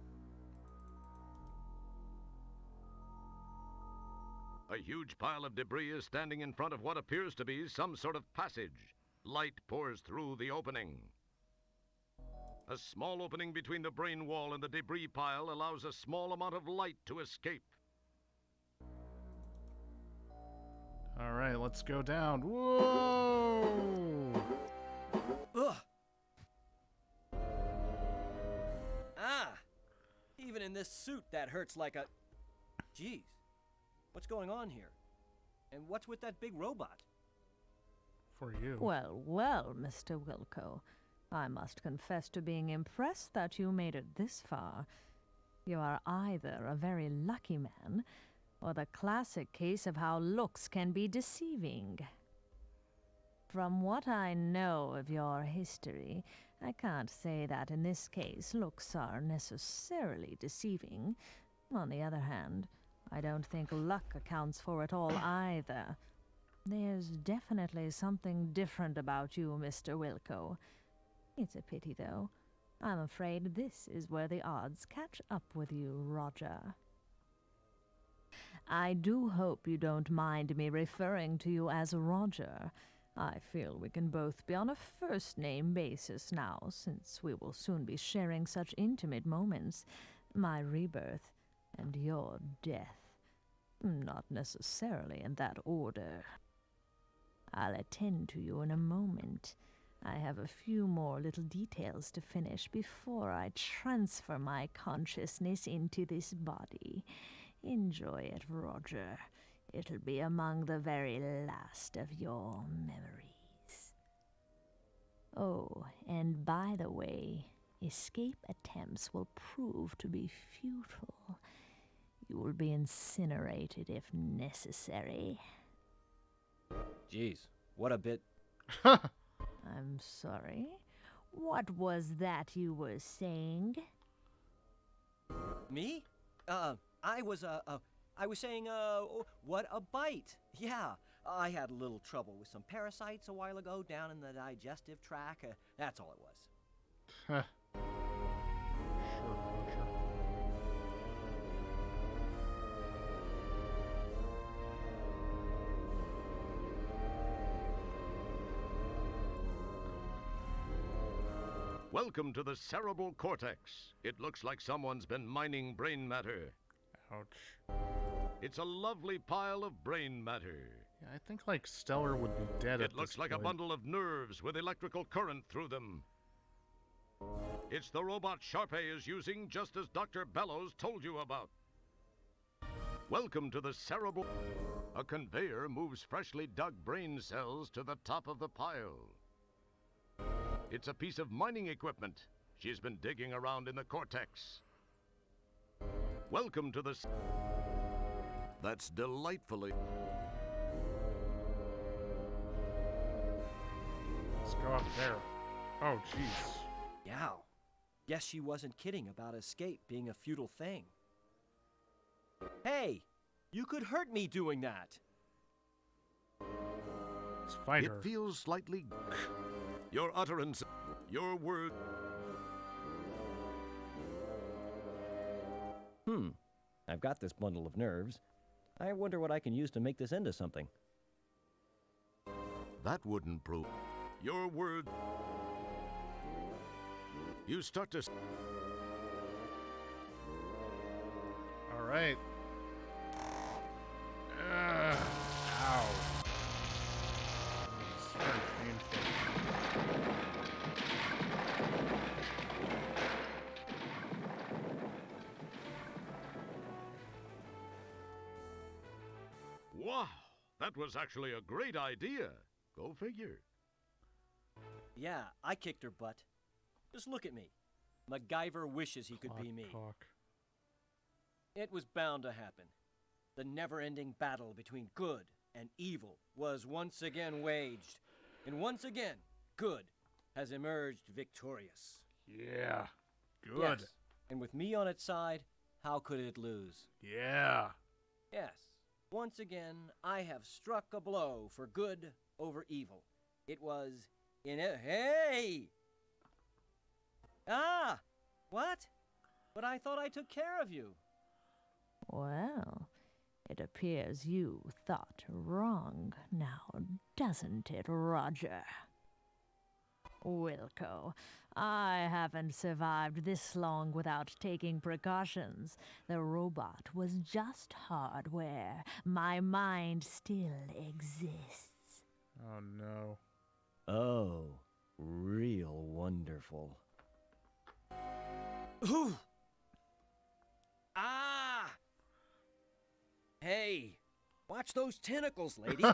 A huge pile of debris is standing in front of what appears to be some sort of passage. Light pours through the opening. A small opening between the brain wall and the debris pile allows a small amount of light to escape. All right, let's go down. Whoa! Ugh! Ah! Even in this suit, that hurts like a... Jeez. What's going on here? And what's with that big robot? For you. Well, well, Mr. Wilco. I must confess to being impressed that you made it this far. You are either a very lucky man, or the classic case of how looks can be deceiving. From what I know of your history, I can't say that in this case looks are necessarily deceiving. On the other hand, I don't think luck accounts for it all either. There's definitely something different about you, Mr. Wilco. It's a pity, though. I'm afraid this is where the odds catch up with you, Roger. I do hope you don't mind me referring to you as Roger. I feel we can both be on a first-name basis now, since we will soon be sharing such intimate moments. My rebirth and your death. Not necessarily in that order. I'll attend to you in a moment. I have a few more little details to finish before I transfer my consciousness into this body. Enjoy it, Roger. It'll be among the very last of your memories. Oh, and by the way, escape attempts will prove to be futile. You will be incinerated if necessary. Jeez, what a bit. I'm sorry. What was that you were saying? Me? I was saying, what a bite. Yeah, I had a little trouble with some parasites a while ago down in the digestive tract. That's all it was. Sure, Roger. Welcome to the cerebral cortex. It looks like someone's been mining brain matter. Ouch. It's a lovely pile of brain matter. Yeah, I think, like, Stellar would be dead at It looks this like a point. bundle of nerves with electrical current through them. It's the robot Sharpay is using, just as Dr. Bellows told you about. Welcome to the cerebral... A conveyor moves freshly dug brain cells to the top of the pile. It's a piece of mining equipment. She's been digging around in the cortex. Welcome to the... That's delightfully... Let's go up there. Oh, jeez. Yow. Guess she wasn't kidding about escape being a futile thing. Hey, you could hurt me doing that. Let's fight It her. feels slightly... Your utterance, your word... I've got this bundle of nerves. I wonder what I can use to make this into something. That wouldn't prove... Your word... You start to... All right. Ow. It's very painful. Wow! That was actually a great idea. Go figure. Yeah, I kicked her butt. Just look at me. MacGyver wishes he could be me. Talk. It was bound to happen. The never-ending battle between good and evil was once again waged. And once again, good has emerged victorious. Yeah. Good. Yes. And with me on its side, how could it lose? Yeah. Yes. Once again, I have struck a blow for good over evil. It was in a... Hey! Ah! What? But I thought I took care of you. Well, it appears you thought wrong now, doesn't it, Roger? Wilco, I haven't survived this long without taking precautions. The robot was just hardware. My mind still exists. Oh, no. Oh, real wonderful. Ooh! Ah! Hey, watch those tentacles, lady.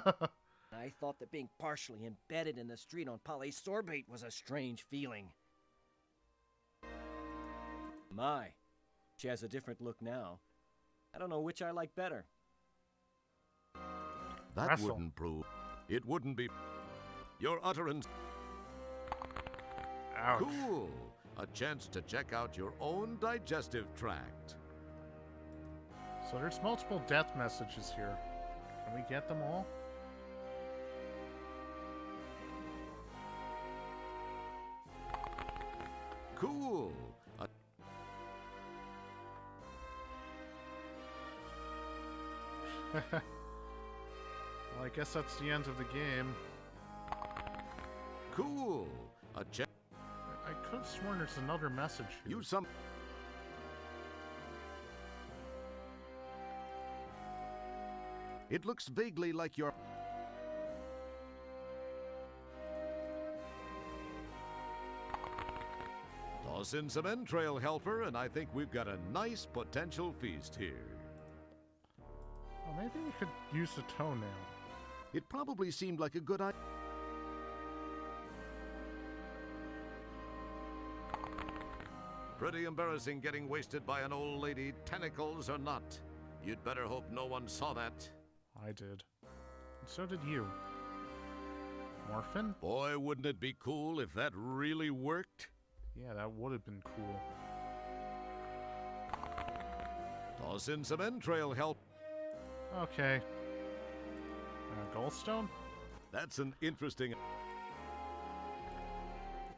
I thought that being partially embedded in the street on polysorbate was a strange feeling. My, she has a different look now. I don't know which I like better. That Wrestle. wouldn't prove... It wouldn't be... Your utterance... Ouch. Cool! A chance to check out your own digestive tract. So there's multiple death messages here. Can we get them all? Cool. Well, I guess that's the end of the game. Cool. A check. I could have sworn there's another message here. You some. It looks vaguely like your. Toss in some entrail, helper, and I think we've got a nice potential feast here. Well, maybe we could use the toenail. It probably seemed like a good idea. Pretty embarrassing getting wasted by an old lady, tentacles or not. You'd better hope no one saw that. I did. And so did you. Morphin? Boy, wouldn't it be cool if that really worked? Yeah, that would have been cool. Toss in some entrail help. Okay. Goldstone? That's an interesting...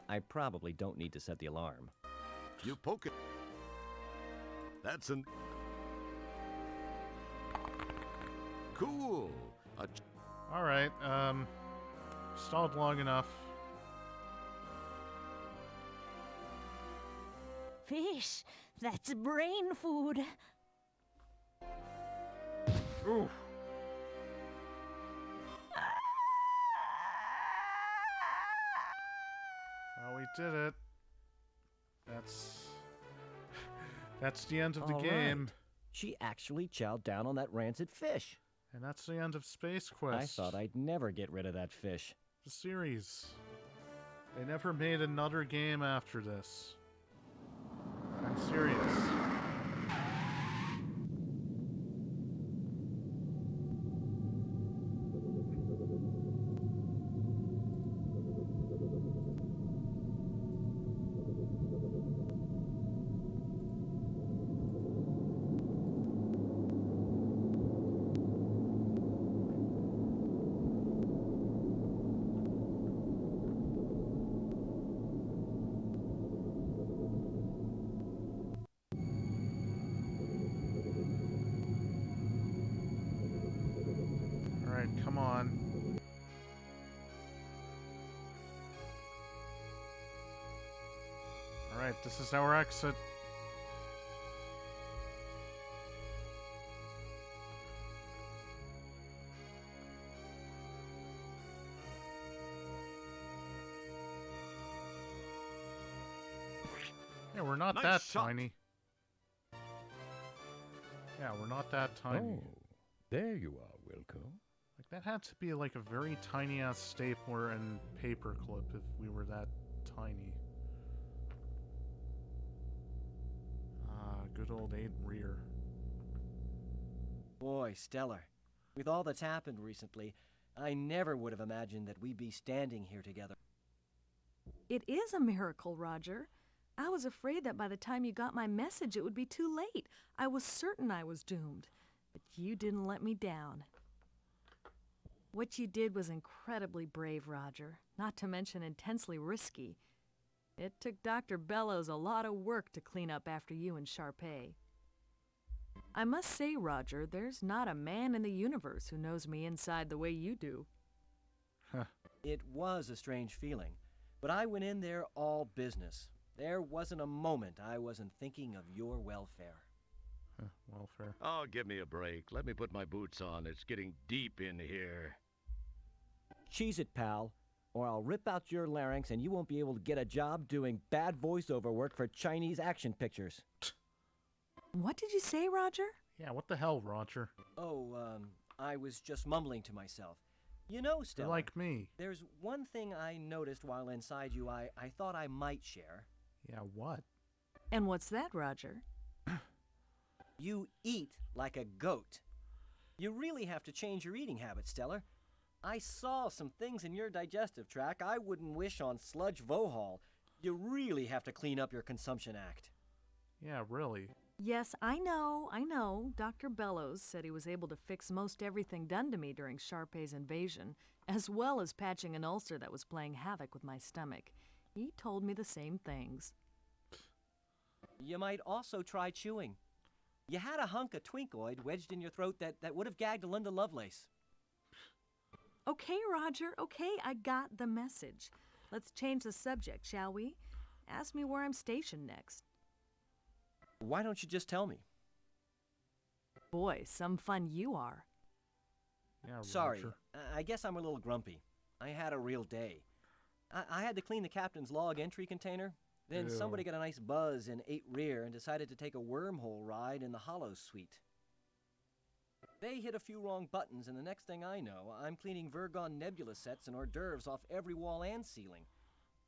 I probably don't need to set the alarm. You poke it. That's an... Cool. Alright, stalled long enough. Fish, that's brain food. Ooh. Well, we did it. That's the end of the All game. right. She actually chowed down on that rancid fish. And that's the end of Space Quest. I thought I'd never get rid of that fish. The series. They never made another game after this. I'm serious. Alright, come on. Alright, this is our exit. Yeah, we're not Nice that shot. tiny. Yeah, we're not that tiny. Oh, there you are, Wilco. Like, that had to be like a very tiny ass stapler and paperclip if we were that tiny. Ah, good old Aiden Rear. Boy, Stellar. With all that's happened recently, I never would have imagined that we'd be standing here together. It is a miracle, Roger. I was afraid that by the time you got my message, it would be too late. I was certain I was doomed. But you didn't let me down. What you did was incredibly brave, Roger, not to mention intensely risky. It took Dr. Bellows a lot of work to clean up after you and Sharpay. I must say, Roger, there's not a man in the universe who knows me inside the way you do. It was a strange feeling, but I went in there all business. There wasn't a moment I wasn't thinking of your welfare. Welfare. Oh, give me a break. Let me put my boots on. It's getting deep in here. Cheese it, pal, or I'll rip out your larynx and you won't be able to get a job doing bad voiceover work for Chinese action pictures. What did you say, Roger? Yeah, what the hell, Roger? Oh, I was just mumbling to myself. You know, Stella, You're like me. there's one thing I noticed while inside you I thought I might share. Yeah, what? And what's that, Roger? You eat like a goat. You really have to change your eating habits, Stellar. I saw some things in your digestive tract I wouldn't wish on Sludge Vohall. You really have to clean up your consumption act. Yeah, really. Yes, I know. Dr. Bellows said he was able to fix most everything done to me during Sharpay's invasion, as well as patching an ulcer that was playing havoc with my stomach. He told me the same things. You might also try chewing. You had a hunk of Twinkoid wedged in your throat that would have gagged Linda Lovelace. Okay, Roger, okay, I got the message. Let's change the subject, shall we? Ask me where I'm stationed next. Why don't you just tell me? Boy, some fun you are. Yeah, Sorry, Roger. I guess I'm a little grumpy. I had a real day. I had to clean the captain's log entry container. Then Ew. somebody got a nice buzz in 8 rear and decided to take a wormhole ride in the Hollow Suite. They hit a few wrong buttons, and the next thing I know, I'm cleaning Virgon Nebula sets and hors d'oeuvres off every wall and ceiling.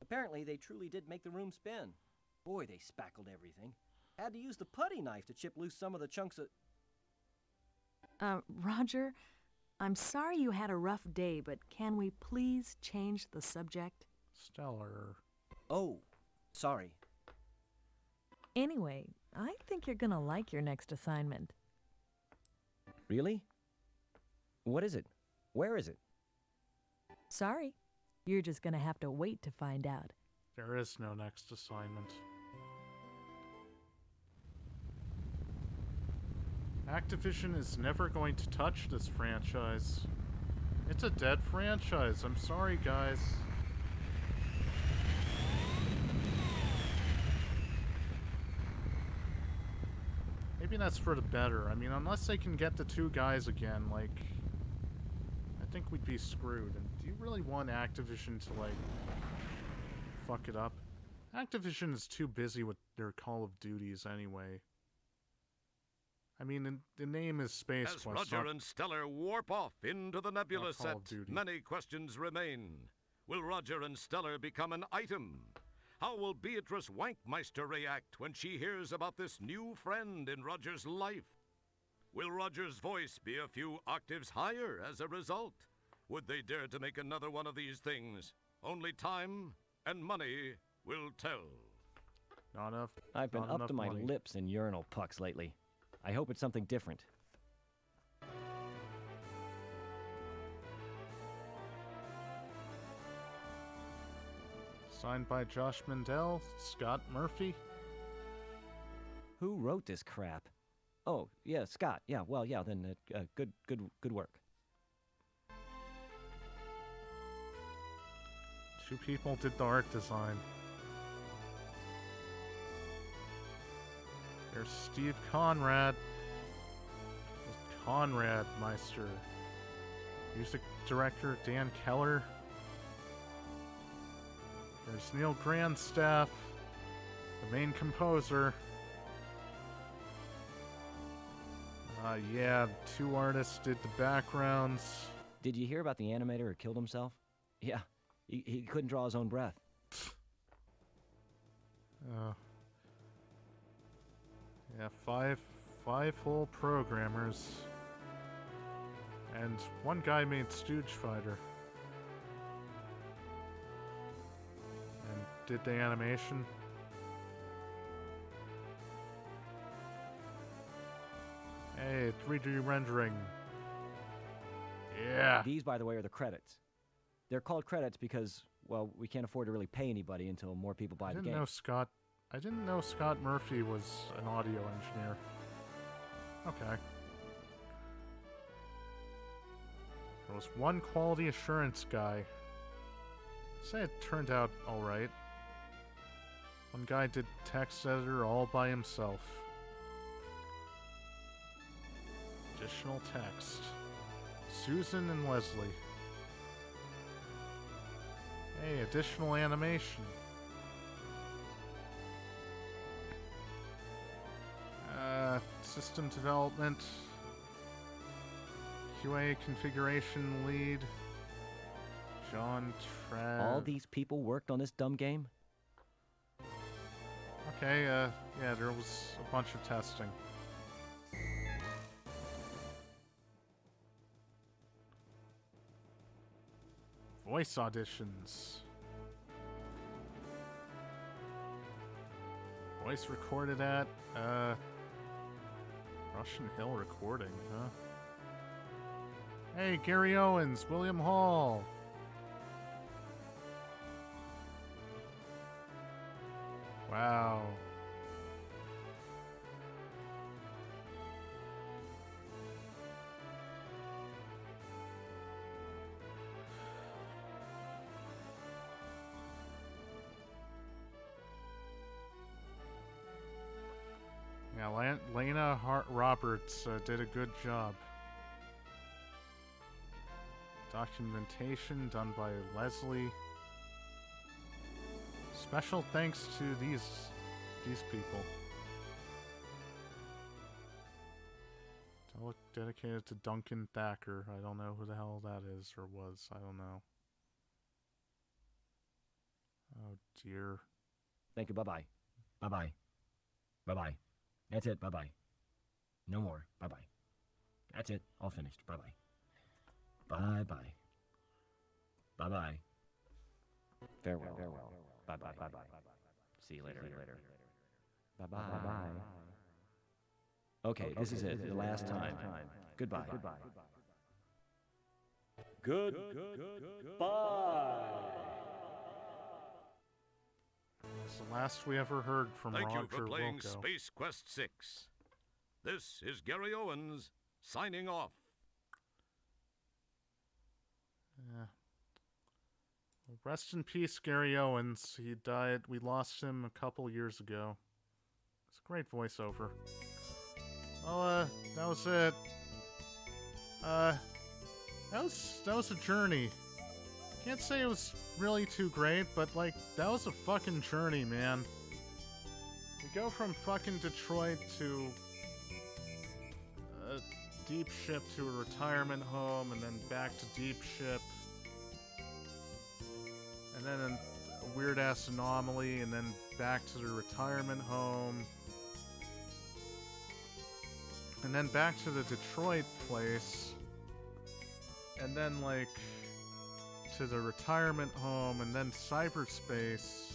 Apparently, they truly did make the room spin. Boy, they spackled everything. Had to use the putty knife to chip loose some of the chunks of... Roger, I'm sorry you had a rough day, but can we please change the subject? Stellar. Oh, sorry. Anyway, I think you're gonna like your next assignment. Really? What is it? Where is it? Sorry, you're just gonna have to wait to find out. There is no next assignment. Activision is never going to touch this franchise. It's a dead franchise. I'm sorry, guys. Maybe that's for the better. I mean, unless they can get the 2 guys again, like, I think we'd be screwed. And do you really want Activision to, like, fuck it up? Activision is too busy with their Call of Duties anyway. I mean, the name is Space As Quest. Roger and Stellar warp off into the Nebula Not Call set, of Duty. many questions remain. Will Roger and Stellar become an item? How will Beatrice Wankmeister react when she hears about this new friend in Roger's life? Will Roger's voice be a few octaves higher as a result? Would they dare to make another one of these things? Only time and money will tell. Not enough. I've been not up enough to my money. lips in urinal pucks lately. I hope it's something different. Signed by Josh Mandel, Scott Murphy. Who wrote this crap? Oh, yeah, Scott. Yeah, well, yeah, then good work. 2 people did the art design. There's Steve Conrad. Conrad Meister. Music director Dan Keller. There's Neil Grandstaff, the main composer. Yeah, 2 artists did the backgrounds. Did you hear about the animator who killed himself? Yeah, he couldn't draw his own breath. Yeah, five whole programmers. And 1 guy made Stooge Fighter. And did the animation. Hey, 3D rendering. Yeah. These, by the way, are the credits. They're called credits because, well, we can't afford to really pay anybody until more people buy the game. I didn't know Scott Murphy was an audio engineer. Okay. There was 1 quality assurance guy. Say it turned out alright. 1 guy did text editor all by himself. Additional text. Susan and Leslie. Hey, additional animation. System development. QA configuration lead. John Trav. All these people worked on this dumb game? Okay, yeah, there was a bunch of testing. Voice auditions. Voice recorded at, Russian Hill Recording, huh? Hey, Gary Owens, William Hall. Wow. Yeah, Lena Roberts did a good job. Documentation done by Leslie. Special thanks to these people. Dedicated to Duncan Thacker. I don't know who the hell that is or was. I don't know. Oh dear. Thank you. Bye-bye. Bye-bye. Bye-bye. That's it. Bye-bye. No more. Bye-bye. That's it. All finished. Bye-bye. Bye-bye. Bye-bye. Farewell. Bye-bye. Bye-bye. See you later. Bye-bye. Bye-bye. Okay, this is it. The last time. Goodbye. Goodbye. It's the last we ever heard from Thank Roger you for playing Wilco. Space Quest 6. This is Gary Owens, signing off. Yeah. Well, rest in peace, Gary Owens. He died. We lost him a couple years ago. It's a great voiceover. Well, that was it. That was a journey. Can't say it was really too great, but like, that was a fucking journey, man. We go from fucking Detroit to a deep ship to a retirement home, and then back to deep ship. And then a weird-ass anomaly, and then back to the retirement home. And then back to the Detroit place. And then, like, to the retirement home, and then cyberspace.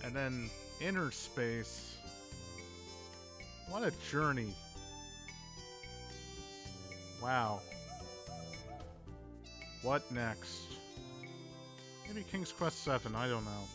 And then inner space. What a journey. Wow. What next? Maybe King's Quest 7, I don't know.